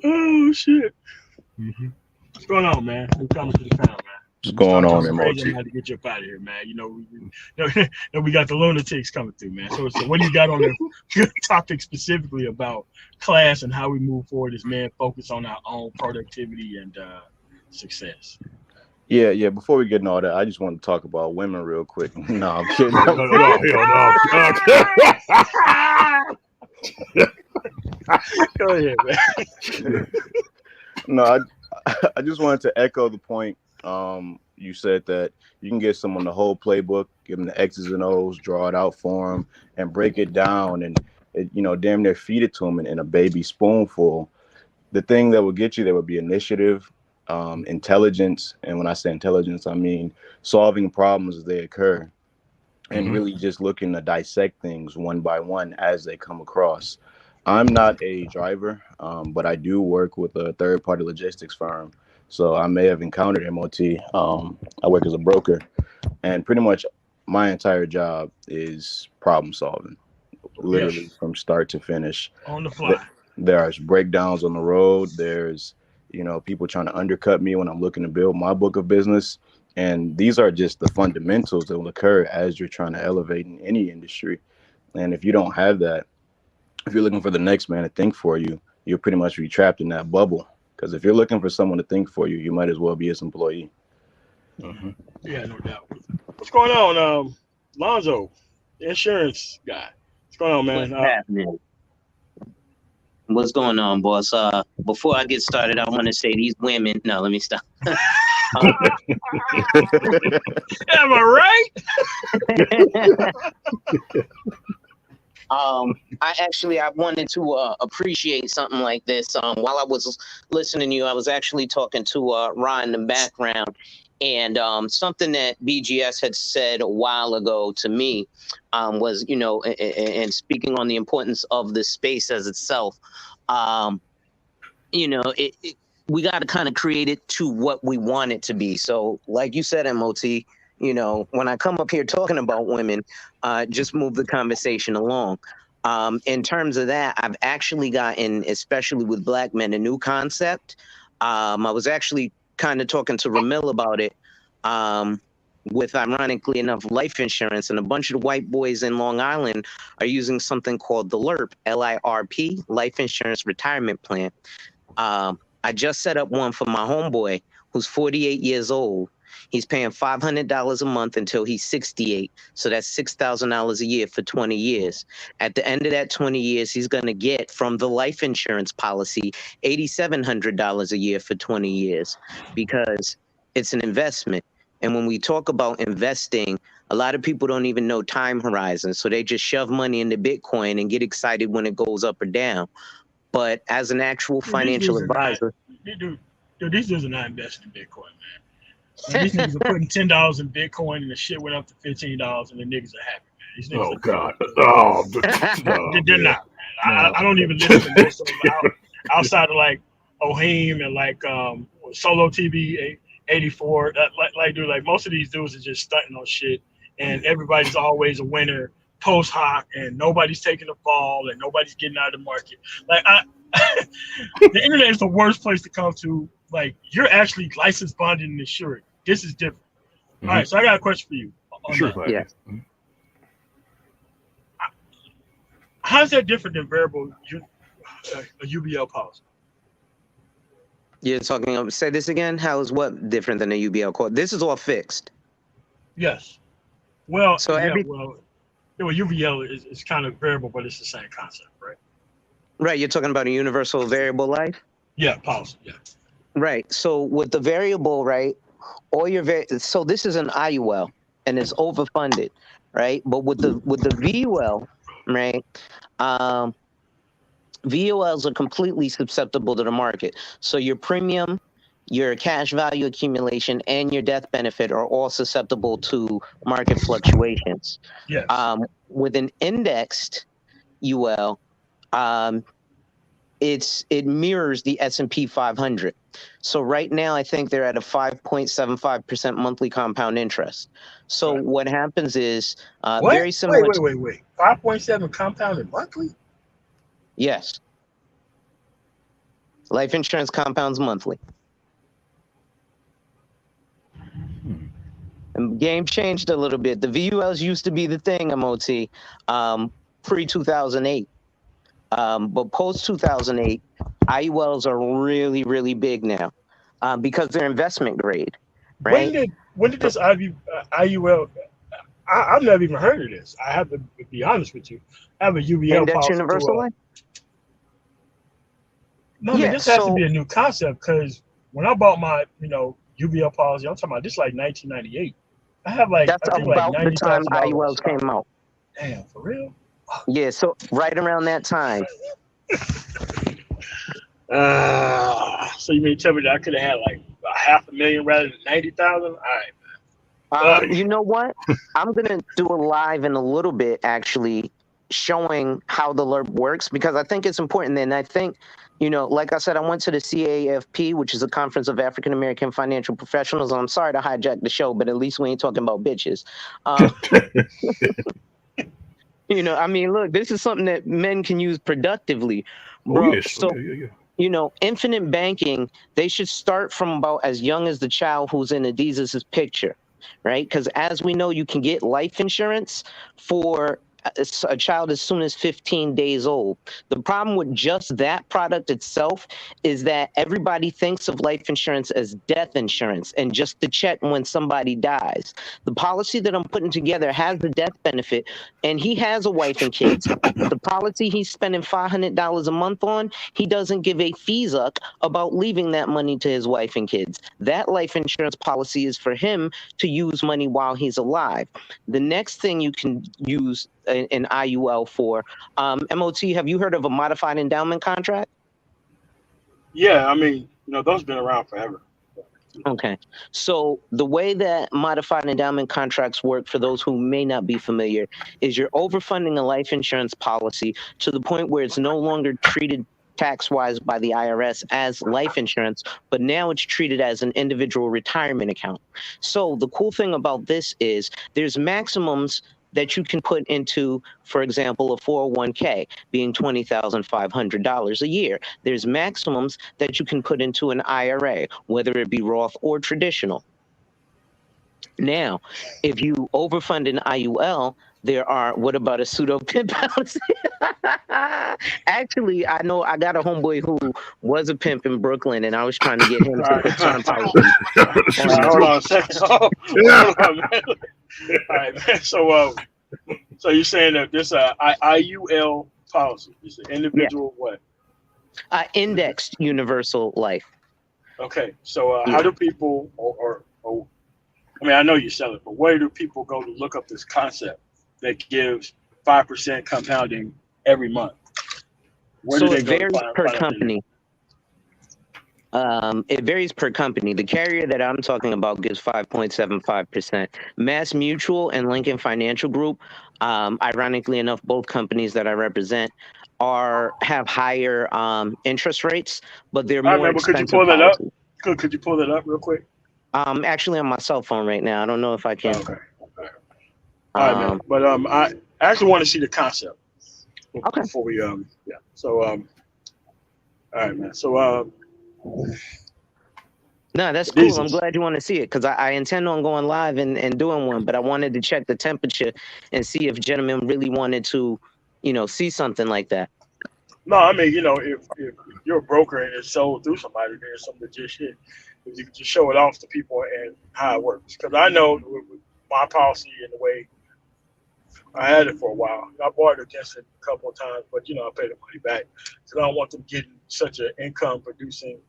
[SPEAKER 1] Oh shit! What's going on, man? We're coming to the town, man.
[SPEAKER 9] What's going
[SPEAKER 1] Start
[SPEAKER 9] on,
[SPEAKER 1] talking crazy, I'm
[SPEAKER 9] MOT?
[SPEAKER 1] gonna have to get you up out of here, man. We got the lunatics coming through, man. So what do you got on the topic specifically about class and how we move forward as men focus on our own productivity and success?
[SPEAKER 9] Yeah. Before we get into all that, I just want to talk about women real quick. No, I'm kidding.
[SPEAKER 7] No, hell no.
[SPEAKER 1] Go ahead, man.
[SPEAKER 9] No, I just wanted to echo the point. You said that you can get someone the whole playbook, give them the X's and O's, draw it out for them, and break it down, and damn near feed it to them in a baby spoonful. The thing that would get you there would be initiative, intelligence, and when I say intelligence, I mean solving problems as they occur, and really just looking to dissect things one by one as they come across. I'm not a driver, but I do work with a third-party logistics firm. So I may have encountered MOT. I work as a broker, and pretty much my entire job is problem solving, literally from start to finish.
[SPEAKER 1] On the fly.
[SPEAKER 9] There's breakdowns on the road. There's, people trying to undercut me when I'm looking to build my book of business. And these are just the fundamentals that will occur as you're trying to elevate in any industry. And if you don't have that, if you're looking for the next man to think for you, you'll pretty much be trapped in that bubble. Because if you're looking for someone to think for you, you might as well be his employee.
[SPEAKER 1] Yeah, no doubt. What's going on, Lonzo, the insurance guy? What's going on, man?
[SPEAKER 10] What's happening? What's going on, boss? Before I get started, I want to say these women. No, let me stop.
[SPEAKER 1] Am I right?
[SPEAKER 10] I wanted to appreciate something like this. While I was listening to you, I was actually talking to Ryan in the background, and something that BGS had said a while ago to me was, and speaking on the importance of the space as itself, we got to kind of create it to what we want it to be. So, like you said, MOT, when I come up here talking about women, just move the conversation along. In terms of that, I've actually gotten, especially with Black men, a new concept. I was actually kind of talking to Ramil about it with, ironically enough, life insurance. And a bunch of the white boys in Long Island are using something called the LIRP, LIRP, Life Insurance Retirement Plan. I just set up one for my homeboy who's 48 years old. He's paying $500 a month until he's 68. So that's $6,000 a year for 20 years. At the end of that 20 years, he's going to get from the life insurance policy $8,700 a year for 20 years because it's an investment. And when we talk about investing, a lot of people don't even know time horizons. So they just shove money into Bitcoin and get excited when it goes up or down. But as an actual financial advisor,
[SPEAKER 1] these dudes are not investing in Bitcoin, man. These niggas are putting $10 in Bitcoin and the shit went up to $15 and the niggas are happy, man. These niggas
[SPEAKER 7] God.
[SPEAKER 1] They're not, man. I don't even listen to most of them outside of like Ohim and like Solo TV 84. Dude, most of these dudes are just stunting on shit, and everybody's always a winner post hoc, and nobody's taking the fall, and nobody's getting out of the market. The internet is the worst place to come to. You're actually licensed, bonded, and insured. This is different. All right, so I got a question for you.
[SPEAKER 7] Sure.
[SPEAKER 10] Yeah.
[SPEAKER 1] How's that different than variable a UBL policy?
[SPEAKER 10] You're talking, say this again? How is what different than a UBL quote? This is all fixed.
[SPEAKER 1] Yes. Well,
[SPEAKER 10] So
[SPEAKER 1] UVL is kind of variable, but it's the same concept, right?
[SPEAKER 10] Right, you're talking about a universal variable life?
[SPEAKER 1] Yeah, policy, yeah.
[SPEAKER 10] Right, so with the variable, right, so this is an IUL, and it's overfunded, right? But with the VUL, right, VULs are completely susceptible to the market. So your premium, your cash value accumulation, and your death benefit are all susceptible to market fluctuations.
[SPEAKER 1] Yes.
[SPEAKER 10] With an indexed UL, it mirrors the S&P 500. So right now, I think they're at a 5.75% monthly compound interest. So what happens is very similar.
[SPEAKER 1] Wait. 5.7 compounded monthly?
[SPEAKER 10] Yes. Life insurance compounds monthly. Game changed a little bit. The VULs used to be the thing, MOT, pre-2008. But post-2008, IULs are really, really big now because they're investment grade, right?
[SPEAKER 1] When did this IUL? I've never even heard of this. I have to be honest with you. I have a UBL
[SPEAKER 10] Index
[SPEAKER 1] policy
[SPEAKER 10] Universal Life?
[SPEAKER 1] No, I mean,
[SPEAKER 10] Yeah,
[SPEAKER 1] this has to
[SPEAKER 10] so
[SPEAKER 1] be a new concept because when I bought my, UBL policy, I'm talking about this like 1998. I have like,
[SPEAKER 10] that's
[SPEAKER 1] I think like
[SPEAKER 10] about the time
[SPEAKER 1] $90,000
[SPEAKER 10] IULs
[SPEAKER 1] stock.
[SPEAKER 10] came out.
[SPEAKER 1] Damn, for real?
[SPEAKER 10] Yeah, so right around that time.
[SPEAKER 1] So you mean tell me that I could have had like $500,000 rather than 90,000? All right.
[SPEAKER 10] You know what? I'm gonna do a live in a little bit, actually, showing how the LERP works because I think it's important. And I think, like I said, I went to the CAFP, which is a Conference of African American Financial Professionals. I'm sorry to hijack the show, but at least we ain't talking about bitches. I mean, look, this is something that men can use productively, bro.
[SPEAKER 7] Oh, yes.
[SPEAKER 10] So, infinite banking, they should start from about as young as the child who's in Adizes' picture, right? Because as we know, you can get life insurance for a child as soon as 15 days old. The problem with just that product itself is that everybody thinks of life insurance as death insurance and just to check when somebody dies. The policy that I'm putting together has the death benefit, and he has a wife and kids. The policy he's spending $500 a month on, he doesn't give a FISUC about leaving that money to his wife and kids. That life insurance policy is for him to use money while he's alive. The next thing you can use an IUL for, MOT, have you heard of a modified endowment contract?
[SPEAKER 1] Yeah, I mean, those have been around forever.
[SPEAKER 10] Okay, so the way that modified endowment contracts work, for those who may not be familiar, is you're overfunding a life insurance policy to the point where it's no longer treated tax-wise by the IRS as life insurance, but now it's treated as an individual retirement account. So the cool thing about this is there's maximums that you can put into, for example, a 401k being $20,500 a year. There's maximums that you can put into an IRA, whether it be Roth or traditional. Now, if you overfund an IUL, what about a pseudo pimp policy? Actually, I know I got a homeboy who was a pimp in Brooklyn, and I was trying to get him to put some policy.
[SPEAKER 1] Hold on a second. Hold on, man. All right, man. So you're saying that this IUL policy is an individual what?
[SPEAKER 10] Indexed universal life.
[SPEAKER 1] Okay, so how do people, or I mean, I know you sell it, but where do people go to look up this concept that gives 5% compounding every month? Where do they go
[SPEAKER 10] varies per company. It varies per company. The carrier that I'm talking about gives 5.75%. Mass Mutual and Lincoln Financial Group, ironically enough, both companies that I represent have higher interest rates, but they're more expensive.
[SPEAKER 1] Could you pull that up? Could you pull that up real quick?
[SPEAKER 10] Actually on my cell phone right now. I don't know if I can.
[SPEAKER 1] Okay. All right, man. But I actually want to see the concept.
[SPEAKER 10] Okay.
[SPEAKER 1] Before we yeah. So all right, man. So
[SPEAKER 10] no, that's cool. I'm glad you want to see it because I intend on going live and doing one, but I wanted to check the temperature and see if gentlemen really wanted to, see something like that.
[SPEAKER 1] No, I mean, if you're a broker and it's sold through somebody, there's some legit shit. If you can just show it off to people and how it works. Because I know with my policy and the way I had it for a while, I borrowed against it a couple of times, but I paid the money back because I don't want them getting such an income producing,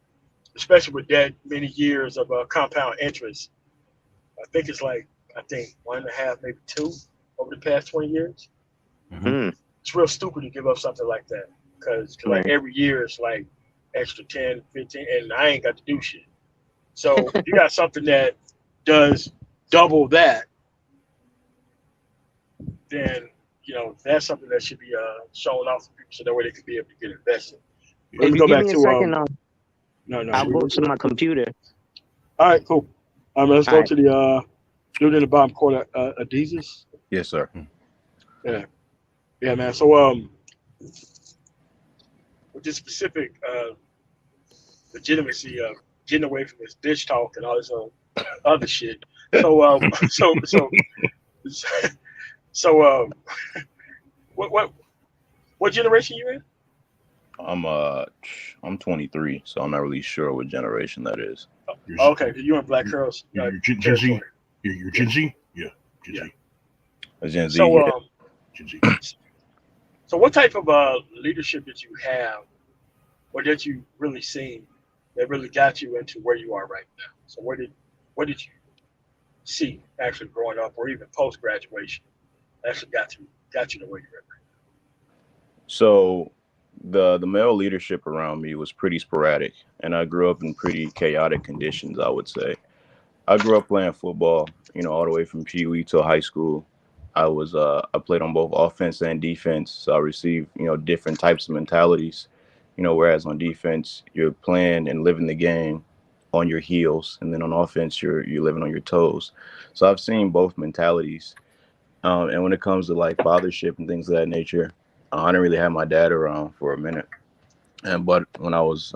[SPEAKER 1] especially with that many years of compound interest. I think it's like 1.5, maybe 2 over the past 20 years.
[SPEAKER 10] Mm-hmm.
[SPEAKER 1] It's real stupid to give up something like that because like every year it's like extra 10, 15, and I ain't got to do shit. So if you got something that does double that, then that's something that should be shown off to people so that way they could be able to get invested.
[SPEAKER 10] Let me go back to a second. I'll go to my computer.
[SPEAKER 1] All right, cool. Let's go to the dude in the bottom corner, Adizes.
[SPEAKER 9] Yes, sir.
[SPEAKER 1] Yeah, man. So with this specific legitimacy of getting away from this bitch talk and all this other shit, So so what generation you in?
[SPEAKER 9] I'm 23, so I'm not really sure what generation that is.
[SPEAKER 1] Okay, you in Black Girls
[SPEAKER 7] You're Gen Z.
[SPEAKER 1] territory.
[SPEAKER 7] You're Gen Z. Yeah, Gen Z.
[SPEAKER 9] A Gen Z.
[SPEAKER 1] So
[SPEAKER 9] Yeah.
[SPEAKER 7] Gen Z.
[SPEAKER 1] so what type of leadership did you have, or that you really seen that really got you into where you are right now? So what did you see actually growing up, or even post graduation, actually got you to where you're at?
[SPEAKER 9] So the male leadership around me was pretty sporadic, and I grew up in pretty chaotic conditions, I would say. I grew up playing football, all the way from Pee Wee to high school. I played on both offense and defense, so I received, different types of mentalities. Whereas on defense, you're playing and living the game on your heels, and then on offense, you're living on your toes. So I've seen both mentalities. And when it comes to like fathership and things of that nature, I didn't really have my dad around for a minute. But when I was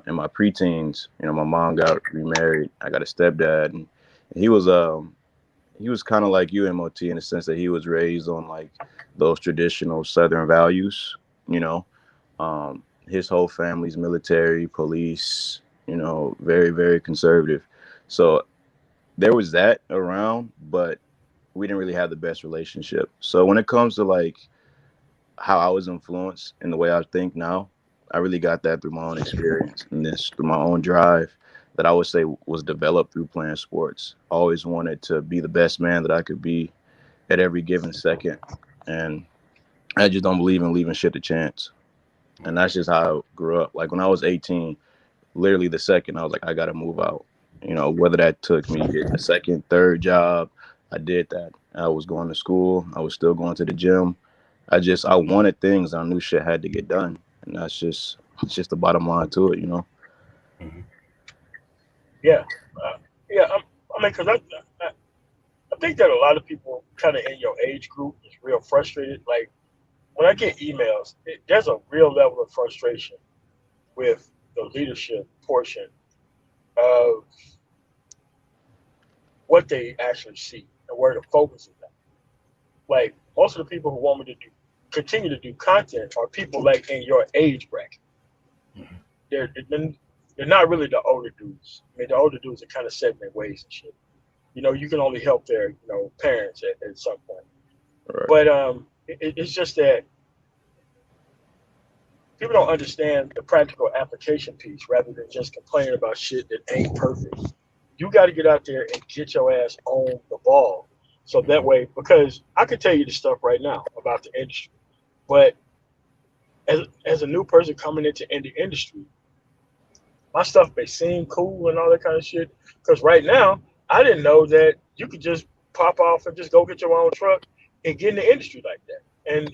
[SPEAKER 9] in my preteens, my mom got remarried. I got a stepdad, and he was kind of like you, MOT, in the sense that he was raised on like those traditional Southern values. You know, his whole family's military, police. Very very conservative. So there was that around, but we didn't really have the best relationship. So when it comes to like how I was influenced in the way I think now, I really got that through my own experience and this through my own drive that I would say was developed through playing sports. I always wanted to be the best man that I could be at every given second. And I just don't believe in leaving shit to chance. And that's just how I grew up. Like when I was 18, literally the second I was like, I got to move out. Whether that took me getting a second, third job, I did that. I was going to school. I was still going to the gym. I wanted things. I knew shit had to get done, and it's just the bottom line to it.
[SPEAKER 7] Mhm.
[SPEAKER 1] Yeah, yeah. I mean, because I think that a lot of people kind of in your age group is real frustrated. Like when I get emails, there's a real level of frustration with the leadership portion of what they actually see and where the focus is at. Like most of the people who want me to continue to do content are people like in your age bracket.
[SPEAKER 7] Mhm.
[SPEAKER 1] They're not really the older dudes. I mean, the older dudes are kind of set in their ways and shit. You can only help their parents at some point.
[SPEAKER 9] Right.
[SPEAKER 1] But it's just that people don't understand the practical application piece rather than just complaining about shit that ain't perfect. You got to get out there and get your ass on the ball. So that way, because I could tell you the stuff right now about the industry, but as a new person coming into the industry, my stuff may seem cool and all that kind of shit. Because right now, I didn't know that you could just pop off and just go get your own truck and get in the industry like that. And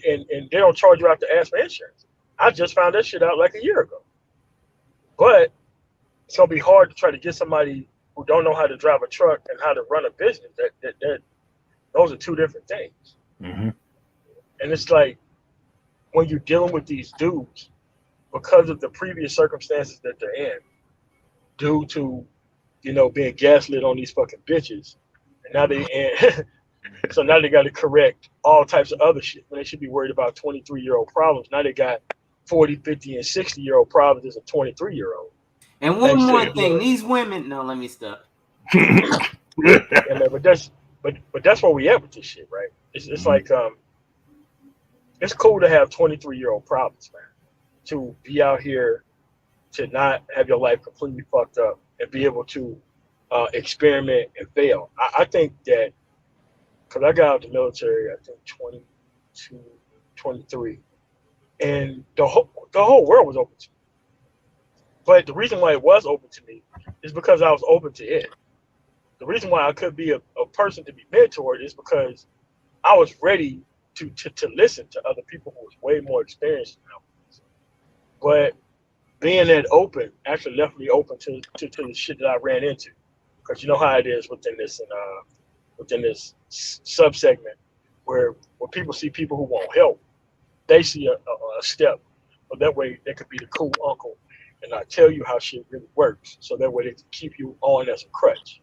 [SPEAKER 1] they don't charge you out to ask for insurance. I just found that shit out like a year ago. But it's gonna be hard to try to get somebody who don't know how to drive a truck and how to run a business. That those are two different things.
[SPEAKER 7] Mhm.
[SPEAKER 1] And it's like when you're dealing with these dudes, because of the previous circumstances that they're in, due to being gaslit on these fucking bitches, and now so now they got to correct all types of other shit when they should be worried about 23-year-old problems. Now they got 40, 50, and 60-year-old problems as a 23-year-old.
[SPEAKER 11] And one more thing, these women. No, let me stop.
[SPEAKER 1] Yeah, man, but that's where we at with this shit, right? It's like it's cool to have 23-year-old problems, man. To be out here, to not have your life completely fucked up, and be able to experiment and fail. I think that because I got out of the military, I think 22, 23, and the whole world was open to me. But the reason why it was open to me is because I was open to it. The reason why I could be a person to be mentored is because I was ready to listen to other people who was way more experienced than I was. But being that open actually left me open to the shit that I ran into. Because you know how it is within this subsegment where when people see people who won't help, they see a step. So that way they could be the cool uncle and I tell you how shit really works. So that way they can keep you on as a crutch.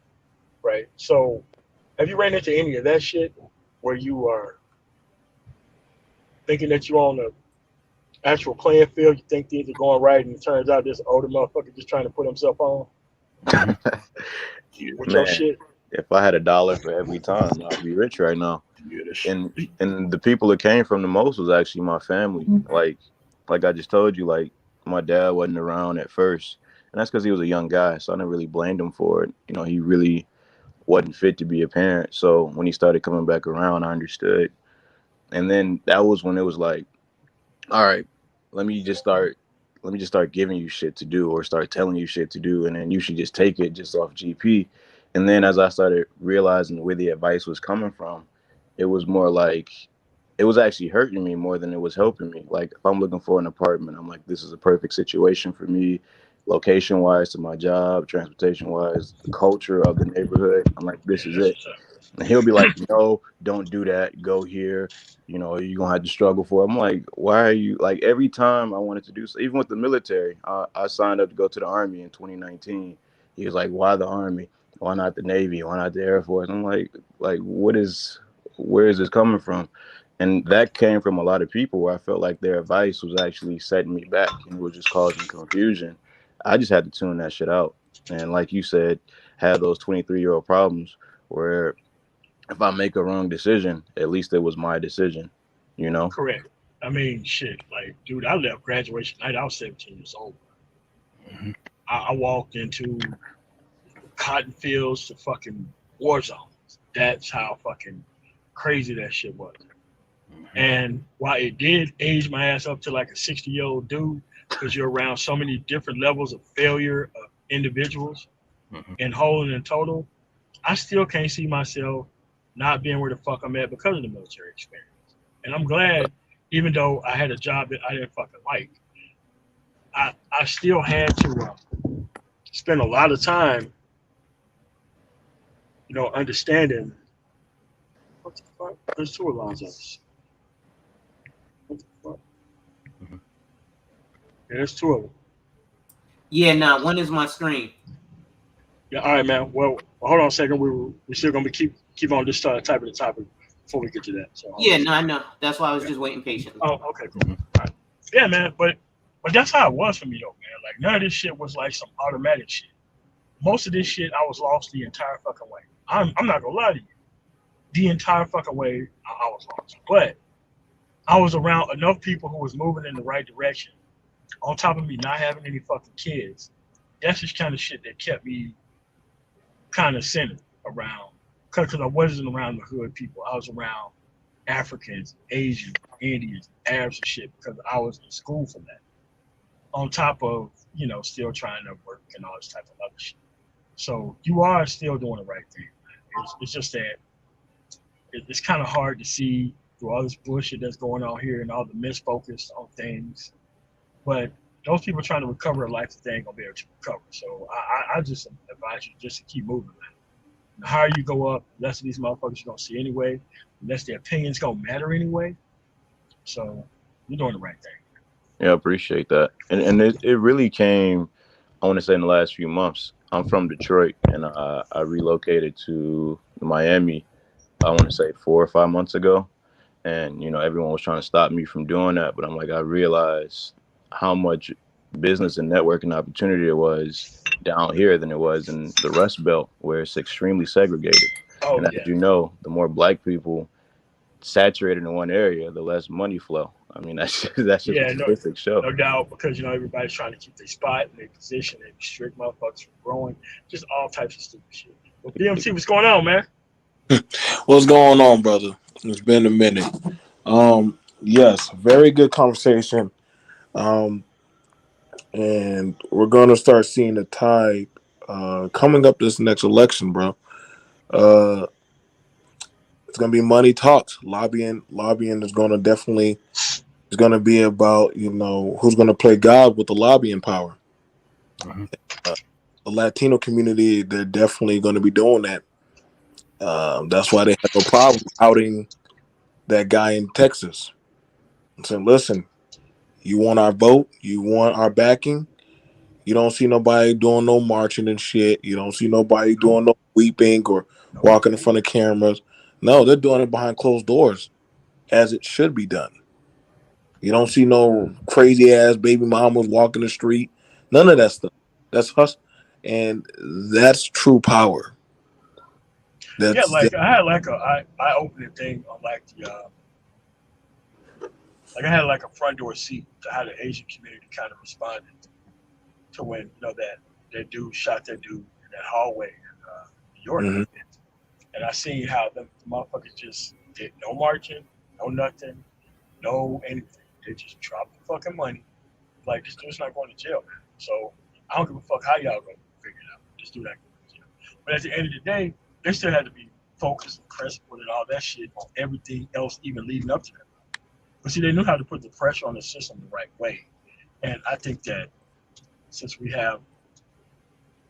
[SPEAKER 1] Right. So Have you ran into any of that shit where you are thinking that you're on the actual playing field, you think things are going right, and it turns out this older motherfucker just trying to put himself on with your
[SPEAKER 9] Man,
[SPEAKER 1] shit?
[SPEAKER 9] if I had $1 for every time, I'd be rich right now. And the people that came from the most was actually my family. Like I just told you, like my dad wasn't around at first, and that's because he was a young guy, so I never really blamed him for it. You know, he really wasn't fit to be a parent. So when he started coming back around, I understood. And then that was when it was like, all right, let me just start giving you shit to do or start telling you shit to do, and then you should just take it just off GP. And then as I started realizing where the advice was coming from, it was more like it was actually hurting me more than it was helping me. Like if I'm looking for an apartment, I'm like, this is a perfect situation for me, location wise to my job, transportation wise, the culture of the neighborhood. I'm like, this is it. And he'll be like, no, don't do that. Go here. You know, you're going to have to struggle for it. I'm like, why are you like every time I wanted to do so, even with the military, I signed up to go to the Army in 2019. He was like, why the Army? Why not the Navy? Why not the Air Force? I'm like, where is this coming from? And that came from a lot of people where I felt like their advice was actually setting me back and it was just causing confusion. I just had to tune that shit out. And like you said, had those 23-year-old problems where if I make a wrong decision, at least it was my decision, you know?
[SPEAKER 1] Correct. I mean, shit. Like, dude, I left graduation night. I was 17 years old. I walked into cotton fields to fucking war zones. That's how fucking crazy that shit was. And while it did age my ass up to like a 60-year-old dude, because you're around so many different levels of failure of individuals in whole and in total, I still can't see myself not being where the fuck I'm at because of the military experience. And I'm glad, even though I had a job that I didn't fucking like, I still had to spend a lot of time, you know, understanding what the fuck. There's two alarms on this. What the fuck? Yeah, there's two of them.
[SPEAKER 11] Yeah, nah, one is my screen.
[SPEAKER 1] Yeah, all right, man. Well, hold on a second. We're still gonna keep on just typing the topic before we get to that. So
[SPEAKER 11] Yeah, no, I know. That's why I was just waiting patiently.
[SPEAKER 1] Oh, okay, cool. All right. Yeah, man. But that's how it was for me though, man. Like none of this shit was like some automatic shit. Most of this shit I was lost the entire fucking way. I'm not gonna lie to you. The entire fucking way I was lost. But I was around enough people who was moving in the right direction. On top of me not having any fucking kids. That's just kind of shit that kept me kind of centered around, because I wasn't around the hood people. I was around Africans, Asians, Indians, Arabs and shit because I was in school for that. On top of, you know, still trying to work and all this type of other shit. So you are still doing the right thing. It's just that it's kind of hard to see through all this bullshit that's going on here and all the misfocus on things. But those people trying to recover a life that they ain't gonna be able to recover. So I just advise you just to keep moving, man. The higher you go up, the less of these motherfuckers you're gonna see anyway, the less their opinions gonna matter anyway. So you're doing the right thing.
[SPEAKER 9] Yeah, I appreciate that. And it really came, I want to say, in the last few months. I'm from Detroit, and I relocated to Miami, I want to say 4 or 5 months ago. And, you know, everyone was trying to stop me from doing that. But I'm like, I realized how much business and networking opportunity there was down here than it was in the Rust Belt, where it's extremely segregated.
[SPEAKER 1] Oh,
[SPEAKER 9] and
[SPEAKER 1] yeah.
[SPEAKER 9] as you know, the more black people saturated in one area, the less money flow. I mean, that's just a statistic show.
[SPEAKER 1] No doubt, because, you know, everybody's trying to keep their spot and their position. They restrict motherfuckers from growing. Just all types of stupid shit. But BMT, what's going on, man?
[SPEAKER 12] What's going on, brother? It's been a minute. Yes, very good conversation. And we're gonna start seeing the tide coming up this next election, bro. It's gonna be money talks. Lobbying is gonna definitely be about, you know, who's gonna play God with the lobbying power. The Latino community, they're definitely gonna be doing that. That's why they have no problem outing that guy in Texas and saying, listen, you want our vote, you want our backing. You don't see nobody doing no marching and shit. You don't see nobody doing no weeping or walking in front of cameras. No, they're doing it behind closed doors, as it should be done. You don't see no crazy ass baby mamas walking the street. None of that stuff. That's us, and that's true power.
[SPEAKER 1] Yeah,
[SPEAKER 12] That's
[SPEAKER 1] like I had like a I opened a thing on like the like I had like a front door seat to how the Asian community kind of responded to when that dude shot that dude in that hallway in New York.
[SPEAKER 12] Mhm.
[SPEAKER 1] And I seen how the motherfuckers just did no marching, no nothing, no anything. They just dropped the fucking money. Like, this dude's not going to jail, man. So I don't give a fuck how y'all gonna figure it out. This dude not going to jail. But at the end of the day, they still had to be focused and principled and all that shit on everything else even leading up to that. But see, they knew how to put the pressure on the system the right way. And I think that since we have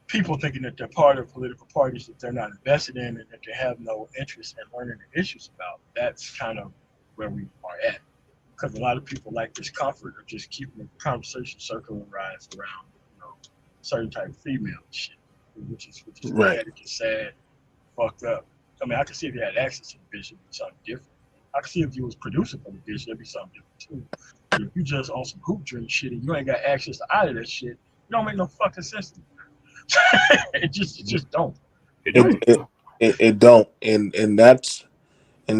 [SPEAKER 1] people thinking that they're part of political parties that they're not invested in and that they have no interest in learning the issues about, that's kind of where we are at. Because a lot of people like this comfort of just keeping the conversation circling around certain type of female shit, which is
[SPEAKER 12] Right.
[SPEAKER 1] pathetic and sad, fucked up. I mean, I could see if you had access to the bitch, it'd be something different. I could see if you was producing for the bitch, it'd be something different too. But if you just on some hoop dream shit and you ain't got access to out of that shit, it don't make no fucking sense to me. it just don't.
[SPEAKER 12] It don't, and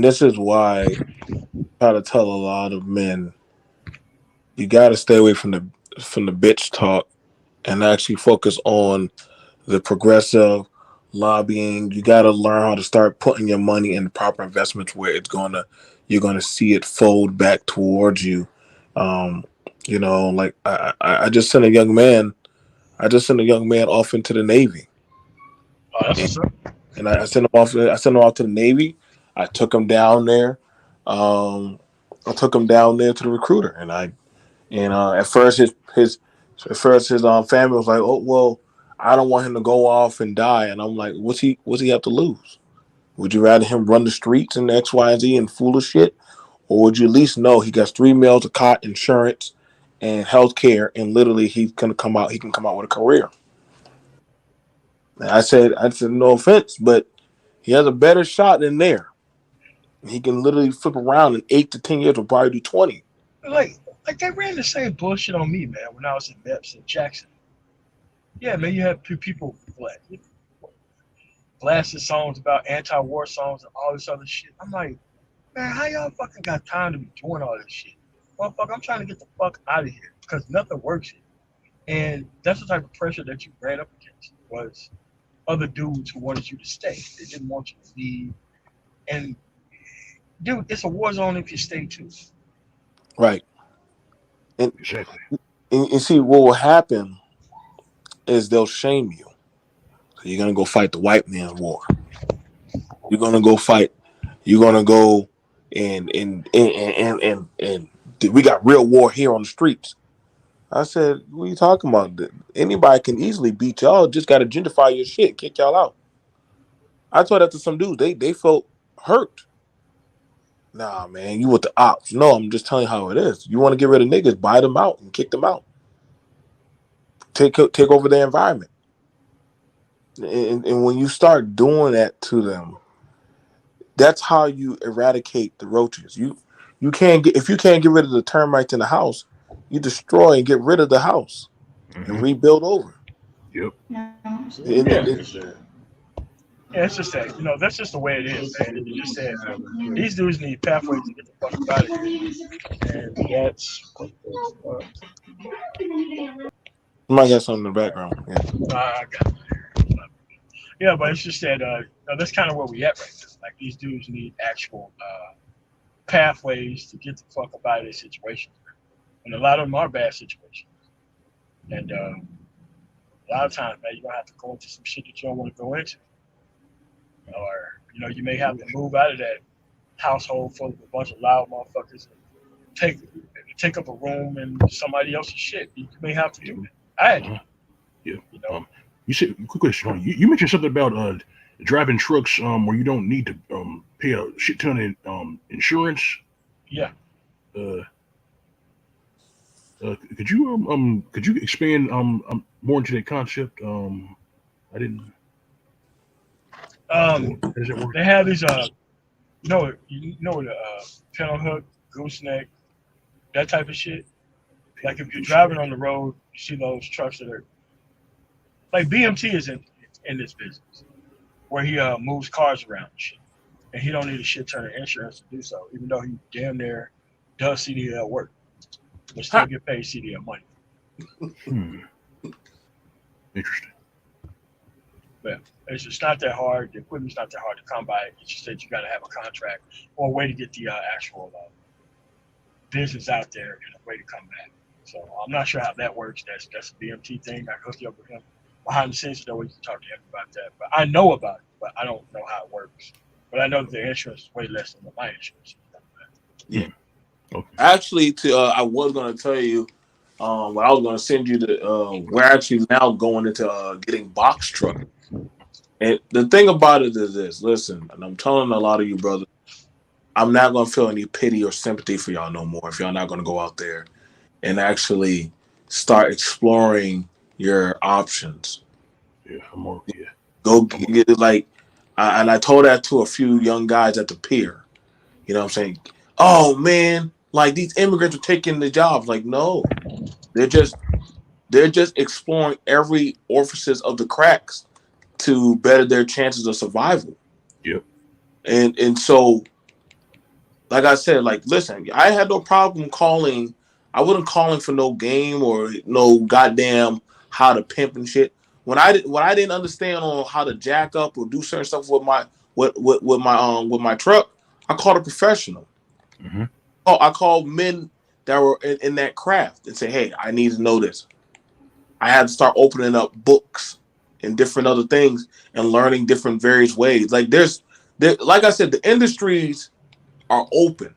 [SPEAKER 12] this is why I try to tell a lot of men, you got to stay away from the bitch talk and actually focus on the progressive lobbying. You got to learn how to start putting your money in the proper investments where you're gonna see it fold back towards you. Um, like I just sent a young man. I just sent a young man off into the Navy.
[SPEAKER 1] Oh, that's what's up.
[SPEAKER 12] And I sent him off. I sent him off to the Navy. I took him down there. I took him down there to the recruiter, and at first his family was like, "Oh well, I don't want him to go off and die." And I'm like, "What's he have to lose? Would you rather him run the streets and X, Y, and Z and foolish shit, or would you at least know he got 3 meals, a cot, insurance, and health care, and literally he's gonna come out. He can come out with a career." And I said, no offense, but he has a better shot than there. He can literally flip around in 8 to 10 years. Will probably do 20.
[SPEAKER 1] Like they ran the same bullshit on me, man, when I was in MEPS in Jackson. Yeah, man, you have people blasting songs about anti-war songs and all this other shit. I'm like, man, how y'all fucking got time to be doing all this shit? Motherfucker, I'm trying to get the fuck out of here because nothing works here. And that's the type of pressure that you ran up against was other dudes who wanted you to stay. They didn't want you to leave. And dude, it's a war zone if you stay too.
[SPEAKER 12] Right. And,
[SPEAKER 7] Exactly.
[SPEAKER 12] and see, what will happen is they'll shame you. So you're gonna go fight the white man's war. You're gonna go fight. You're gonna go and we got real war here on the streets. I said, what are you talking about? Anybody can easily beat y'all. Just gotta gentrify your shit, kick y'all out. I told that to some dudes. They felt hurt. Nah, man, you with the ops. No, I'm just telling you how it is. You want to get rid of niggas, buy them out and kick them out. Take over their environment. And when you start doing that to them, that's how you eradicate the roaches. You can't get if you can't get rid of the termites in the house, you destroy and get rid of the house and rebuild over.
[SPEAKER 7] Yep.
[SPEAKER 1] Yeah, it's just that, that's just the way it is, man. And you just said these dudes need pathways to get the fuck out of here. And that's
[SPEAKER 12] You might got something in the background. Yeah.
[SPEAKER 1] I got it. Yeah, but it's just that that's kind of where we at right now. Like these dudes need actual pathways to get the fuck up out of their situations. And a lot of them are bad situations. And a lot of times, man, you're gonna have to go into some shit that you don't want to go into. Or, you may have to move out of that household full of a bunch of loud motherfuckers and take up a room in somebody else's shit. You may have to do it. I had to.
[SPEAKER 7] Yeah. You said, quick question. You mentioned something about driving trucks where you don't need to pay a shit ton of insurance.
[SPEAKER 1] Yeah.
[SPEAKER 7] Could you expand more into that concept? I didn't. Does it work?
[SPEAKER 1] They have these you know the panel hook, gooseneck, that type of shit. Like if you're driving on the road, you see those trucks that are like BMT is in this business where he moves cars around and shit, and he don't need a shit ton of insurance to do so, even though he damn near does CDL work, but still get paid CDL money.
[SPEAKER 7] Interesting.
[SPEAKER 1] But it's just not that hard. The equipment's not that hard to come by. It's just that you got to have a contract or a way to get the actual business out there and a way to come back. So I'm not sure how that works. That's a BMT thing. I hooked you up with him behind the scenes, so we can talk to him about that. But I know about it, but I don't know how it works. But I know that their insurance is way less than what my insurance is.
[SPEAKER 12] Yeah. Okay. Actually, I was going to tell you, I was going to send you we're actually now going into getting box truck. And the thing about it is this, listen, and I'm telling a lot of you brothers, I'm not going to feel any pity or sympathy for y'all no more if y'all not going to go out there and actually start exploring your options.
[SPEAKER 7] Yeah, I'm
[SPEAKER 12] Go get it, like, and I told that to a few young guys at the pier. You know what I'm saying? Oh man, like these immigrants are taking the jobs. Like, no, they're just exploring every orifice of the cracks to better their chances of survival.
[SPEAKER 7] Yep.
[SPEAKER 12] And so, like I said, like, listen, I had no problem calling. I wasn't calling for no game or no goddamn how to pimp and shit. When I didn't understand on how to jack up or do certain stuff with my truck, I called a professional.
[SPEAKER 7] Mm-hmm.
[SPEAKER 12] I called men that were in that craft and say, hey, I need to know this. I had to start opening up books and different other things and learning different various ways. Like like I said, the industries are open.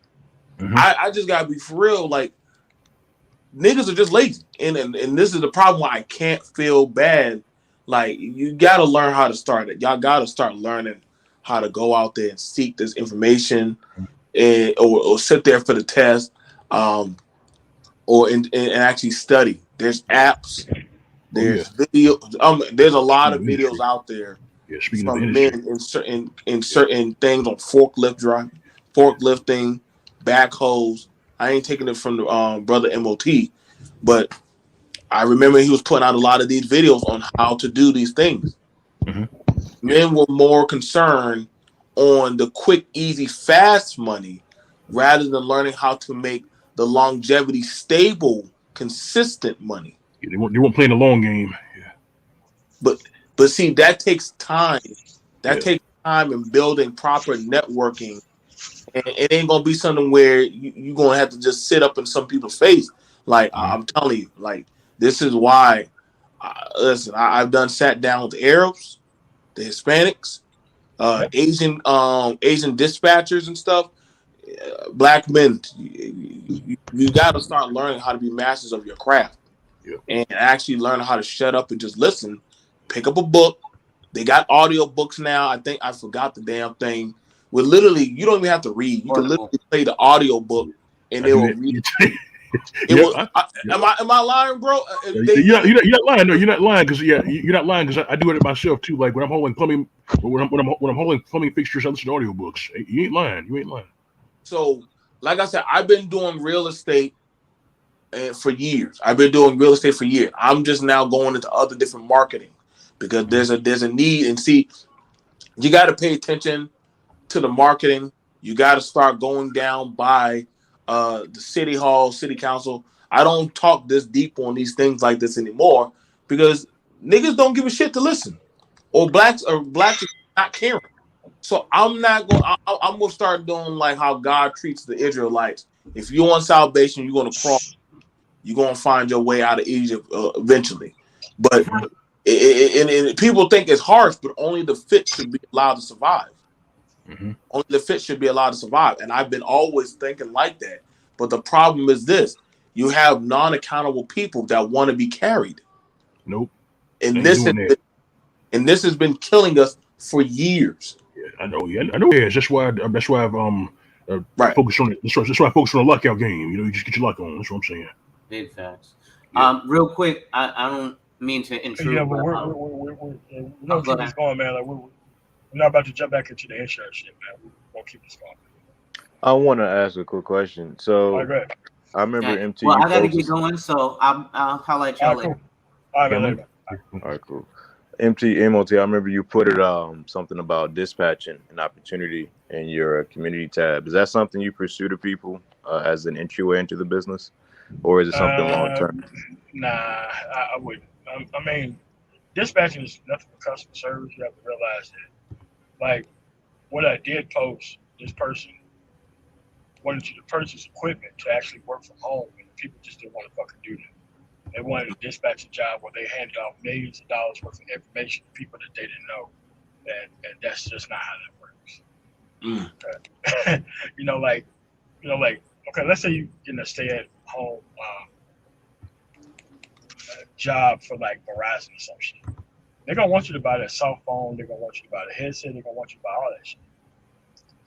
[SPEAKER 7] Mm-hmm.
[SPEAKER 12] I just gotta be for real. Like, niggas are just lazy, and this is the problem why I can't feel bad. Like, you gotta learn how to start it. Y'all gotta start learning how to go out there and seek this information, and or sit there for the test, or and actually study. There's apps, there's video. There's a lot of videos out there from men in certain things on forklifting, backhoes. I ain't taking it from the brother MOT, but I remember he was putting out a lot of these videos on how to do these things.
[SPEAKER 7] Mm-hmm.
[SPEAKER 12] Men were more concerned on the quick, easy, fast money rather than learning how to make the longevity, stable, consistent money.
[SPEAKER 7] Yeah, they weren't playing the long game. Yeah.
[SPEAKER 12] But see, that takes time. That takes time in building proper networking. And it ain't gonna be something where you're gonna have to just sit up in some people's face. Like, I'm telling you, like, this is why. Listen, I've sat down with the Arabs, the Hispanics, Asian dispatchers and stuff. Black men, you got to start learning how to be masters of your craft, and actually learn how to shut up and just listen. Pick up a book. They got audio books now. I think I forgot the damn thing. Where literally you don't even have to read. You can literally play the audio book and they will read. Am I lying, bro?
[SPEAKER 7] You're not lying. No, you're not lying because you're not lying because I do it myself too. Like when I'm hauling plumbing, when I'm hauling plumbing fixtures, I listen to audiobooks. You ain't lying. You ain't lying.
[SPEAKER 12] So, like I said, I've been doing real estate for years. I'm just now going into other different marketing because there's a need. And see, you got to pay attention to the marketing. You got to start going down by the city hall, city council. I don't talk this deep on these things like this anymore because niggas don't give a shit to listen, or blacks are not caring. So I'm not going. I'm gonna start doing like how God treats the Israelites. If you want salvation, you're gonna cross. You're gonna find your way out of Egypt eventually. But and people think it's harsh, but only the fit should be allowed to survive.
[SPEAKER 7] Mm-hmm.
[SPEAKER 12] Only the fit should be allowed to survive. And I've been always thinking like that. But the problem is this: you have non-accountable people that want to be carried.
[SPEAKER 7] Nope.
[SPEAKER 12] And this has been killing us for years.
[SPEAKER 7] I know. Yeah, I know. Yes, that's why I've focused on it. That's why I focus on the lockout game. You know, you just get your lock on. That's what I'm saying.
[SPEAKER 11] Big facts. Real quick, I don't mean to intrude.
[SPEAKER 1] Yeah, but we're going, man. Like I'm not about to jump back into the insurance shit, man. We'll keep this going.
[SPEAKER 9] I want to ask a quick question.
[SPEAKER 1] All right,
[SPEAKER 9] So
[SPEAKER 1] go ahead.
[SPEAKER 9] I remember
[SPEAKER 11] Okay.
[SPEAKER 9] MT,
[SPEAKER 11] Well,
[SPEAKER 9] you
[SPEAKER 11] I got to get
[SPEAKER 9] posted.
[SPEAKER 11] going, so I'll highlight
[SPEAKER 1] All
[SPEAKER 11] y'all
[SPEAKER 1] right,
[SPEAKER 11] later.
[SPEAKER 1] cool. All right,
[SPEAKER 7] Yeah,
[SPEAKER 1] man,
[SPEAKER 7] man.
[SPEAKER 1] later.
[SPEAKER 9] All right, cool. MOT, I remember you put it something about dispatching an opportunity in your community tab. Is that something you pursue to people as an entryway into the business, or is it something long term?
[SPEAKER 1] Nah, I wouldn't. I mean, dispatching is nothing but customer service. You have to realize that. Like, what I did post, this person wanted you to purchase equipment to actually work from home, and people just didn't want to fucking do that. They wanted a dispatching job where they handed out millions of dollars worth of information to people that they didn't know, and that's just not how that works. Okay. like, okay, let's say you in a stay-at-home job for like Verizon or some shit. They're gonna want you to buy that cell phone. They're gonna want you to buy the headset. They're gonna want you to buy all that shit.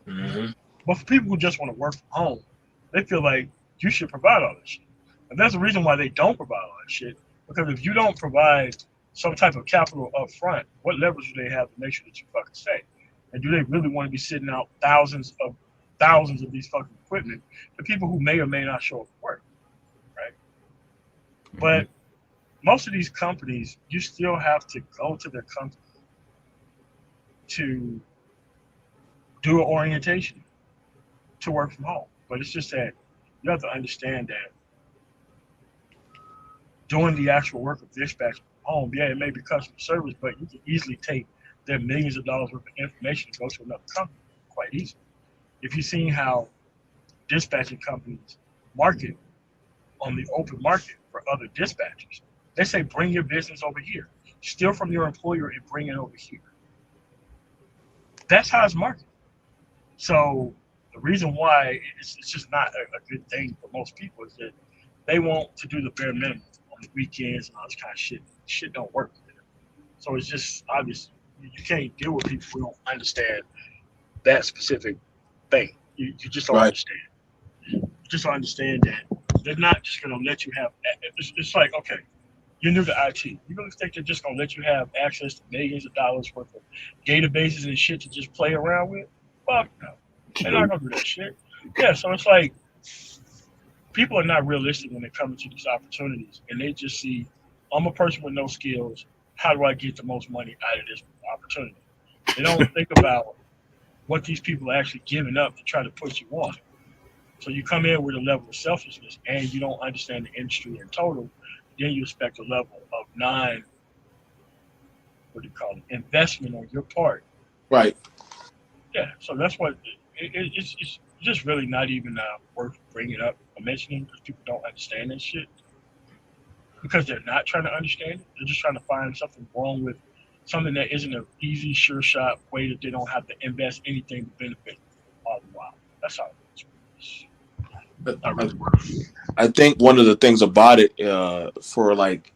[SPEAKER 12] Mm-hmm.
[SPEAKER 1] But for people who just want to work from home, they feel like you should provide all that shit. And there's a reason why they don't provide all that shit. Because if you don't provide some type of capital up front, what leverage do they have to make sure that you fucking stay? And do they really want to be sitting out thousands of these fucking equipment to people who may or may not show up to work, right? But most of these companies, you still have to go to their company to do an orientation to work from home. But it's just that you have to understand that doing the actual work of dispatch from home, yeah, it may be customer service, but you can easily take their millions of dollars worth of information and go to another company quite easily. If you've seen how dispatching companies market on the open market for other dispatchers, they say bring your business over here, steal from your employer and bring it over here. That's how it's marketed. So the reason why it's just not a good thing for most people is that they want to do the bare minimum on the weekends and all this kind of shit. Shit don't work. So it's just obvious you can't deal with people who don't understand that specific thing. You just don't understand. You just don't understand that they're not just going to let you have. It's like, okay, you're new to IT. You really think they're just going to let you have access to millions of dollars worth of databases and shit to just play around with? Fuck no. They're not going to do that shit. Yeah, so it's like people are not realistic when they come into these opportunities, and they just see, I'm a person with no skills. How do I get the most money out of this opportunity? They don't think about what these people are actually giving up to try to put you on. So you come in with a level of selfishness, and you don't understand the industry in total. Then you expect a level of investment on your part.
[SPEAKER 12] Right.
[SPEAKER 1] Yeah, so that's what it's just really not even worth bringing up or mentioning because people don't understand that shit. Because they're not trying to understand it. They're just trying to find something wrong with something that isn't an easy, sure shot way that they don't have to invest anything to benefit all the while. That's how it is. Not really worth.
[SPEAKER 12] I think one of the things about it for like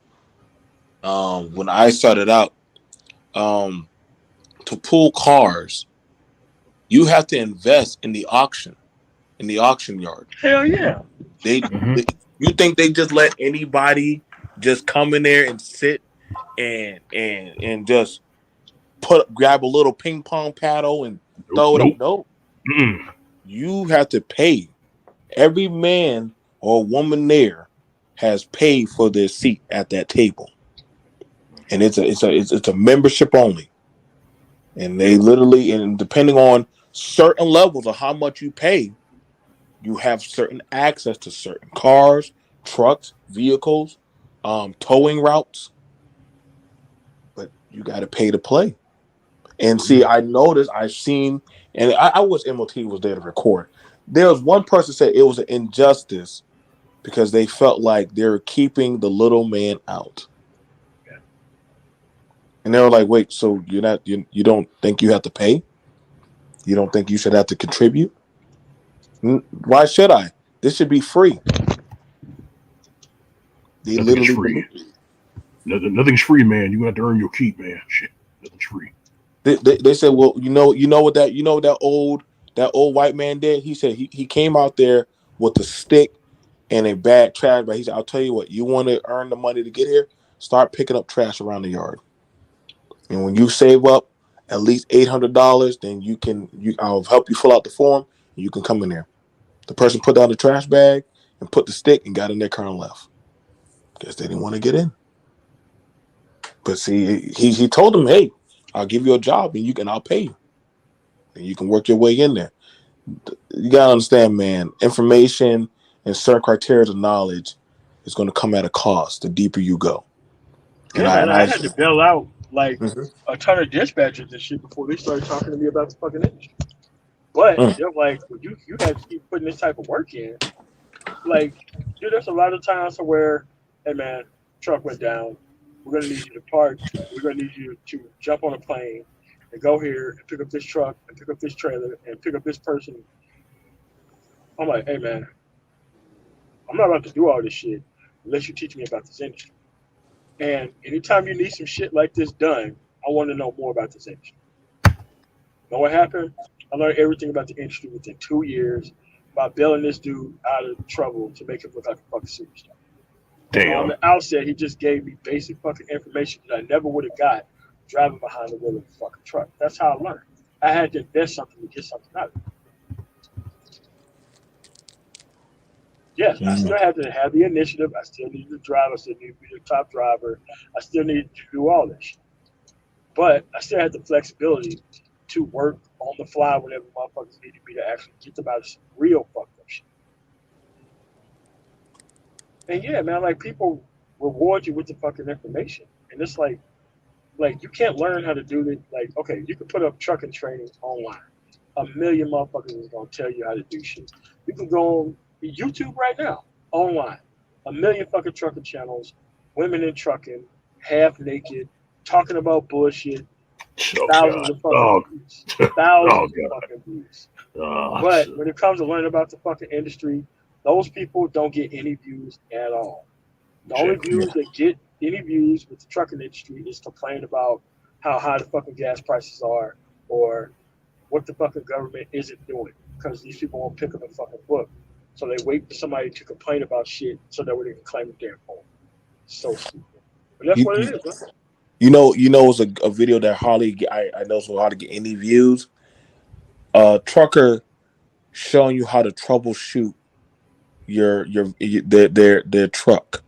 [SPEAKER 12] when I started out to pull cars, you have to invest in the auction yard.
[SPEAKER 1] Hell yeah.
[SPEAKER 12] They you think they just let anybody just come in there and sit and just grab a little ping pong paddle and throw it up? Nope. You have to pay. Every man or woman there has paid for their seat at that table, and it's a membership only. And they literally, and depending on certain levels of how much you pay, you have certain access to certain cars, trucks, vehicles, towing routes. But you got to pay to play. And see, I noticed, I've seen, and I wish MOT was there to record. There was one person said it was an injustice because they felt like they were keeping the little man out.
[SPEAKER 1] Yeah.
[SPEAKER 12] And they were like, wait, so you don't think you have to pay? You don't think you should have to contribute? Why should I? This should be free. They
[SPEAKER 7] Nothing's free. Nothing's free, man. You have to earn your keep, man. Shit, nothing's free.
[SPEAKER 12] They said, well, you know what that old white man did? He said he came out there with a stick and a bag trash bag. He said, I'll tell you what, you want to earn the money to get here? Start picking up trash around the yard. And when you save up at least $800, then I'll help you fill out the form. And you can come in there. The person put down the trash bag and put the stick and got in their car and left. Guess they didn't want to get in. But see, he told them, hey, I'll give you a job and I'll pay you. And you can work your way in there. You gotta understand, man, information and certain criteria of knowledge is going to come at a cost the deeper you go. And
[SPEAKER 1] Yeah, man, I
[SPEAKER 12] I
[SPEAKER 1] had to bail out like
[SPEAKER 12] Mhm.
[SPEAKER 1] a ton of dispatchers and shit before they started talking to me about the fucking industry. But they're like, well, you have to keep putting this type of work in. Like, dude, there's a lot of times where, hey man, truck went down. We're gonna need you to park. We're gonna need you to jump on a plane and go here and pick up this truck and pick up this trailer and pick up this person. I'm like, hey man, I'm not about to do all this shit unless you teach me about this industry. And anytime you need some shit like this done, I want to know more about this industry. Know what happened? I learned everything about the industry within 2 years by bailing this dude out of trouble to make him look like a fucking superstar.
[SPEAKER 7] Damn.
[SPEAKER 1] On the outset, he just gave me basic fucking information that I never would have got driving behind the wheel of a fucking truck. That's how I learned. I had to invest something to get something out of it. Yes, I still had to have the initiative. I still needed to drive. I still needed to be the top driver. I still needed to do all this shit. But I still had the flexibility to work on the fly whenever motherfuckers needed me to actually get them out of some real fucked up shit. And yeah, man, like people reward you with the fucking information. And it's like you can't learn how to do it. Like, okay, you can put up trucking training online. A million motherfuckers is gonna tell you how to do shit. You can go on YouTube right now, online. A million fucking trucking channels, women in trucking, half naked, talking about bullshit, thousands of fucking views. Thousands of fucking views. But when it comes to learning about the fucking industry, those people don't get any views at all. The only views that get any views with the trucking industry is complaining about how high the fucking gas prices are or what the fucking government isn't doing because these people won't pick up a fucking book. So they wait for somebody to complain about shit so that way they can claim it their fault. So stupid. But that's what it is, man.
[SPEAKER 12] You know, it's a video that I know so hard to get any views. Trucker showing you how to troubleshoot their truck.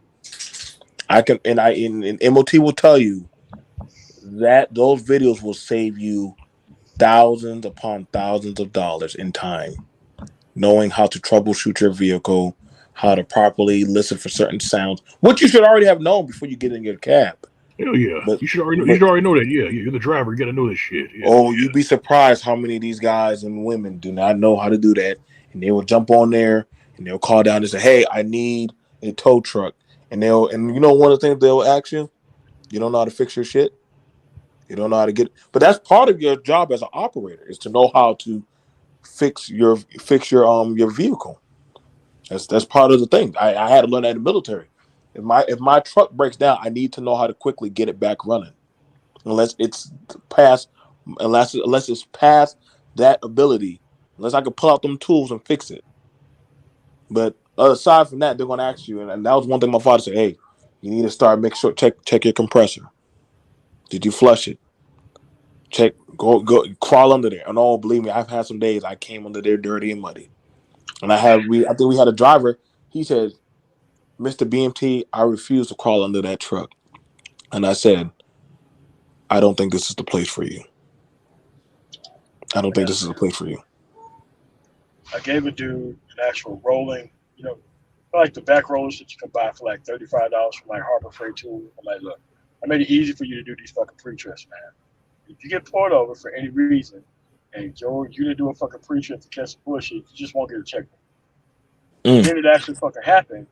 [SPEAKER 12] I can and MOT will tell you that those videos will save you thousands upon thousands of dollars in time, knowing how to troubleshoot your vehicle, how to properly listen for certain sounds, which you should already have known before you get in your cab.
[SPEAKER 7] Hell yeah,
[SPEAKER 12] but,
[SPEAKER 7] you should already know that. Yeah, you're the driver. You got to know this shit. Yeah,
[SPEAKER 12] oh, you'd be surprised how many of these guys and women do not know how to do that, and they will jump on there and they'll call down and say, "Hey, I need a tow truck," and you know one of the things they'll ask you, you don't know how to fix your shit. You don't know how to get, but that's part of your job as an operator is to know how to fix your vehicle. That's part of the thing. I had to learn that in the military. If my truck breaks down, I need to know how to quickly get it back running. Unless it's past that ability, unless I can pull out them tools and fix it. But aside from that, they're going to ask you, and that was one thing my father said. Hey, you need to make sure check your compressor. Did you flush it? Check, go crawl under there. And oh, believe me, I've had some days I came under there dirty and muddy. And I think we had a driver. He said, "Mr. BMT, I refuse to crawl under that truck." And I said, "I don't think this is the place for you. I don't think this is the place for you."
[SPEAKER 1] I gave a dude an actual rolling, like the back rollers that you can buy for like $35 from like Harbor Freight Tool. I'm like, look, I made it easy for you to do these fucking pre-trips, man. If you get pulled over for any reason and you didn't do a fucking pre-trip to catch some bullshit, you just won't get a check. Then it actually fucking happened.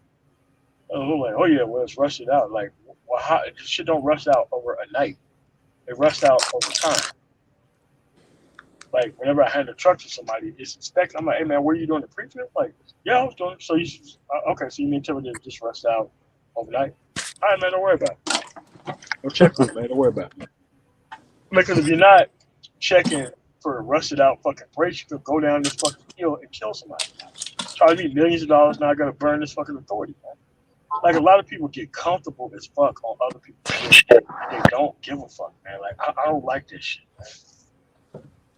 [SPEAKER 1] I'm like, oh yeah, well, it's rushed out. Like, well, how, this shit don't rush out over a night. It rushed out over time. Like, whenever I hand a truck to somebody, it's inspected. I'm like, hey man, were you doing the pre-trip? Like, yeah, I was doing it. So okay, so you mean tell me that it just rushed out overnight? All right, man, don't worry about it. Go check on it, man. Don't worry about it. Because if you're not checking for rusted out fucking brakes, you could go down this fucking hill and kill somebody. Charge me millions of dollars, now I gotta burn this fucking authority, man. Like, a lot of people get comfortable as fuck on other people's shit. They don't give a fuck, man. Like, I don't like this shit, man.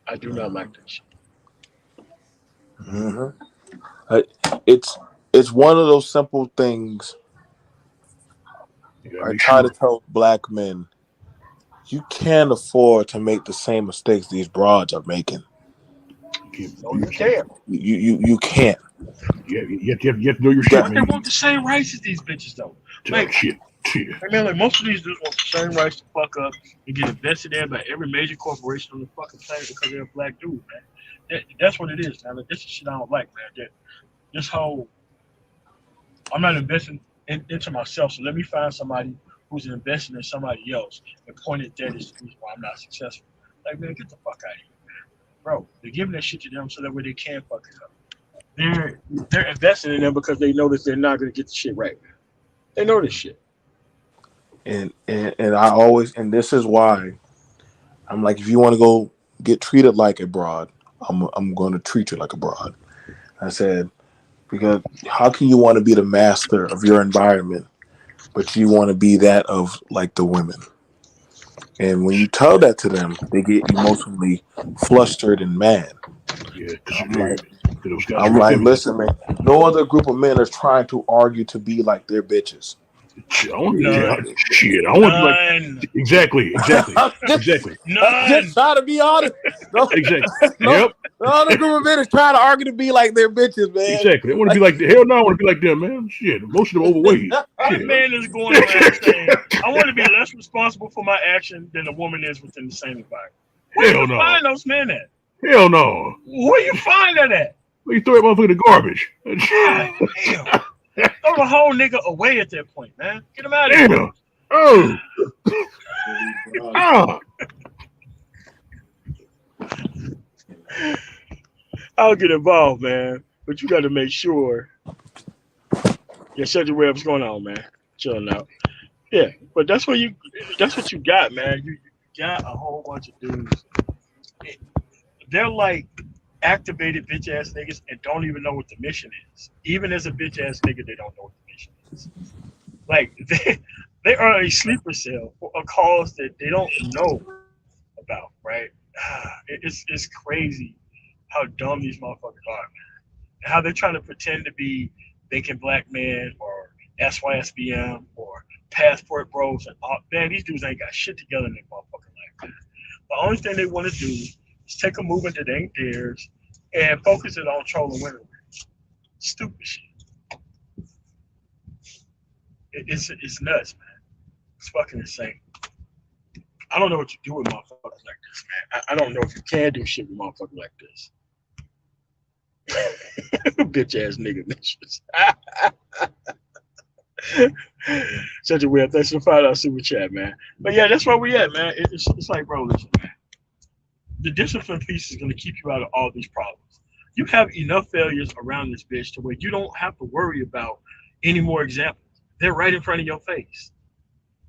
[SPEAKER 1] I do not like that shit.
[SPEAKER 12] It's one of those simple things. I try to tell black men, you can't afford to make the same mistakes these broads are making.
[SPEAKER 1] No, you can't.
[SPEAKER 12] You can't.
[SPEAKER 7] Yeah, you have to know your shit,
[SPEAKER 1] But
[SPEAKER 7] man.
[SPEAKER 1] they want the same rights as these bitches, though. Like,
[SPEAKER 7] shit.
[SPEAKER 1] Man, like most of these dudes want the same rights to fuck up and get invested in by every major corporation on the fucking planet because they're a black dude, man. That's what it is, man. Like, this is shit I don't like, man. This whole, I'm not investing into myself, so let me find somebody who's investing in somebody else and point at that as the reason why I'm not successful. Like, man, get the fuck out of here, man. Bro, they're giving that shit to them so that way they can fuck it up. They're investing in them because they know that they're not going to get the shit right, man. They know this shit.
[SPEAKER 12] And I always, and this is why I'm like, if you want to go get treated like a broad, I'm going to treat you like a broad. I said, because how can you want to be the master of your environment, but you want to be that of like the women? And when you tell that to them, they get emotionally flustered and mad.
[SPEAKER 7] Yeah,
[SPEAKER 12] I'm like, listen, man, no other group of men is trying to argue to be like their bitches.
[SPEAKER 7] I want to be like exactly.
[SPEAKER 12] I'm just trying to be honest.
[SPEAKER 7] Exactly.
[SPEAKER 12] No other group of men is trying to argue to be like their bitches, man.
[SPEAKER 7] Exactly. I want to be like hell no. I want to be like them, man. Shit, most of them overweight.
[SPEAKER 1] That man is going around saying, "I want to be less responsible for my action than a woman is within the same environment." Where do you find those men at?
[SPEAKER 7] Hell no.
[SPEAKER 1] Where you find that at?
[SPEAKER 7] Well, you throw that motherfucker in the garbage.
[SPEAKER 1] Damn. Throw the whole nigga away at that point, man. Get him out of here.
[SPEAKER 7] Oh. Oh.
[SPEAKER 1] I'll get involved, man. But you got to make sure. Yeah, shut your webs going on, man. Chilling out. Yeah, but that's what you got, man. You got a whole bunch of dudes. They're like activated bitch ass niggas and don't even know what the mission is. Even as a bitch ass nigga, they don't know what the mission is. Like they are a sleeper cell for a cause that they don't know about, right? It's crazy how dumb these motherfuckers are, man. And how they're trying to pretend to be Thinking Black Men or SYSBM or Passport Bros and all. Man, these dudes ain't got shit together in their motherfucking life, man. The only thing they want to do is take a movement that ain't theirs and focus it on trolling women. Stupid shit. It's nuts, man. It's fucking insane. I don't know what you do with motherfuckers like this, man. I don't know if you can do shit with motherfuckers like this. Bitch ass nigga bitches. Such a weird. Thanks for the $5 super chat, man. But yeah, that's where we at, man. It's like, bro, listen, man. The discipline piece is going to keep you out of all these problems. You have enough failures around this bitch to where you don't have to worry about any more examples. They're right in front of your face.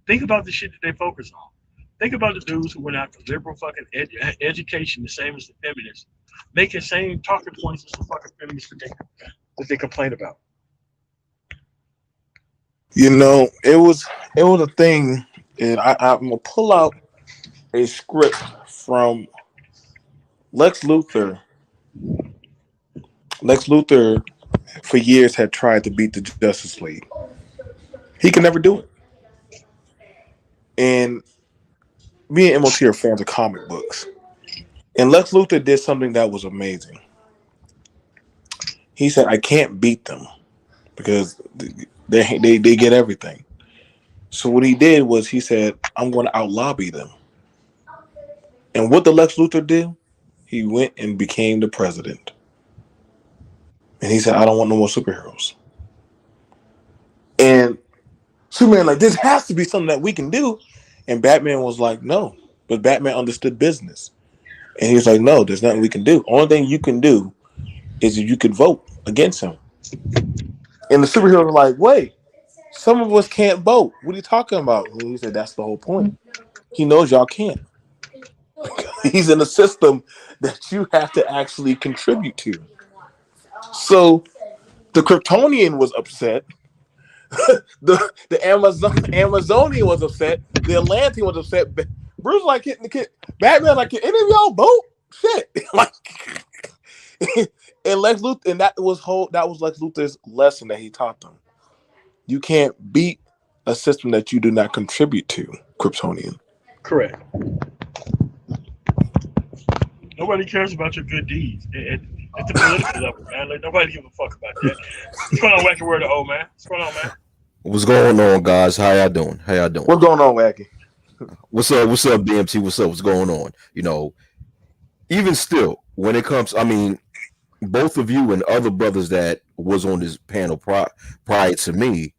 [SPEAKER 1] Think about the shit that they focus on. Think about the dudes who went after liberal fucking education, the same as the feminists, making same talking points as the fucking feminists that they complain about.
[SPEAKER 12] You know, it was a thing, and I'm gonna pull out a script from Lex Luthor. Lex Luthor, for years, had tried to beat the Justice League. He could never do it. And me and MOT are fans of comic books. And Lex Luthor did something that was amazing. He said, I can't beat them because they get everything. So what he did was he said, I'm going to out-lobby them. And what did Lex Luthor do? He went and became the president. And he said, I don't want no more superheroes. And Superman like, this has to be something that we can do. And Batman was like, no. But Batman understood business. And he was like, no, there's nothing we can do. Only thing you can do is you could vote against him. And the superheroes were like, wait, some of us can't vote. What are you talking about? And he said, that's the whole point. He knows y'all can't. He's in a system that you have to actually contribute to. So the Kryptonian was upset. the Amazonian was upset. The Atlantean was upset. Bruce like hitting the kid. Batman like, can any of y'all vote? shit. Like, and Lex Luthor, and that was Lex Luthor's lesson that he taught them. You can't beat a system that you do not contribute to, Kryptonian.
[SPEAKER 1] Correct. Nobody cares about your good deeds at the political level, man. Like, nobody gives a fuck about that. What's going on, Wacky Word, old man? What's going on, man?
[SPEAKER 13] What's going on, guys? How y'all doing? How y'all doing?
[SPEAKER 12] What's going on, Wacky?
[SPEAKER 13] What's up? What's up, BMT? What's up? What's going on? You know, even still, when it comes, I mean, both of you and other brothers that was on this panel prior to me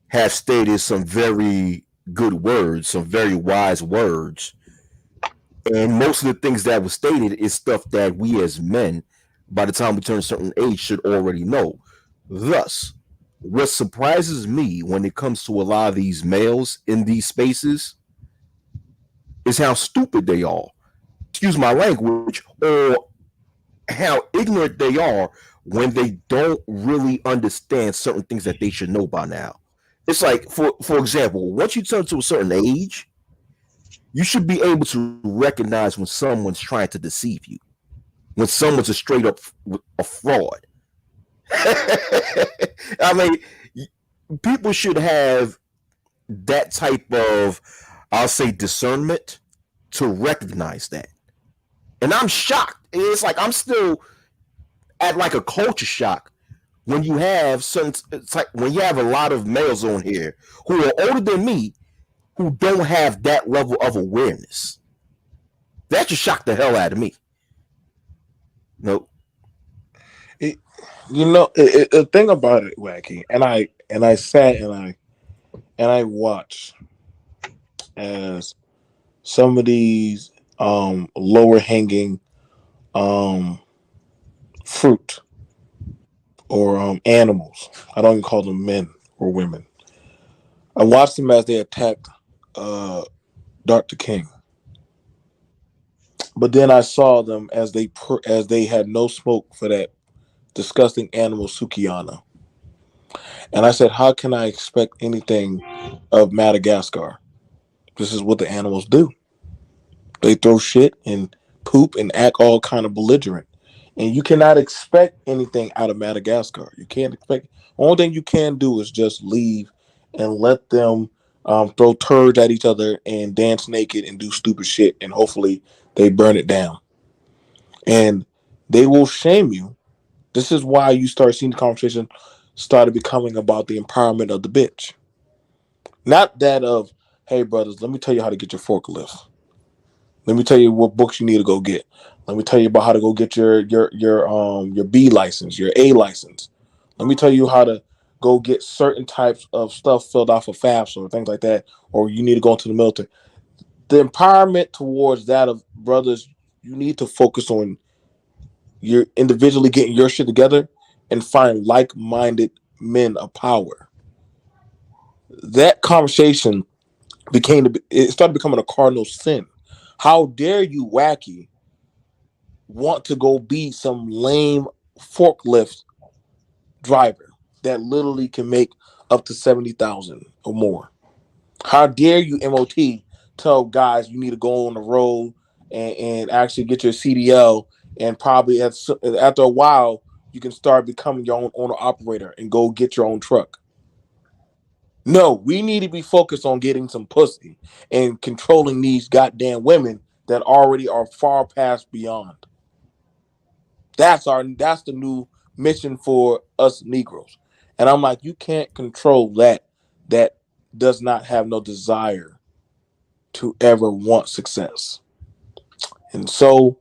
[SPEAKER 13] have stated some very good words, some very wise words. And most of the things that was stated is stuff that we as men, by the time we turn a certain age, should already know. Thus, what surprises me when it comes to a lot of these males in these spaces is how stupid they are. Excuse my language, or how ignorant they are when they don't really understand certain things that they should know by now. It's like, for example, once you turn to a certain age, you should be able to recognize when someone's trying to deceive you, when someone's a straight up a fraud. I mean, people should have that type of, I'll say, discernment to recognize that. And I'm shocked. It's like I'm still at like a culture shock when you have certain, it's like when you have a lot of males on here who are older than me who don't have that level of awareness. That just shocked the hell out of me. No.
[SPEAKER 12] The thing about it, Wacky, and I sat and I watched as some of these lower hanging fruit or animals. I don't even call them men or women. I watched them as they attacked Dr. King. But then I saw them as they had no smoke for that disgusting animal Sukiana. And I said, how can I expect anything of Madagascar? This is what the animals do. They throw shit and poop and act all kind of belligerent. And you cannot expect anything out of Madagascar. You can't expect. Only thing you can do is just leave and let them throw turds at each other and dance naked and do stupid shit. And hopefully they burn it down. And they will shame you. This is why you start seeing the conversation started becoming about the empowerment of the bitch. Not that of, hey, brothers, let me tell you how to get your forklift. Let me tell you what books you need to go get. Let me tell you about how to go get your B license, your A license. Let me tell you how to go get certain types of stuff filled out for FAFSA or things like that, or you need to go into the military. The empowerment towards that of brothers, you need to focus on your individually getting your shit together and find like-minded men of power. That conversation it started becoming a cardinal sin. How dare you, Wacky, want to go be some lame forklift driver that literally can make up to 70,000 or more? How dare you, MOT, tell guys you need to go on the road and actually get your CDL, and probably after a while you can start becoming your own owner operator and go get your own truck? No, we need to be focused on getting some pussy and controlling these goddamn women that already are far past beyond. That's the new mission for us Negroes. And I'm like, you can't control that does not have no desire to ever want success. And so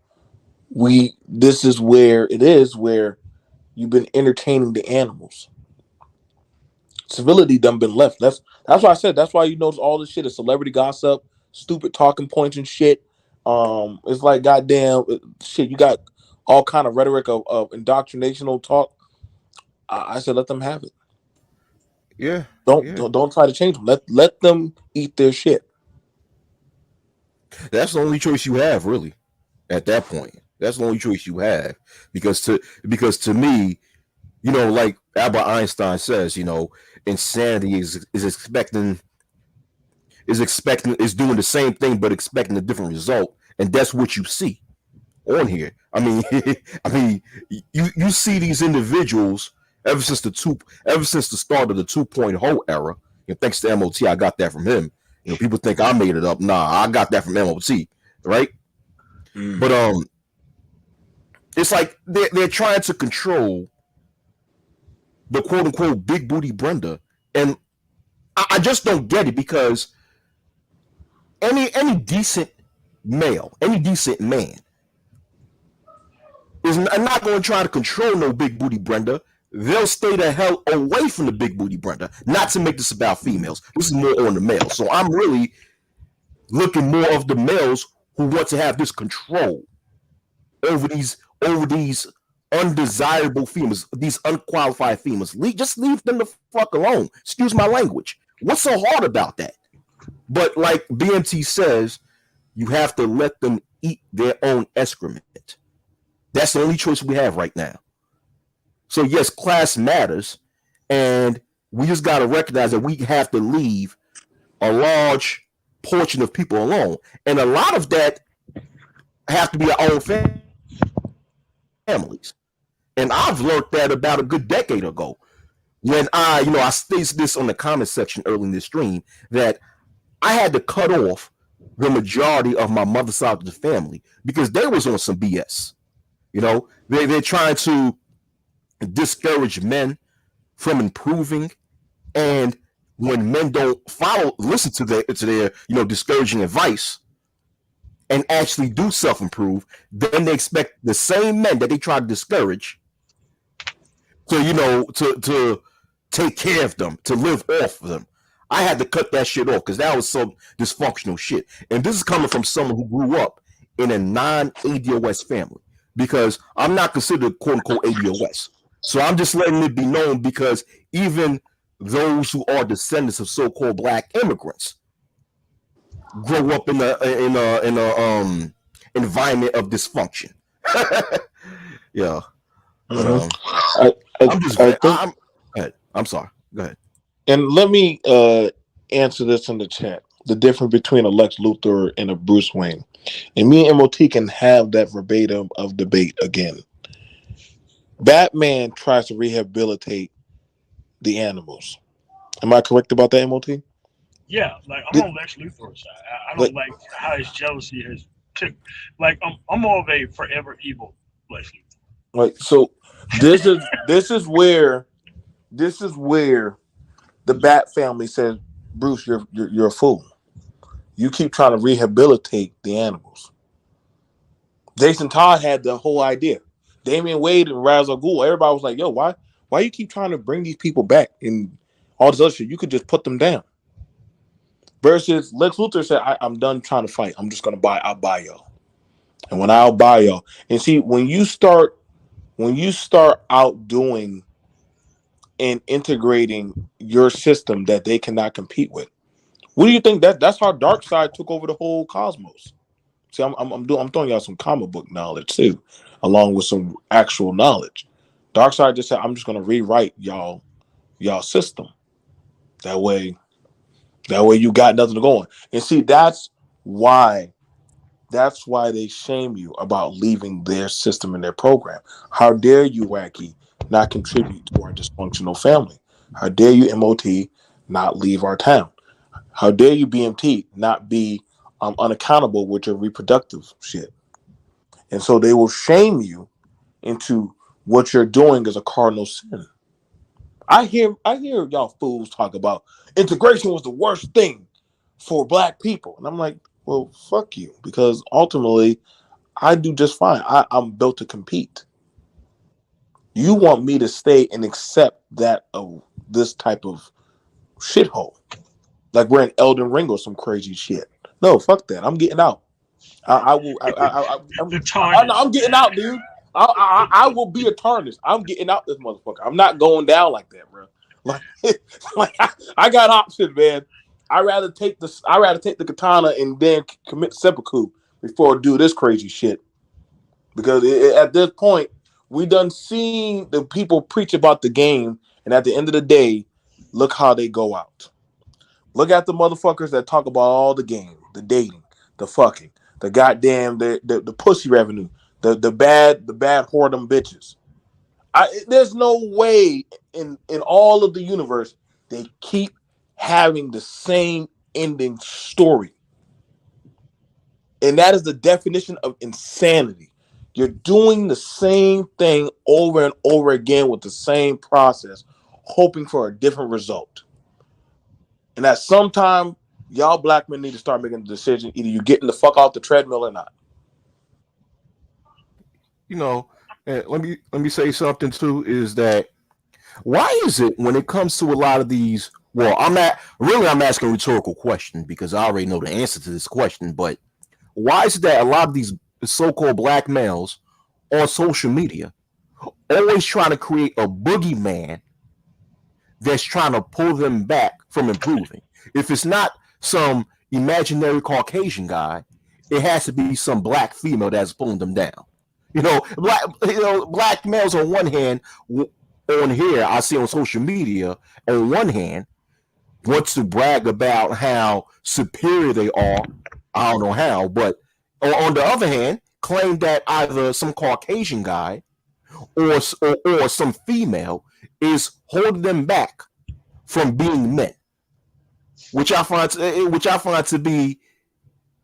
[SPEAKER 12] this is where it is where you've been entertaining the animals. Civility done been left. That's why I said, that's why you notice all this shit is celebrity gossip, stupid talking points and shit. It's like goddamn shit. You got all kind of rhetoric of indoctrinational talk. I said, let them have it.
[SPEAKER 13] Yeah.
[SPEAKER 12] Don't try to change them. Let them eat their shit.
[SPEAKER 13] That's the only choice you have, really. At that point, that's the only choice you have, because to me, you know, like Albert Einstein says, you know, insanity is doing the same thing but expecting a different result, and that's what you see. on here. I mean, I mean, you see these individuals ever since the start of the 2.0 era. Thanks to MOT, I got that from him. People think I made it up. Nah, I got that from MOT, right? But it's like they're trying to control the quote unquote big booty Brenda, and I just don't get it, because any decent male, any decent man is not going to try to control no big booty Brenda. They'll stay the hell away from the big booty Brenda. Not to make this about females. This is more on the males. So I'm really looking more of the males who want to have this control over these undesirable females, these unqualified females. Just leave them the fuck alone. Excuse my language. What's so hard about that? But like BMT says, you have to let them eat their own excrement. That's the only choice we have right now. So yes, class matters, and we just got to recognize that we have to leave a large portion of people alone, and a lot of that have to be our own families. And I've learned that about a good decade ago, when I stated this on the comment section early in this stream, that I had to cut off the majority of my mother's side of the family because they was on some BS. They're trying to discourage men from improving, and when men don't listen to their discouraging advice and actually do self-improve, then they expect the same men that they try to discourage to take care of them, to live off of them. I had to cut that shit off because that was some dysfunctional shit. And this is coming from someone who grew up in a non-ADOS family, because I'm not considered quote-unquote ADOS. So I'm just letting it be known, because even those who are descendants of so-called black immigrants grow up in a environment of dysfunction. Yeah. I'm sorry. Go ahead.
[SPEAKER 12] And let me answer this in the chat. The difference between a Lex Luthor and a Bruce Wayne. And me and MOT can have that verbatim of debate again. Batman tries to rehabilitate the animals. Am I correct about that, MOT?
[SPEAKER 1] Yeah, like I'm on Lex Luthor's side. I don't like how his jealousy has took. Like I'm more of a forever evil Lex Luthor.
[SPEAKER 12] Right. So this is where the Bat family says, Bruce, you're a fool. You keep trying to rehabilitate the animals. Jason Todd had the whole idea. Damian Wade and Ra's al Ghul, everybody was like, yo, why you keep trying to bring these people back and all this other shit? You could just put them down. Versus Lex Luthor said, I'm done trying to fight. I'm just gonna I'll buy y'all. And when I'll buy y'all. And see, when you start outdoing and integrating your system that they cannot compete with. What do you think that's how Darkseid took over the whole cosmos? See, I'm throwing y'all some comic book knowledge too, along with some actual knowledge. Darkseid just said, I'm just gonna rewrite y'all system. That way you got nothing to go on. And see, that's why they shame you about leaving their system and their program. How dare you, Wacky, not contribute to our dysfunctional family? How dare you, MOT, not leave our town? How dare you, BMT, not be unaccountable with your reproductive shit? And so they will shame you into what you're doing as a cardinal sin. I hear y'all fools talk about integration was the worst thing for black people. And I'm like, well, fuck you, because ultimately I do just fine. I'm built to compete. You want me to stay and accept that this type of shithole, like we're in Elden Ring or some crazy shit. No, fuck that. I'm getting out. I'm getting out, dude. I will be a tarnish. I'm getting out this motherfucker. I'm not going down like that, bro. Like I got options, man. I'd rather take the katana and then commit seppuku before I do this crazy shit. Because at this point, we done seen the people preach about the game, and at the end of the day, look how they go out. Look at the motherfuckers that talk about all the game, the dating, the fucking, the goddamn, the pussy revenue. the bad whoredom bitches. There's no way in all of the universe they keep having the same ending story. And that is the definition of insanity. You're doing the same thing over and over again with the same process, hoping for a different result. And at some time, y'all black men need to start making the decision: either you're getting the fuck off the treadmill or not.
[SPEAKER 13] You know, and let me say something too. Is that why is it when it comes to a lot of these? Well, I'm asking a rhetorical question because I already know the answer to this question. But why is it that a lot of these so-called black males on social media always trying to create a boogeyman that's trying to pull them back from improving? If it's not some imaginary Caucasian guy, it has to be some black female that's pulling them down. Black males on one hand, on here, I see on social media, on one hand, wants to brag about how superior they are. I don't know how, but on the other hand, claim that either some Caucasian guy or some female is holding them back from being men, which I find to be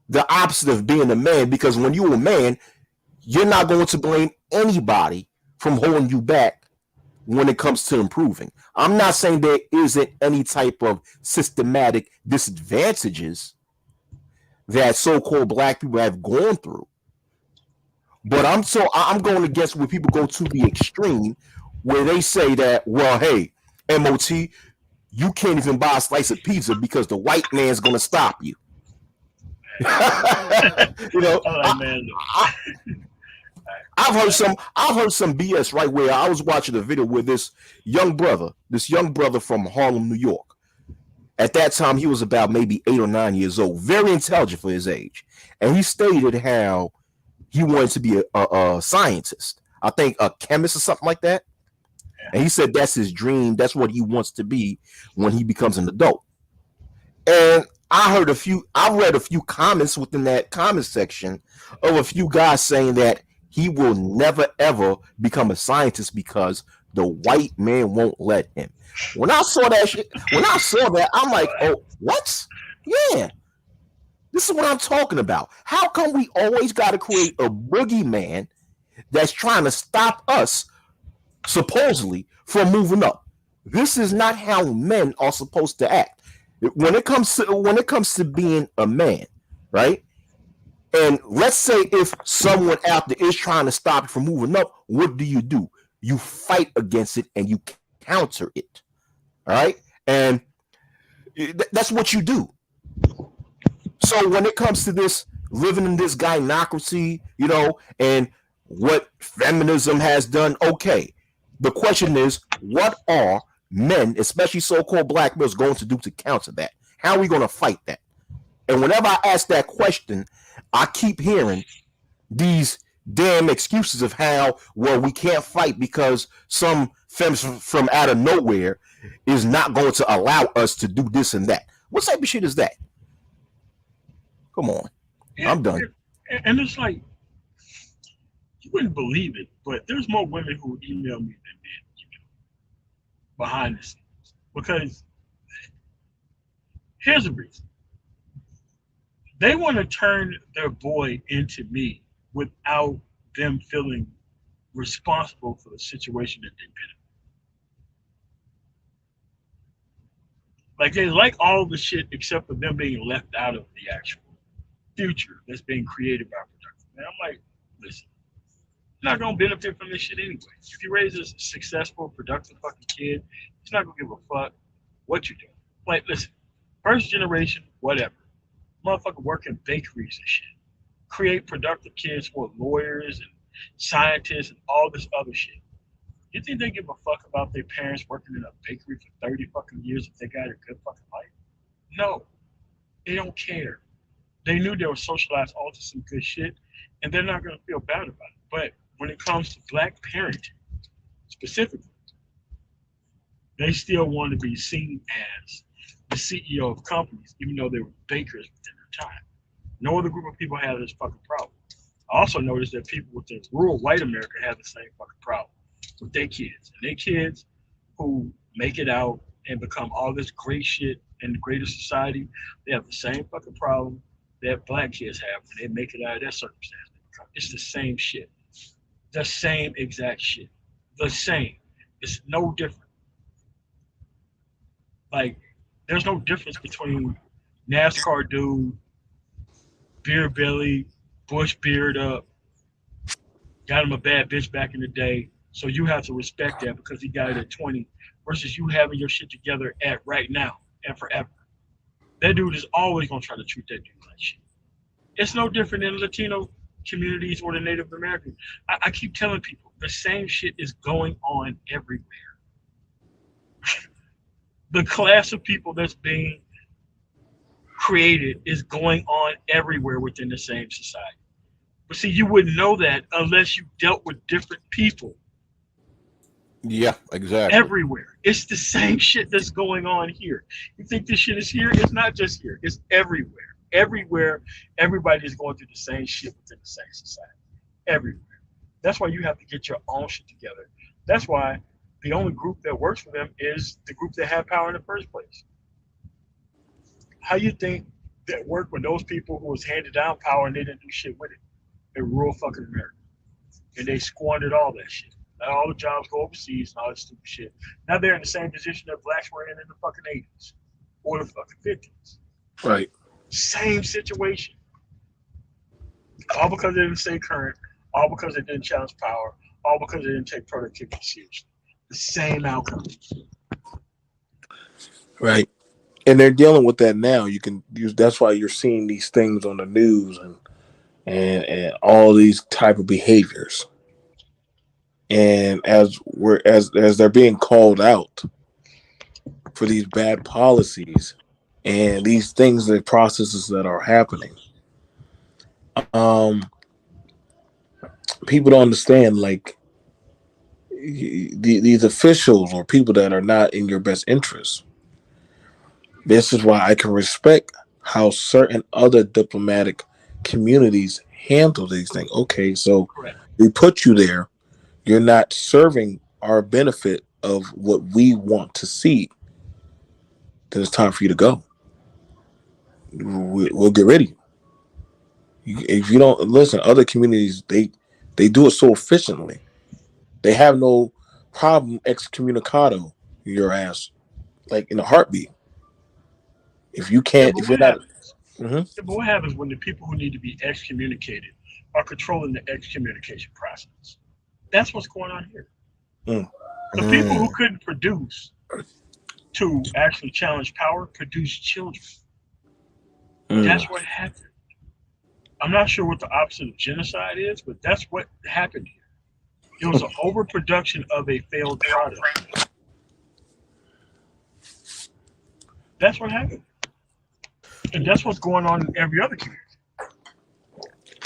[SPEAKER 13] the opposite of being a man. Because when you're a man, you're not going to blame anybody from holding you back when it comes to improving. I'm not saying there isn't any type of systematic disadvantages that so-called black people have gone through, but I'm going against where people go to the extreme, where they say that, well, hey, MOT, you can't even buy a slice of pizza because the white man's going to stop you. I've heard some BS right where I was watching a video where this young brother from Harlem, New York. At that time, he was about maybe 8 or 9 years old, very intelligent for his age, and he stated how he wanted to be a scientist. I think a chemist or something like that. And he said that's his dream. That's what he wants to be when he becomes an adult. And I read a few comments within that comment section of a few guys saying that he will never ever become a scientist because the white man won't let him. When I saw that, I'm like, oh, what? Yeah. This is what I'm talking about. How come we always got to create a boogeyman that's trying to stop us, supposedly, from moving up? This is not how men are supposed to act. When it comes to being a man, right? And let's say if someone out there is trying to stop you from moving up, what do? You fight against it and you counter it. All right? And that's what you do. So when it comes to this living in this gynocracy, and what feminism has done, okay. The question is, what are men, especially so-called black males, going to do to counter that? How are we going to fight that? And whenever I ask that question, I keep hearing these damn excuses of how, well, we can't fight because some feminist from out of nowhere is not going to allow us to do this and that. What type of shit is that? Come on. I'm done.
[SPEAKER 1] And it's like, you wouldn't believe it, but there's more women who email me than men behind the scenes. Because here's the reason. They want to turn their boy into me without them feeling responsible for the situation that they've been in. Like, they like all the shit except for them being left out of the actual future that's being created by production. And I'm like, listen, you're not going to benefit from this shit anyway. If you raise a successful, productive fucking kid, he's not going to give a fuck what you're doing. Like, listen, first generation, whatever. Motherfucker work in bakeries and shit. Create productive kids who are lawyers and scientists and all this other shit. You think they give a fuck about their parents working in a bakery for 30 fucking years if they got a good fucking life? No. They don't care. They knew they were socialized all to some good shit, and they're not going to feel bad about it. But when it comes to black parenting, specifically, they still want to be seen as the CEO of companies, even though they were bakers within their time. No other group of people have this fucking problem. I also noticed that people within rural white America have the same fucking problem with their kids. And their kids who make it out and become all this great shit in the greater society, they have the same fucking problem that black kids have when they make it out of their circumstance. It's the same shit. The same exact shit. The same. It's no different. Like, there's no difference between NASCAR dude, beer belly, bush beard up, got him a bad bitch back in the day. So you have to respect that because he got it at 20 versus you having your shit together at right now and forever. That dude is always going to try to treat that dude like shit. It's no different in Latino communities or the Native American. I keep telling people the same shit is going on everywhere. The class of people that's being created is going on everywhere within the same society. But see, you wouldn't know that unless you dealt with different people.
[SPEAKER 13] Yeah, exactly.
[SPEAKER 1] Everywhere. It's the same shit that's going on here. You think this shit is here? It's not just here. It's everywhere. Everywhere, everybody is going through the same shit within the same society. Everywhere. That's why you have to get your own shit together. That's why the only group that works for them is the group that have power in the first place. How you think that worked with those people who was handed down power and they didn't do shit with it in rural fucking America? And they squandered all that shit. Now all the jobs go overseas and all that stupid shit. Now they're in the same position that blacks were in the fucking 80s or the fucking 50s.
[SPEAKER 12] Right.
[SPEAKER 1] Same situation. All because they didn't stay current, all because they didn't challenge power, all because they didn't take productivity seriously. The same outcome.
[SPEAKER 12] Right. And they're dealing with that now. You can use that's why you're seeing these things on the news and all these type of behaviors. And as they're being called out for these bad policies and these things, the processes that are happening, people don't understand, like, these officials or people that are not in your best interest. This is why I can respect how certain other diplomatic communities handle these things. Okay, so
[SPEAKER 1] Correct.
[SPEAKER 12] we put you there. You're not serving our benefit of what we want to see. Then it's time for you to go. We'll get rid of you. If you don't listen, other communities, they do it so efficiently. They have no problem excommunicado your ass, like in a heartbeat. If you
[SPEAKER 1] Yeah,
[SPEAKER 12] can't,
[SPEAKER 1] but
[SPEAKER 12] if you're
[SPEAKER 1] what
[SPEAKER 12] not,
[SPEAKER 1] happens?
[SPEAKER 12] mm-hmm.
[SPEAKER 1] Yeah, but what happens when the people who need to be excommunicated are controlling the excommunication process? That's what's going on here. The people who couldn't produce to actually challenge power produce children. That's what happened. I'm not sure what the opposite of genocide is, but that's what happened here. It was an overproduction of a failed product. That's what happened. And that's what's going on in every other community.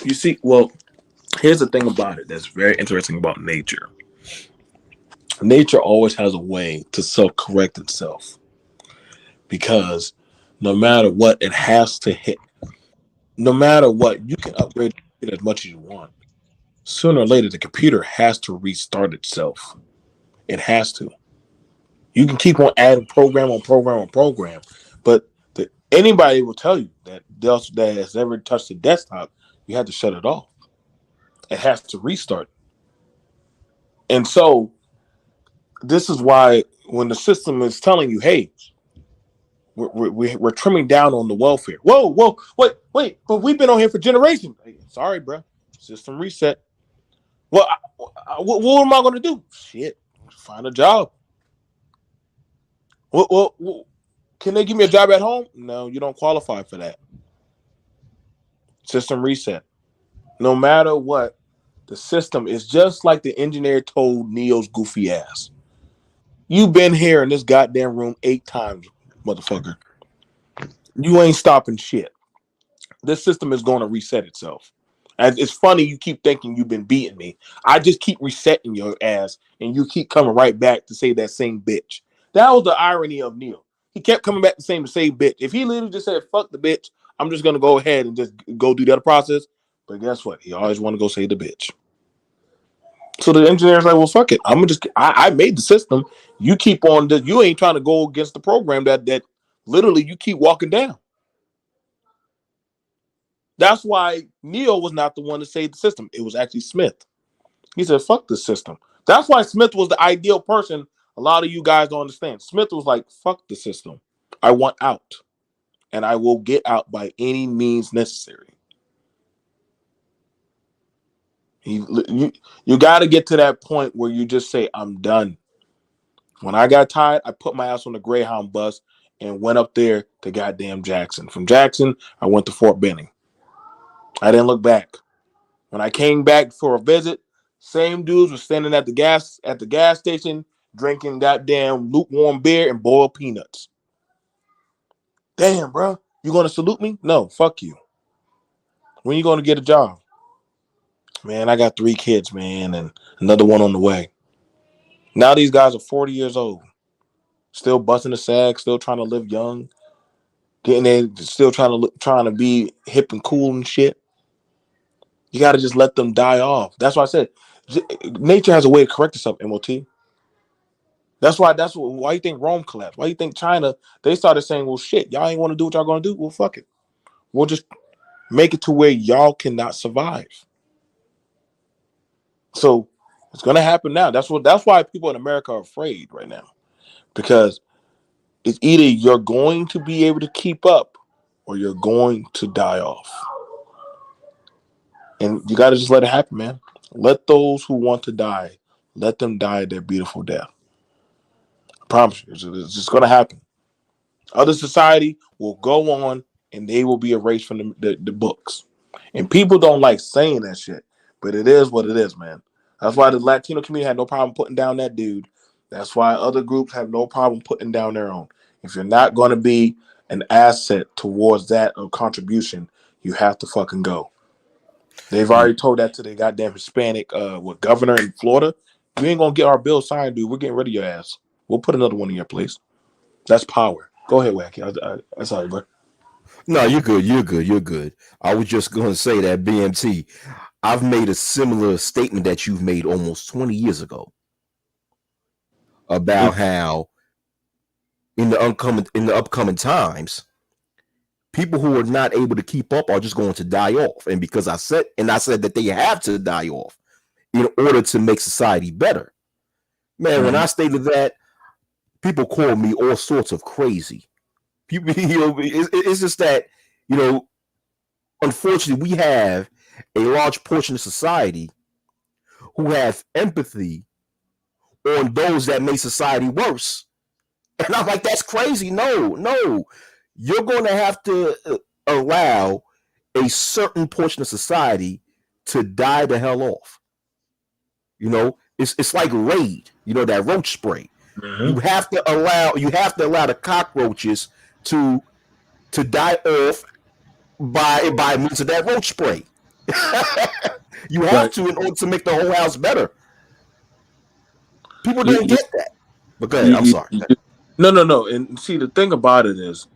[SPEAKER 12] You see, well, here's the thing about it that's very interesting about nature. Nature always has a way to self-correct itself because no matter what, it has to hit. No matter what, you can upgrade it as much as you want. Sooner or later, the computer has to restart itself. It has to. You can keep on adding program on program on program, but anybody will tell you that has never touched the desktop, you have to shut it off. It has to restart. And so this is why when the system is telling you, hey, we're trimming down on the welfare. Whoa, wait, but we've been on here for generations. Hey, sorry, bro. System reset. Well, what am I going to do? Shit, find a job. Well, can they give me a job at home? No, you don't qualify for that. System reset. No matter what, the system is just like the engineer told Neo's goofy ass. You've been here in this goddamn room 8 times, motherfucker. You ain't stopping shit. This system is going to reset itself. And it's funny you keep thinking you've been beating me. I just keep resetting your ass, and you keep coming right back to say that same bitch. That was the irony of Neil. He kept coming back to say the same bitch. If he literally just said, fuck the bitch, I'm just going to go ahead and just go through the other process. But guess what? He always want to go save the bitch. So the engineer's like, well, fuck it. I made the system. You keep on you ain't trying to go against the program that literally you keep walking down. That's why Neo was not the one to save the system. It was actually Smith. He said, fuck this system. That's why Smith was the ideal person. A lot of you guys don't understand. Smith was like, fuck the system. I want out. And I will get out by any means necessary. You got to get to that point where you just say, I'm done. When I got tired, I put my ass on the Greyhound bus and went up there to goddamn Jackson. From Jackson, I went to Fort Benning. I didn't look back. When I came back for a visit, same dudes were standing at the gas station drinking goddamn lukewarm beer and boiled peanuts. Damn, bro, you gonna salute me? No, fuck you. When you gonna get a job? Man, I got 3 kids, man, and another one on the way. Now these guys are 40 years old, still busting the sag, still trying to live young, getting there, still trying to be hip and cool and shit. You got to just let them die off. That's why I said nature has a way to correct itself. MOT. That's why you think Rome collapsed. Why you think China? They started saying, "Well, shit, y'all ain't want to do what y'all gonna do. Well, fuck it. We'll just make it to where y'all cannot survive." So it's gonna happen now. That's why people in America are afraid right now, because it's either you're going to be able to keep up or you're going to die off. And you got to just let it happen, man. Let those who want to die, let them die their beautiful death. I promise you, it's just going to happen. Other society will go on and they will be erased from the books. And people don't like saying that shit, but it is what it is, man. That's why the Latino community had no problem putting down that dude. That's why other groups have no problem putting down their own. If you're not going to be an asset towards that or contribution, you have to fucking go. They've already told that to the goddamn Hispanic governor in Florida. You ain't going to get our bill signed, dude. We're getting rid of your ass. We'll put another one in your place. That's power. Go ahead, Wacky. I'm sorry, bro.
[SPEAKER 13] No, you're good. You're good. You're good. I was just going to say that BMT, I've made a similar statement that you've made almost 20 years ago about how in the upcoming times, people who are not able to keep up are just going to die off. And because I said that they have to die off in order to make society better. Man, when I stated that, people call me all sorts of crazy. People, it's just that, unfortunately, we have a large portion of society who have empathy on those that make society worse. And I'm like, that's crazy. No. You're going to have to allow a certain portion of society to die the hell off. It's like Raid, that roach spray. Mm-hmm. You have to allow the cockroaches to die off by means of that roach spray. You have to in order to make the whole house better. People didn't get that. But go ahead, I'm sorry.
[SPEAKER 12] No. And see, the thing about it is,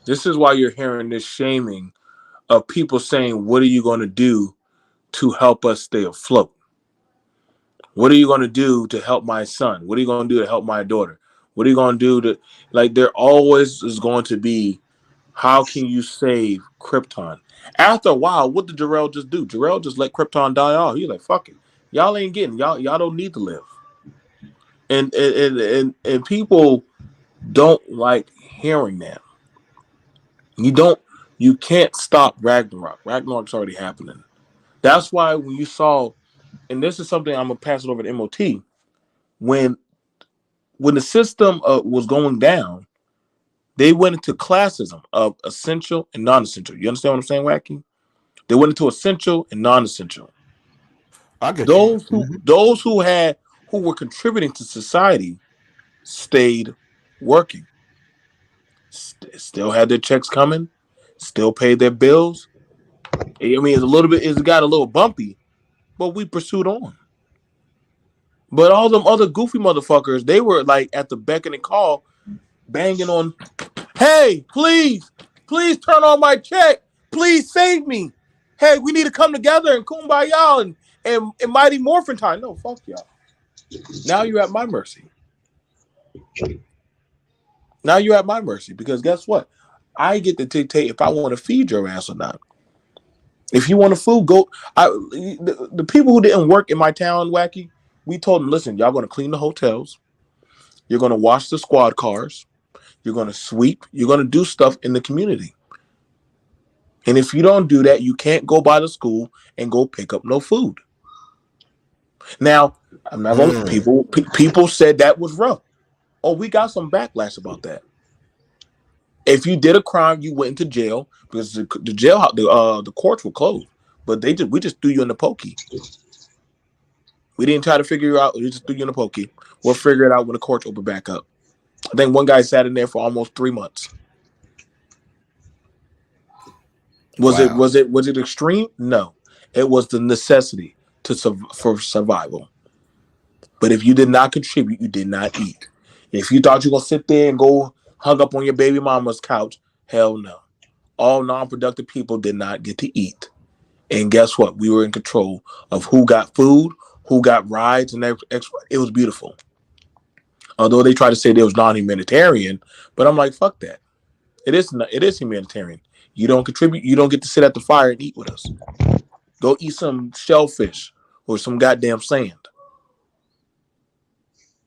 [SPEAKER 12] this is why you're hearing this shaming of people saying, what are you going to do to help us stay afloat? What are you going to do to help my son? What are you going to do to help my daughter? What are you going to do to, like, there always is going to be, how can you save Krypton? After a while, what did Jarrell just do? Jarrell just let Krypton die off. He's like, fuck it. Y'all ain't getting, y'all don't need to live. And people don't like hearing that. You can't stop Ragnarok. Ragnarok's already happening. That's why when you saw, and this is something I'm gonna pass it over to MOT, when the system was going down, they went into classism of essential and non-essential. You understand what I'm saying, Wacky? They went into essential and non-essential.
[SPEAKER 13] I get
[SPEAKER 12] those who were contributing to society stayed working, still had their checks coming, still paid their bills. I mean, it's got a little bumpy, but we pursued on. But all them other goofy motherfuckers, they were like at the beck and call, banging on, hey, please turn on my check. Please save me. Hey, we need to come together and kumbaya and mighty morphin time. No, fuck y'all. Now you're at my mercy. Now you're at my mercy because guess what? I get to dictate if I want to feed your ass or not. If you want a food, go. The people who didn't work in my town, Wacky, we told them, listen, y'all going to clean the hotels. You're going to wash the squad cars. You're going to sweep. You're going to do stuff in the community. And if you don't do that, you can't go by the school and go pick up no food. Now, I'm not going to, people said that was rough. Oh, we got some backlash about that. If you did a crime, you went into jail because the jail, the courts were closed. But we just threw you in the pokey. We didn't try to figure you out. We just threw you in the pokey. We'll figure it out when the courts open back up. I think one guy sat in there for almost 3 months. Was it extreme? No, it was the necessity for survival. But if you did not contribute, you did not eat. If you thought you were gonna sit there and go hug up on your baby mama's couch, hell no. All non-productive people did not get to eat. And guess what? We were in control of who got food, who got rides, and it was beautiful. Although they try to say they was non-humanitarian, but I'm like, fuck that. It is humanitarian. You don't contribute, you don't get to sit at the fire and eat with us. Go eat some shellfish or some goddamn sand.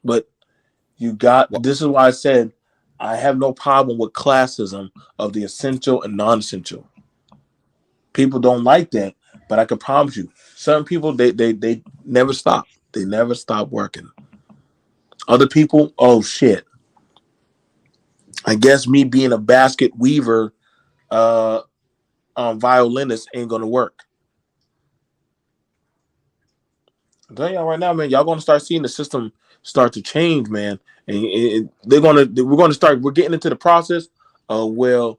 [SPEAKER 12] But this is why I said I have no problem with classism of the essential and non-essential. People don't like that, but I can promise you, some people they never stop. They never stop working. Other people, oh shit. I guess me being a basket weaver, violinist ain't gonna work. I'm telling y'all right now, man, y'all gonna start seeing the system start to change, man. And we're getting into the process of we're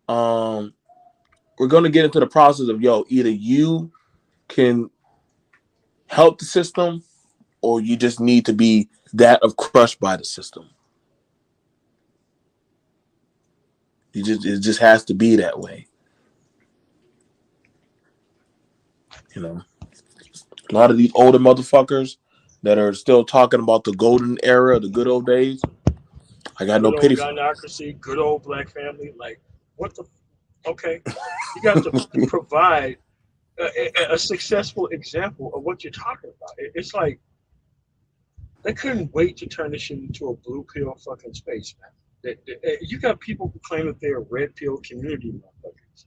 [SPEAKER 12] gonna get into the process of either you can help the system or you just need to be that of crushed by the system. It just has to be that way. You know, a lot of these older motherfuckers that are still talking about the golden era, the good old days. I got no pity for them.
[SPEAKER 1] Democracy, good old black family. Like, what the? Okay, you got to provide a successful example of what you're talking about. It's like they couldn't wait to turn this shit into a blue pill fucking space, man. You got people who claim that they're red pill community motherfuckers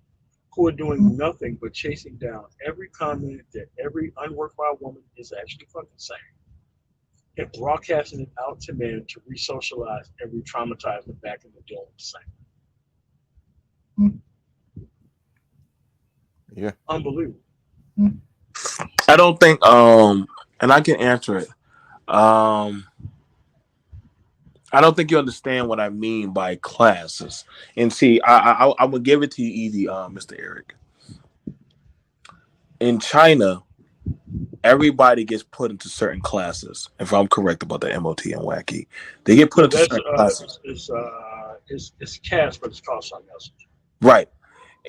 [SPEAKER 1] who are doing nothing but chasing down every comment that every unworthwhile woman is actually fucking saying and broadcasting it out to men to re-socialize and re-traumatize them back into doing the same.
[SPEAKER 13] Yeah.
[SPEAKER 1] Unbelievable.
[SPEAKER 12] I don't think and I can answer it. I don't think you understand what I mean by classes. And see, I will give it to you easy, Mr. Eric. In China, everybody gets put into certain classes. If I'm correct about the MOT and Wacky, they get put into certain classes.
[SPEAKER 1] It's caste, but it's called something else.
[SPEAKER 12] Right.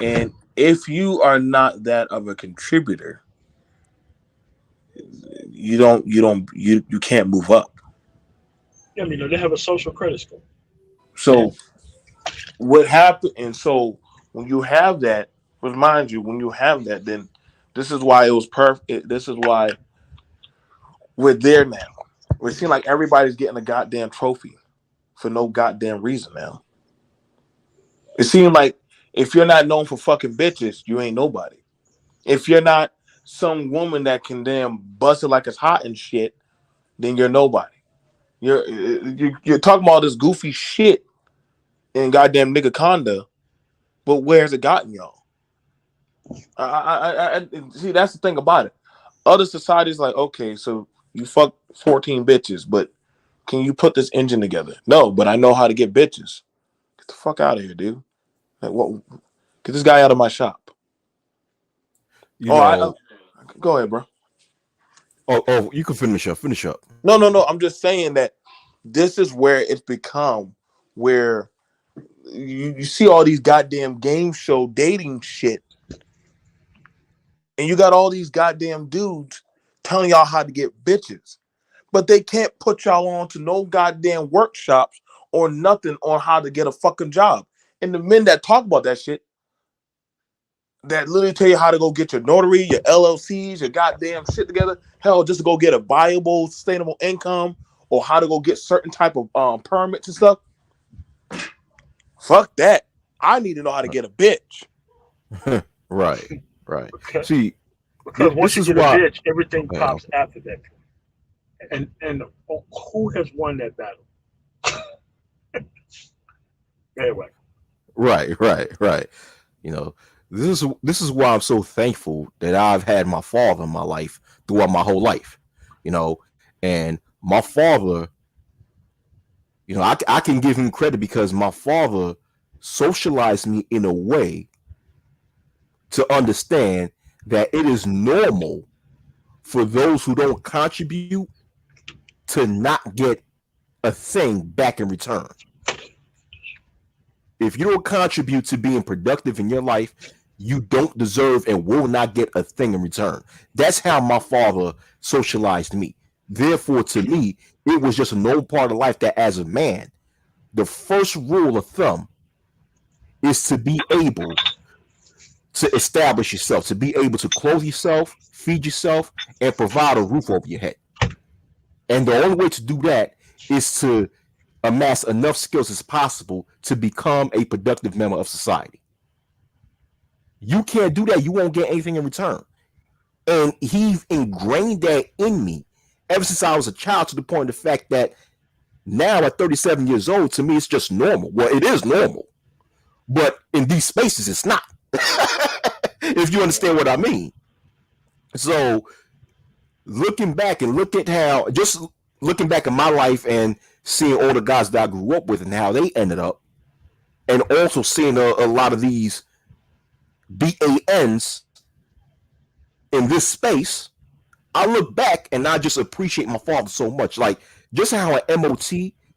[SPEAKER 12] And if you are not that of a contributor, you can't move up.
[SPEAKER 1] Yeah, I mean, they have a social credit score.
[SPEAKER 12] So what happened? And so when you have that, remind you, when you have that, then this is why it was perfect. This is why we're there now. We seem like everybody's getting a goddamn trophy for no goddamn reason now. It seems like if you're not known for fucking bitches, you ain't nobody. If you're not some woman that can damn bust it like it's hot and shit, then you're nobody. You're talking about all this goofy shit in goddamn nigga conda, but where's it gotten y'all? I see, that's the thing about it. Other societies like, okay, so you fuck 14 bitches, but can you put this engine together? No, but I know how to get bitches. Get the fuck out of here, dude. Like, what? Get this guy out of my shop. Go ahead, bro.
[SPEAKER 13] Oh, you can finish up. Finish up.
[SPEAKER 12] No. I'm just saying that this is where it's become where you see all these goddamn game show dating shit. And you got all these goddamn dudes telling y'all how to get bitches, but they can't put y'all on to no goddamn workshops or nothing on how to get a fucking job. And the men that talk about that shit, that literally tell you how to go get your notary, your LLCs, your goddamn shit together, hell, just to go get a viable, sustainable income, or how to go get certain type of permits and stuff. Fuck that. I need to know how to get a bitch.
[SPEAKER 13] Right.
[SPEAKER 1] Because,
[SPEAKER 13] See,
[SPEAKER 1] because once
[SPEAKER 13] this
[SPEAKER 1] you
[SPEAKER 13] is
[SPEAKER 1] get a
[SPEAKER 13] why.
[SPEAKER 1] bitch, everything
[SPEAKER 13] Okay,
[SPEAKER 1] pops after that. And who has won that battle? Anyway.
[SPEAKER 13] Right. You know, this is why I'm so thankful that I've had my father in my life throughout my whole life. You know, and my father, you know, I can give him credit because my father socialized me in a way to understand that it is normal for those who don't contribute to not get a thing back in return. If you don't contribute to being productive in your life, you don't deserve and will not get a thing in return. That's how my father socialized me. Therefore, to me, it was just a normal part of life that as a man, the first rule of thumb is to be able to establish yourself, to be able to clothe yourself, feed yourself, and provide a roof over your head. And the only way to do that is to amass enough skills as possible to become a productive member of society. You can't do that, you won't get anything in return. And he ingrained that in me ever since I was a child, to the point of the fact that now at 37 years old, to me, it's just normal. Well, it is normal, but in these spaces, it's not. If you understand what I mean. So looking back and just looking back at my life and seeing all the guys that I grew up with and how they ended up, and also seeing a lot of these BANs in this space, I look back and I just appreciate my father so much. Like just how an MOT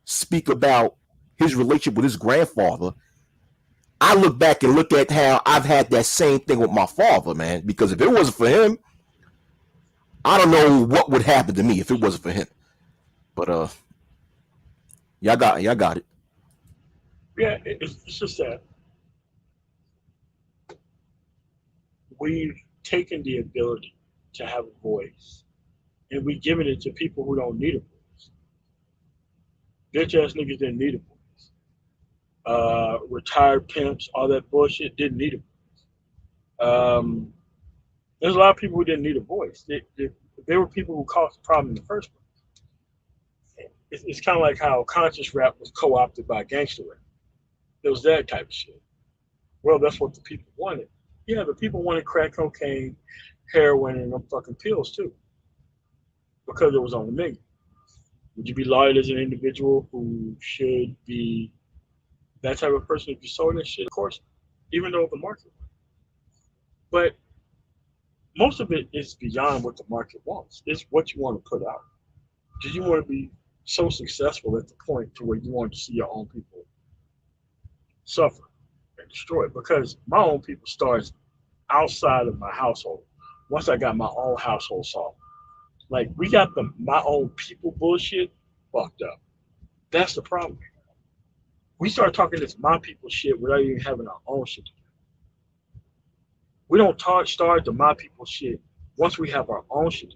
[SPEAKER 13] speak about his relationship with his grandfather, I look back and look at how I've had that same thing with my father, man. Because if it wasn't for him, I don't know what would happen to me if it wasn't for him. But y'all got it.
[SPEAKER 1] Yeah, it's just that we've taken the ability to have a voice and we've given it to people who don't need a voice. Bitch ass niggas didn't need a voice. Retired pimps, all that bullshit didn't need a voice. There's a lot of people who didn't need a voice. They were people who caused the problem in the first place. It's kind of like how conscious rap was co-opted by gangster rap. There was that type of shit. Well, that's what the people wanted. Yeah, the people wanted crack cocaine, heroin, and them fucking pills too, because it was on the menu. Would you be loyal as an individual who should be that type of person if you sold that shit? Of course, even though the market. But most of it is beyond what the market wants. It's what you want to put out. Do you want to be so successful at the point to where you want to see your own people suffer and destroyed? Because my own people starts outside of my household. Once I got my own household solved, like we got my own people bullshit fucked up. That's the problem. We start talking this my people shit without even having our own shit. We don't start the my people shit once we have our own shit.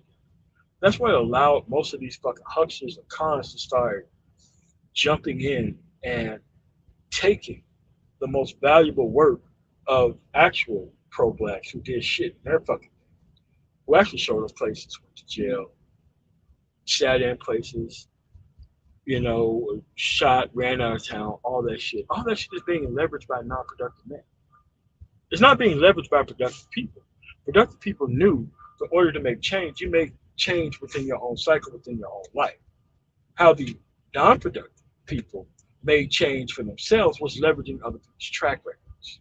[SPEAKER 1] That's what allowed most of these fucking hucksters and cons to start jumping in and taking the most valuable work of actual pro-blacks who did shit in their fucking thing, who actually showed us places, went to jail, sat in places, shot, ran out of town, all that shit. All that shit is being leveraged by non-productive men. It's not being leveraged by productive people. Productive people knew in order to make change, you make change within your own cycle, within your own life. How the non-productive people made change for themselves was leveraging other people's track records.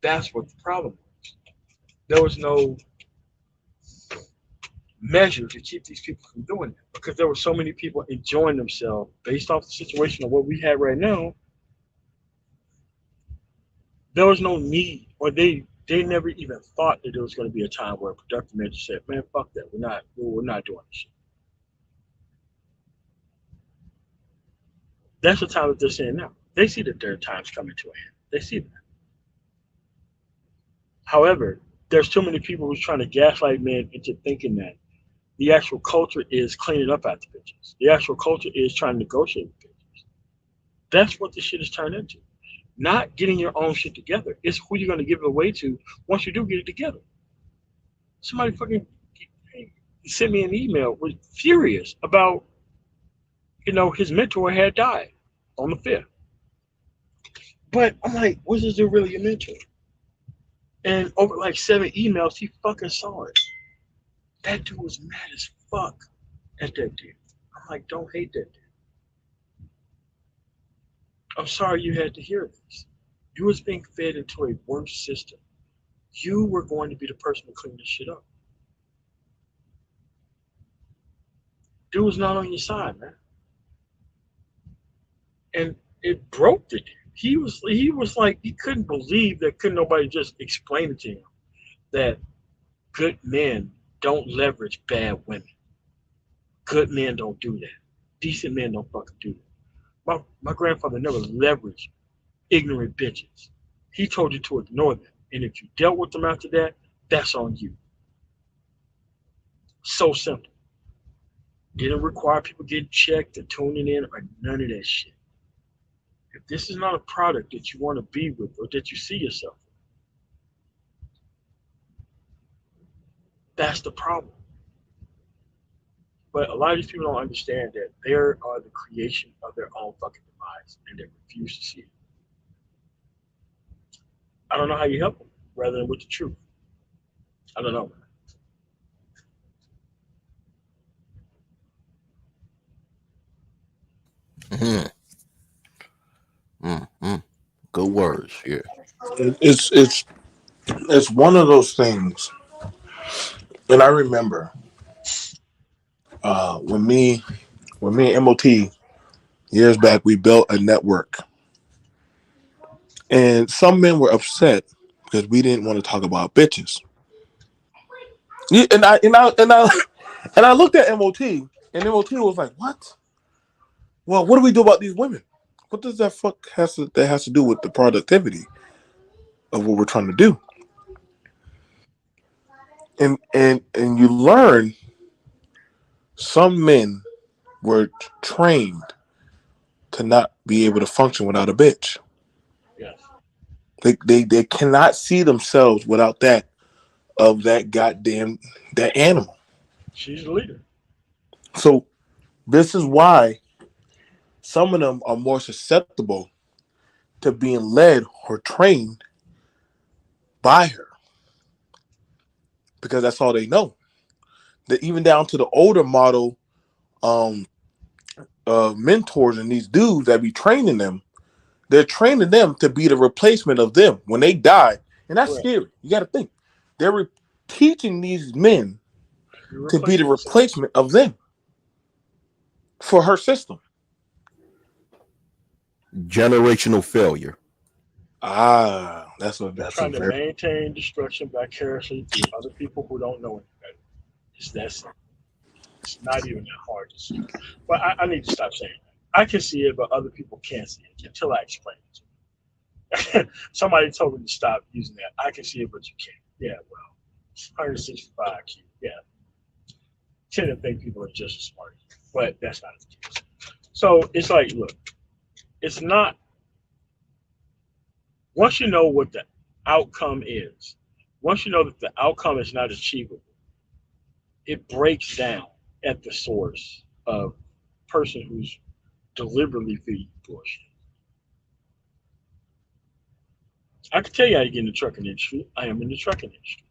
[SPEAKER 1] That's what the problem was. There was no measure to keep these people from doing that because there were so many people enjoying themselves based off the situation of what we had right now. There was no need, or they They never even thought that there was going to be a time where a productive man just said, "Man, fuck that. We're not doing this shit." That's the time that they're saying now. They see that their time's coming to an end. They see that. However, there's too many people who's trying to gaslight men into thinking that the actual culture is cleaning up after bitches. The actual culture is trying to negotiate with bitches. That's what this shit is turned into. Not getting your own shit together. It's who you're going to give it away to once you do get it together. Somebody fucking sent me an email, was furious about, his mentor had died on the 5th. But I'm like, was this dude really a mentor? And over like 7 emails, he fucking saw it. That dude was mad as fuck at that dude. I'm like, don't hate that dude. I'm sorry you had to hear this. You was being fed into a worse system. You were going to be the person to clean this shit up. Dude was not on your side, man. And it broke the dude. He was like, he couldn't believe that couldn't nobody just explain it to him that good men don't leverage bad women. Good men don't do that. Decent men don't fucking do that. My grandfather never leveraged ignorant bitches. He told you to ignore them. And if you dealt with them after that, that's on you. So simple. Didn't require people getting checked or tuning in or none of that shit. If this is not a product that you want to be with or that you see yourself with, that's the problem. But a lot of these people don't understand that they are the creation of their own fucking demise and they refuse to see it. I don't know how you help them rather than with the truth. I don't know, man.
[SPEAKER 13] Good words, yeah.
[SPEAKER 12] It's one of those things, and I remember when me and MOT years back, we built a network, and some men were upset because we didn't want to talk about bitches. Yeah, and I looked at MOT, and MOT was like, "What? Well, what do we do about these women? What does that has to do with the productivity of what we're trying to do?" And you learn some men were trained to not be able to function without a bitch.
[SPEAKER 1] Yes.
[SPEAKER 12] They cannot see themselves without that animal.
[SPEAKER 1] She's the leader.
[SPEAKER 12] So this is why some of them are more susceptible to being led or trained by her. Because that's all they know. That even down to the older model mentors and these dudes that be training them, they're training them to be the replacement of them when they die. And that's scary. You got to think. They're teaching these men to be the replacement of them for her system.
[SPEAKER 13] Generational failure.
[SPEAKER 12] That's
[SPEAKER 1] trying to maintain destruction vicariously through other people who don't know any better. It's not even that hard to see. But I need to stop saying that. I can see it, but other people can't see it until I explain it to them. Somebody told me to stop using that. I can see it, but you can't. Yeah, well, 165 Q. Yeah. Tend to think people are just as smart as you, but that's not the case. So it's like, look, it's not. Once you know what the outcome is, once you know that the outcome is not achievable, it breaks down at the source of person who's deliberately feeding bullshit. I can tell you how to get in the trucking industry. I am in the trucking industry.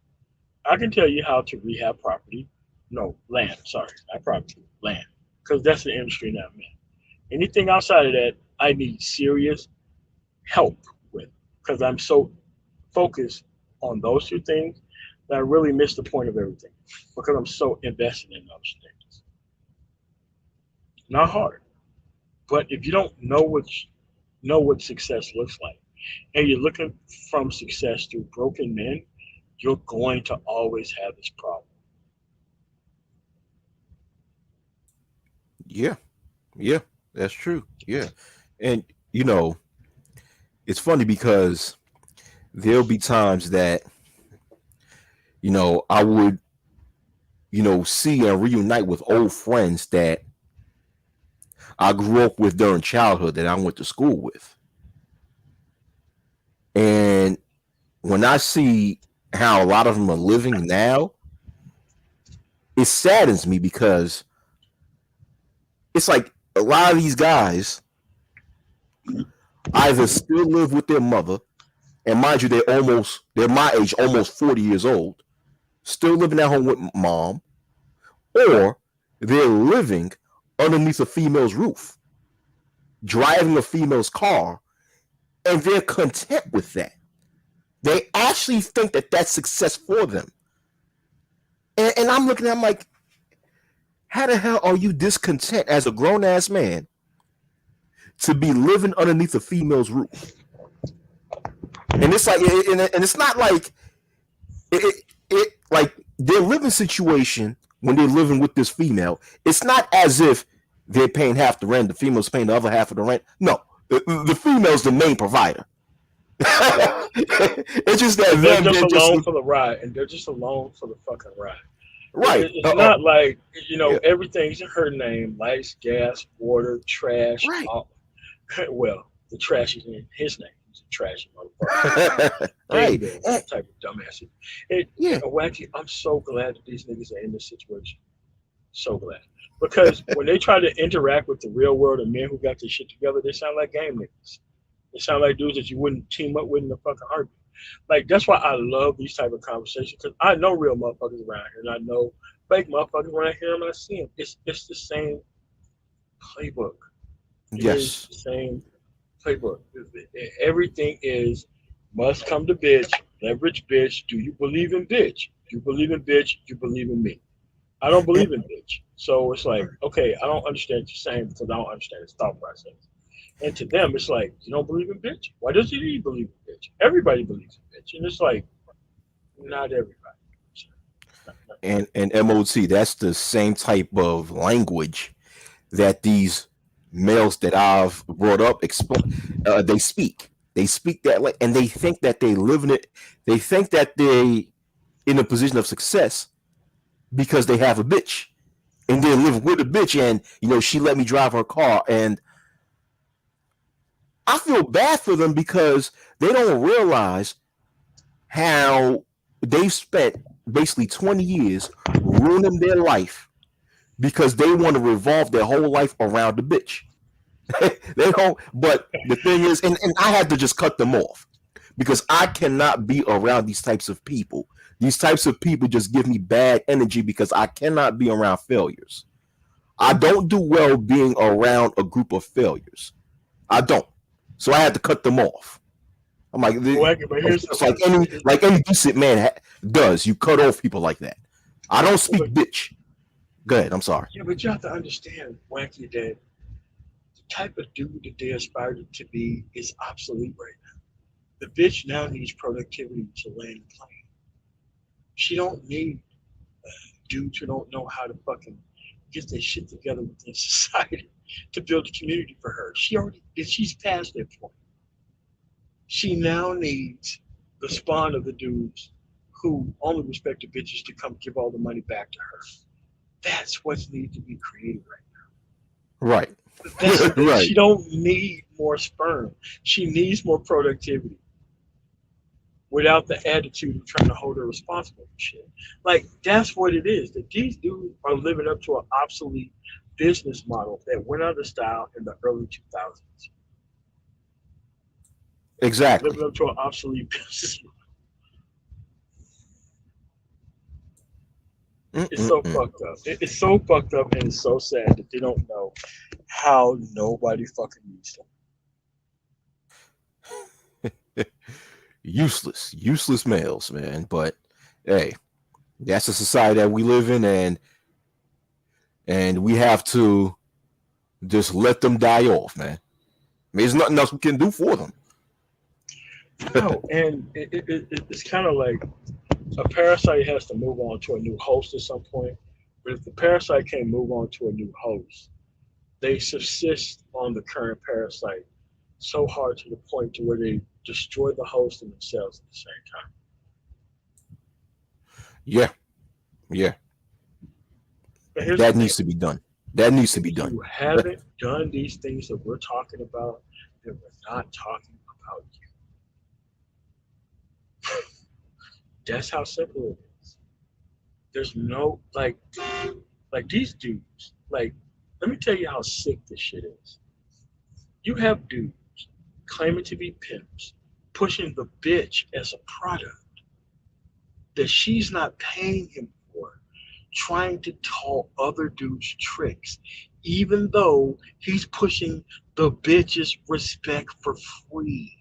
[SPEAKER 1] I can tell you how to rehab property. No, land. Sorry, not property, land. Because that's the industry that I'm in. Anything outside of that, I need serious help with. Because I'm so focused on those two things that I really miss the point of everything. Because I'm so invested in those things. Not hard. But if you don't know what success looks like, and you're looking from success through broken men, you're going to always have this problem.
[SPEAKER 13] Yeah, yeah, that's true. Yeah, and you know, it's funny because there'll be times that I would see and reunite with old friends that I grew up with during childhood that I went to school with, and when I see how a lot of them are living now, it saddens me because it's like a lot of these guys either still live with their mother, and mind you, they're my age, almost 40 years old, still living at home with mom, or they're living underneath a female's roof, driving a female's car, and they're content with that. They actually think that that's success for them. And I'm looking at them like, how the hell are you discontent as a grown-ass man to be living underneath a female's roof? And it's like, and it's not like it like their living situation when they're living with this female. It's not as if they're paying half the rent, the female's paying the other half of the rent. No, the female's the main provider. It's just that
[SPEAKER 1] they're just along for the ride, and they're just along for the fucking ride.
[SPEAKER 13] Right.
[SPEAKER 1] It's not like everything's in her name: lights, gas, water, trash.
[SPEAKER 13] Right.
[SPEAKER 1] Well, the trash is in his name. He's a trashy motherfucker.
[SPEAKER 13] Right.
[SPEAKER 1] That type of dumbass. Wacky. I'm so glad that these niggas are in this situation. So glad. Because when they try to interact with the real world of men who got their shit together, they sound like game niggas. They sound like dudes that you wouldn't team up with in a fucking heartbeat. Like, that's why I love these type of conversations, because I know real motherfuckers around here, and I know fake motherfuckers around here, and I see them. It's the same playbook.
[SPEAKER 13] Yes.
[SPEAKER 1] It's the same playbook. Everything is must come to bitch, leverage bitch. Do you believe in bitch? You believe in bitch, you believe in me. I don't believe in bitch. So it's like, okay, I don't understand what you're saying because I don't understand his thought process. And to them, it's like, you don't believe in bitch? Why does he believe in bitch? Everybody believes in bitch. And it's like, not everybody.
[SPEAKER 13] And MOT, that's the same type of language that these males that I've brought up they speak. They speak that like, and they think that they live in it. They think that they in a position of success because they have a bitch, and they live with a bitch, and she let me drive her car, and I feel bad for them because they don't realize how they've spent basically 20 years ruining their life because they want to revolve their whole life around the bitch. They don't, but the thing is, and I had to just cut them off because I cannot be around these types of people. These types of people just give me bad energy because I cannot be around failures. I don't do well being around a group of failures. I don't. So I had to cut them off. I'm like, it's like any decent man does. You cut off people like that. I don't speak bitch. Go ahead. I'm sorry.
[SPEAKER 1] Yeah, but you have to understand, Wacky, that the type of dude that they aspire to be is obsolete right now. The bitch now needs productivity to land the plane. She don't need dudes who don't know how to fucking get their shit together within society to build a community for her. She's past that point. She now needs the spawn of the dudes who only respect the bitches to come give all the money back to her. That's what needs to be created right now.
[SPEAKER 13] Right. Right.
[SPEAKER 1] She don't need more sperm. She needs more productivity without the attitude of trying to hold her responsible for shit. Like, that's what it is. That these dudes are living up to an obsolete business model that went out of style in the early 2000s.
[SPEAKER 13] Exactly.
[SPEAKER 1] Living up to an obsolete business model. It's so fucked up. It's so fucked up, and it's so sad that they don't know how nobody fucking needs them.
[SPEAKER 13] Useless males, man. But hey, that's the society that we live in, and we have to just let them die off, man. I mean, there's nothing else we can do for them.
[SPEAKER 1] No, and it's kind of like a parasite has to move on to a new host at some point. But if the parasite can't move on to a new host, they subsist on the current parasite so hard to the point to where they destroy the host and themselves at the same time.
[SPEAKER 13] Yeah, yeah.
[SPEAKER 1] But here's
[SPEAKER 13] That
[SPEAKER 1] the thing:
[SPEAKER 13] needs to be done. That needs to be
[SPEAKER 1] if
[SPEAKER 13] done.
[SPEAKER 1] you haven't done these things that we're talking about, then we're not talking about you. That's how simple it is. There's no like these dudes. Like, let me tell you how sick this shit is. You have dudes claiming to be pimps, pushing the bitch as a product that she's not paying him for, trying to tell other dudes tricks, even though he's pushing the bitch's respect for free.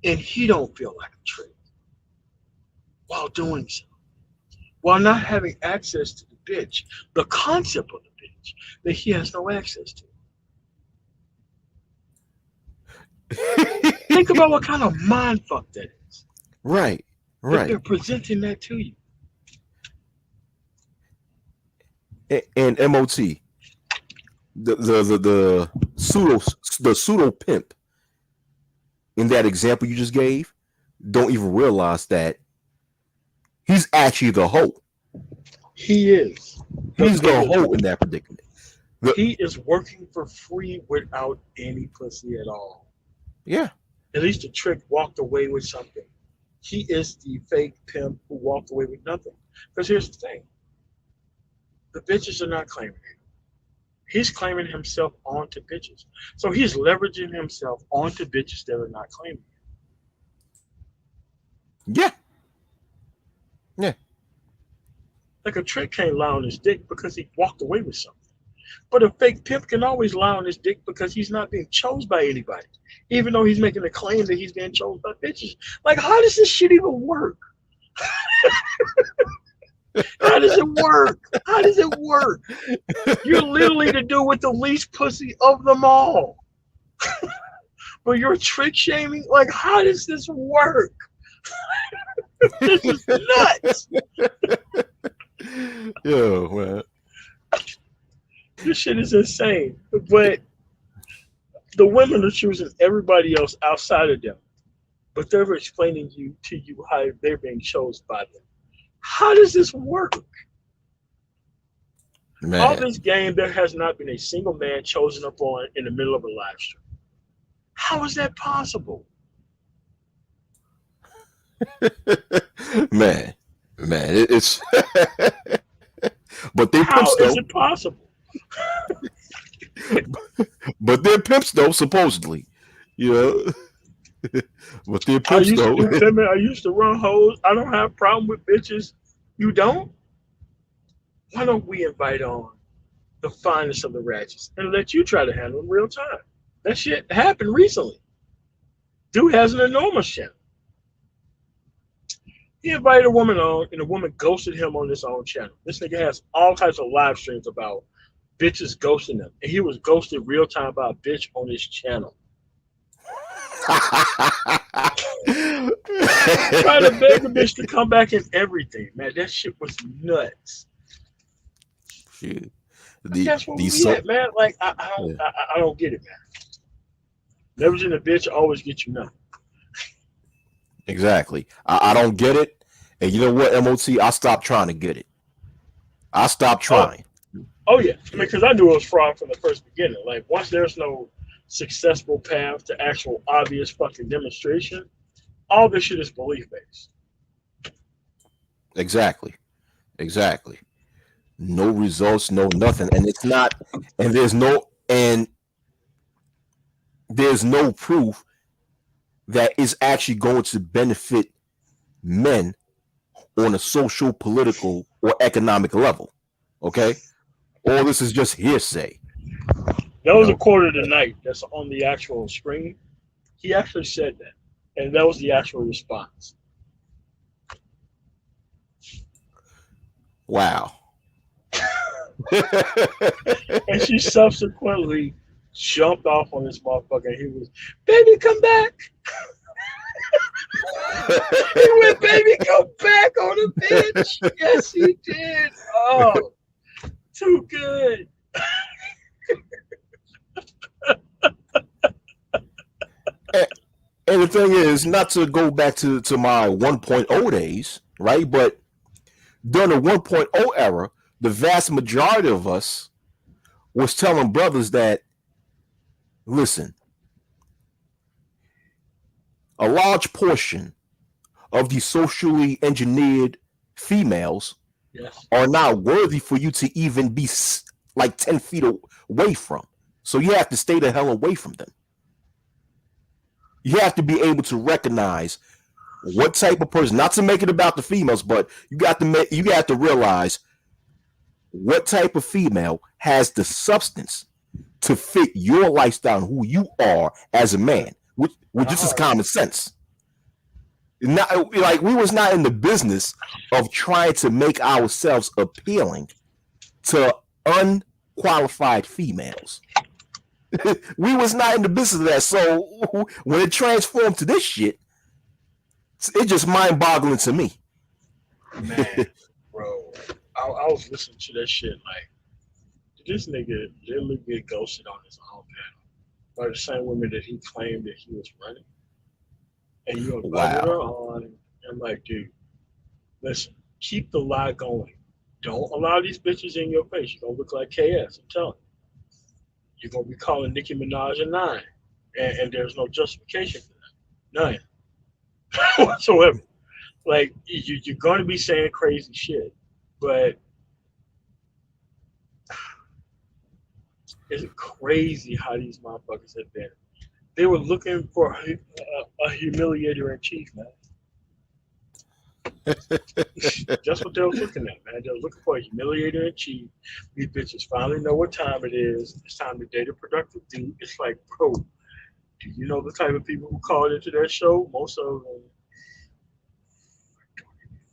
[SPEAKER 1] And he don't feel like a trick while doing so. While not having access to the bitch, the concept of the bitch that he has no access to. Think about what kind of mind fuck that is.
[SPEAKER 13] Right,
[SPEAKER 1] If
[SPEAKER 13] right.
[SPEAKER 1] they're presenting that to you.
[SPEAKER 13] And MOT, the pseudo pimp in that example you just gave don't even realize that he's actually the hoe.
[SPEAKER 1] He is.
[SPEAKER 13] He's the hoe in that predicament.
[SPEAKER 1] He is working for free without any pussy at all.
[SPEAKER 13] Yeah.
[SPEAKER 1] At least the trick walked away with something. He is the fake pimp who walked away with nothing. Because here's the thing. The bitches are not claiming him. He's claiming himself onto bitches. So he's leveraging himself onto bitches that are not claiming him.
[SPEAKER 13] Yeah. Yeah.
[SPEAKER 1] Like a trick can't lie on his dick because he walked away with something. But a fake pimp can always lie on his dick because he's not being chose by anybody, even though he's making a claim that he's being chose by bitches. Like, how does this shit even work? How does it work? How does it work? You're literally the dude with the least pussy of them all. But you're trick shaming? Like, how does this work? This is nuts.
[SPEAKER 13] Yo, man.
[SPEAKER 1] This shit is insane. But the women are choosing everybody else outside of them. But they're explaining to you how they're being chosen by them. How does this work?
[SPEAKER 13] Man.
[SPEAKER 1] All this game, there has not been a single man chosen upon in the middle of a live stream. How is that possible?
[SPEAKER 13] man, it's but they
[SPEAKER 1] How
[SPEAKER 13] pimps though.
[SPEAKER 1] is it possible?
[SPEAKER 13] But they're pimps though, supposedly. You know. But they're
[SPEAKER 1] I
[SPEAKER 13] pimps
[SPEAKER 1] used
[SPEAKER 13] though.
[SPEAKER 1] to do women. I used to run hoes. I don't have a problem with bitches. You don't? Why don't we invite on the finest of the ratchets and let you try to handle them real time? That shit happened recently. Dude has an enormous channel. He invited a woman on, and the woman ghosted him on his own channel. This nigga has all types of live streams about bitches ghosting him, and he was ghosted real time by a bitch on his channel. Trying to beg a bitch to come back and everything, man. That shit was nuts.
[SPEAKER 13] Shit.
[SPEAKER 1] That's what we at, man. Like I don't get it, man. Leveraging a bitch always gets you nothing.
[SPEAKER 13] Exactly. I don't get it. And you know what, MOT? I stopped trying to get it. I stopped trying.
[SPEAKER 1] Oh yeah. I mean, because I knew it was fraud from the first beginning. Like, once there's no successful path to actual obvious fucking demonstration, all this shit is belief based.
[SPEAKER 13] Exactly. No results, no nothing. And it's not, and there's no proof that is actually going to benefit men on a social, political, or economic level. Okay? All this is just hearsay.
[SPEAKER 1] That was a quote of the night that's on the actual screen. He actually said that. And that was the actual response.
[SPEAKER 13] Wow.
[SPEAKER 1] And she subsequently jumped off on this motherfucker. And he was, baby, come back. He went, baby, go back on the bench. Yes, he did. Oh, too good.
[SPEAKER 13] And the thing is, not to go back to my 1.0 days, right? But during the 1.0 era, the vast majority of us was telling brothers that, listen, a large portion of these socially engineered females
[SPEAKER 1] Yes.
[SPEAKER 13] are not worthy for you to even be like 10 feet away from. So you have to stay the hell away from them. You have to be able to recognize what type of person, not to make it about the females, but you got to realize what type of female has the substance to fit your lifestyle and who you are as a man, which just is common sense. Not like we was not in the business of trying to make ourselves appealing to unqualified females. We was not in the business of that. So when it transformed to this shit, it's just mind-boggling to me.
[SPEAKER 1] Man, bro, I was listening to that shit like, did this nigga literally get ghosted on his own panel by the same woman that he claimed that he was running? And you invited her on. And I'm like, dude, listen, keep the lie going. Don't allow these bitches in your face. You're going to look like KS, I'm telling you. You're going to be calling Nicki Minaj a 9. And there's no justification for that. None. Whatsoever. Like, you're going to be saying crazy shit. But it's crazy how these motherfuckers have been. They were looking for a humiliator in chief, man. That's what they were looking at, man. They were looking for a humiliator in chief. These bitches finally know what time it is. It's time to date a productive dude. It's like, bro, do you know the type of people who called into that show? Most of them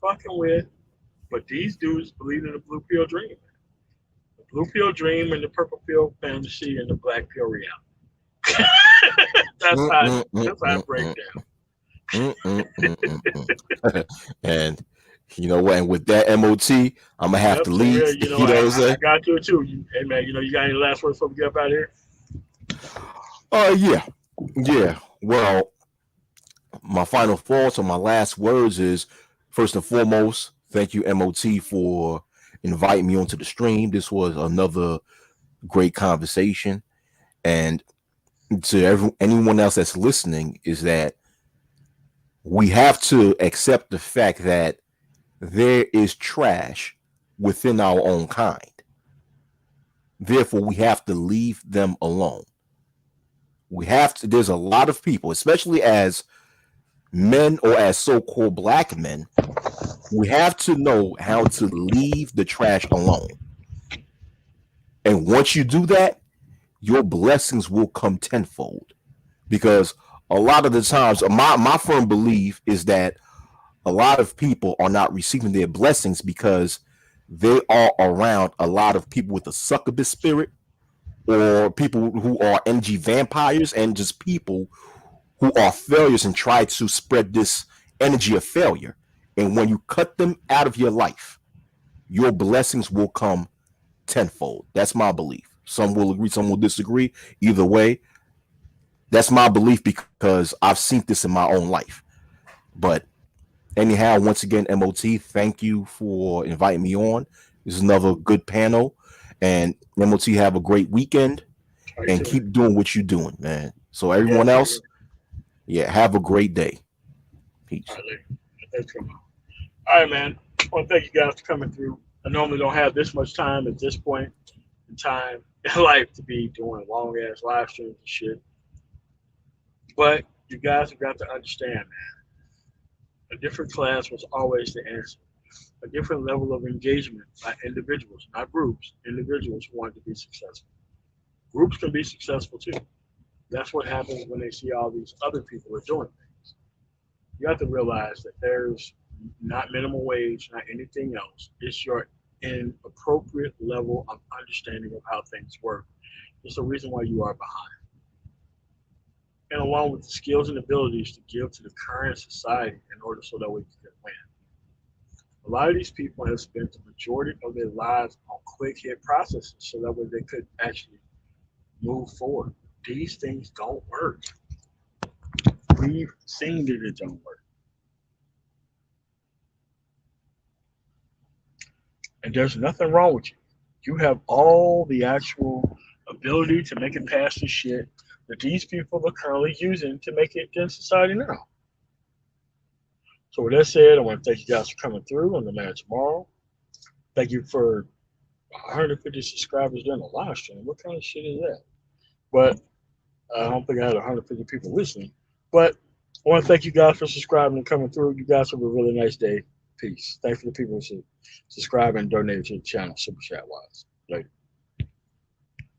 [SPEAKER 1] fucking with. But these dudes believe in the blue pill dream. The blue pill dream and the purple pill fantasy and the black pill reality. That's how I break down.
[SPEAKER 13] And you know what? And with that MOT, I'm gonna have to leave.
[SPEAKER 1] Yeah, you know what I'm saying? I got to it too. Hey man, you got any last words before we get up out of here?
[SPEAKER 13] Yeah. Well, my final thoughts or my last words is, first and foremost, thank you, MOT, for inviting me onto the stream. This was another great conversation. And to anyone else that's listening, is that we have to accept the fact that there is trash within our own kind. Therefore, we have to leave them alone. There's a lot of people, especially as men or as so-called black men, we have to know how to leave the trash alone. And once you do that, your blessings will come tenfold. Because a lot of the times, my firm belief is that a lot of people are not receiving their blessings because they are around a lot of people with a succubus spirit, or people who are energy vampires, and just people who are failures and try to spread this energy of failure. And when you cut them out of your life, your blessings will come tenfold. That's my belief. Some will agree, some will disagree. Either way, that's my belief because I've seen this in my own life. But anyhow, once again, MOT, thank you for inviting me on. This is another good panel. And MOT, have a great weekend and keep doing what you're doing, man. So everyone else, have a great day. Peace.
[SPEAKER 1] All right, man. I want to thank you guys for coming through. I normally don't have this much time at this point in time in life to be doing long ass live streams and shit. But you guys have got to understand, man. A different class was always the answer. A different level of engagement by individuals, not groups. Individuals who want to be successful. Groups can be successful too. That's what happens when they see all these other people are doing things. You have to realize that there's not minimum wage, not anything else. It's your inappropriate level of understanding of how things work. It's the reason why you are behind. and along with the skills and abilities to give to the current society in order so that we can win. A lot of these people have spent the majority of their lives on quick hit processes so that way they could actually move forward. These things don't work. We've seen that it don't work. And there's nothing wrong with you. You have all the actual ability to make it past the shit that these people are currently using to make it in society now. So with that said, I want to thank you guys for coming through on the Man Tomorrow. Thank you for 150 subscribers during the live stream. What kind of shit is that? But I don't think I had 150 people listening. But I want to thank you guys for subscribing and coming through. You guys have a really nice day. Peace. Thanks for the people who subscribe and donate to the channel, Super Chat wise. Later.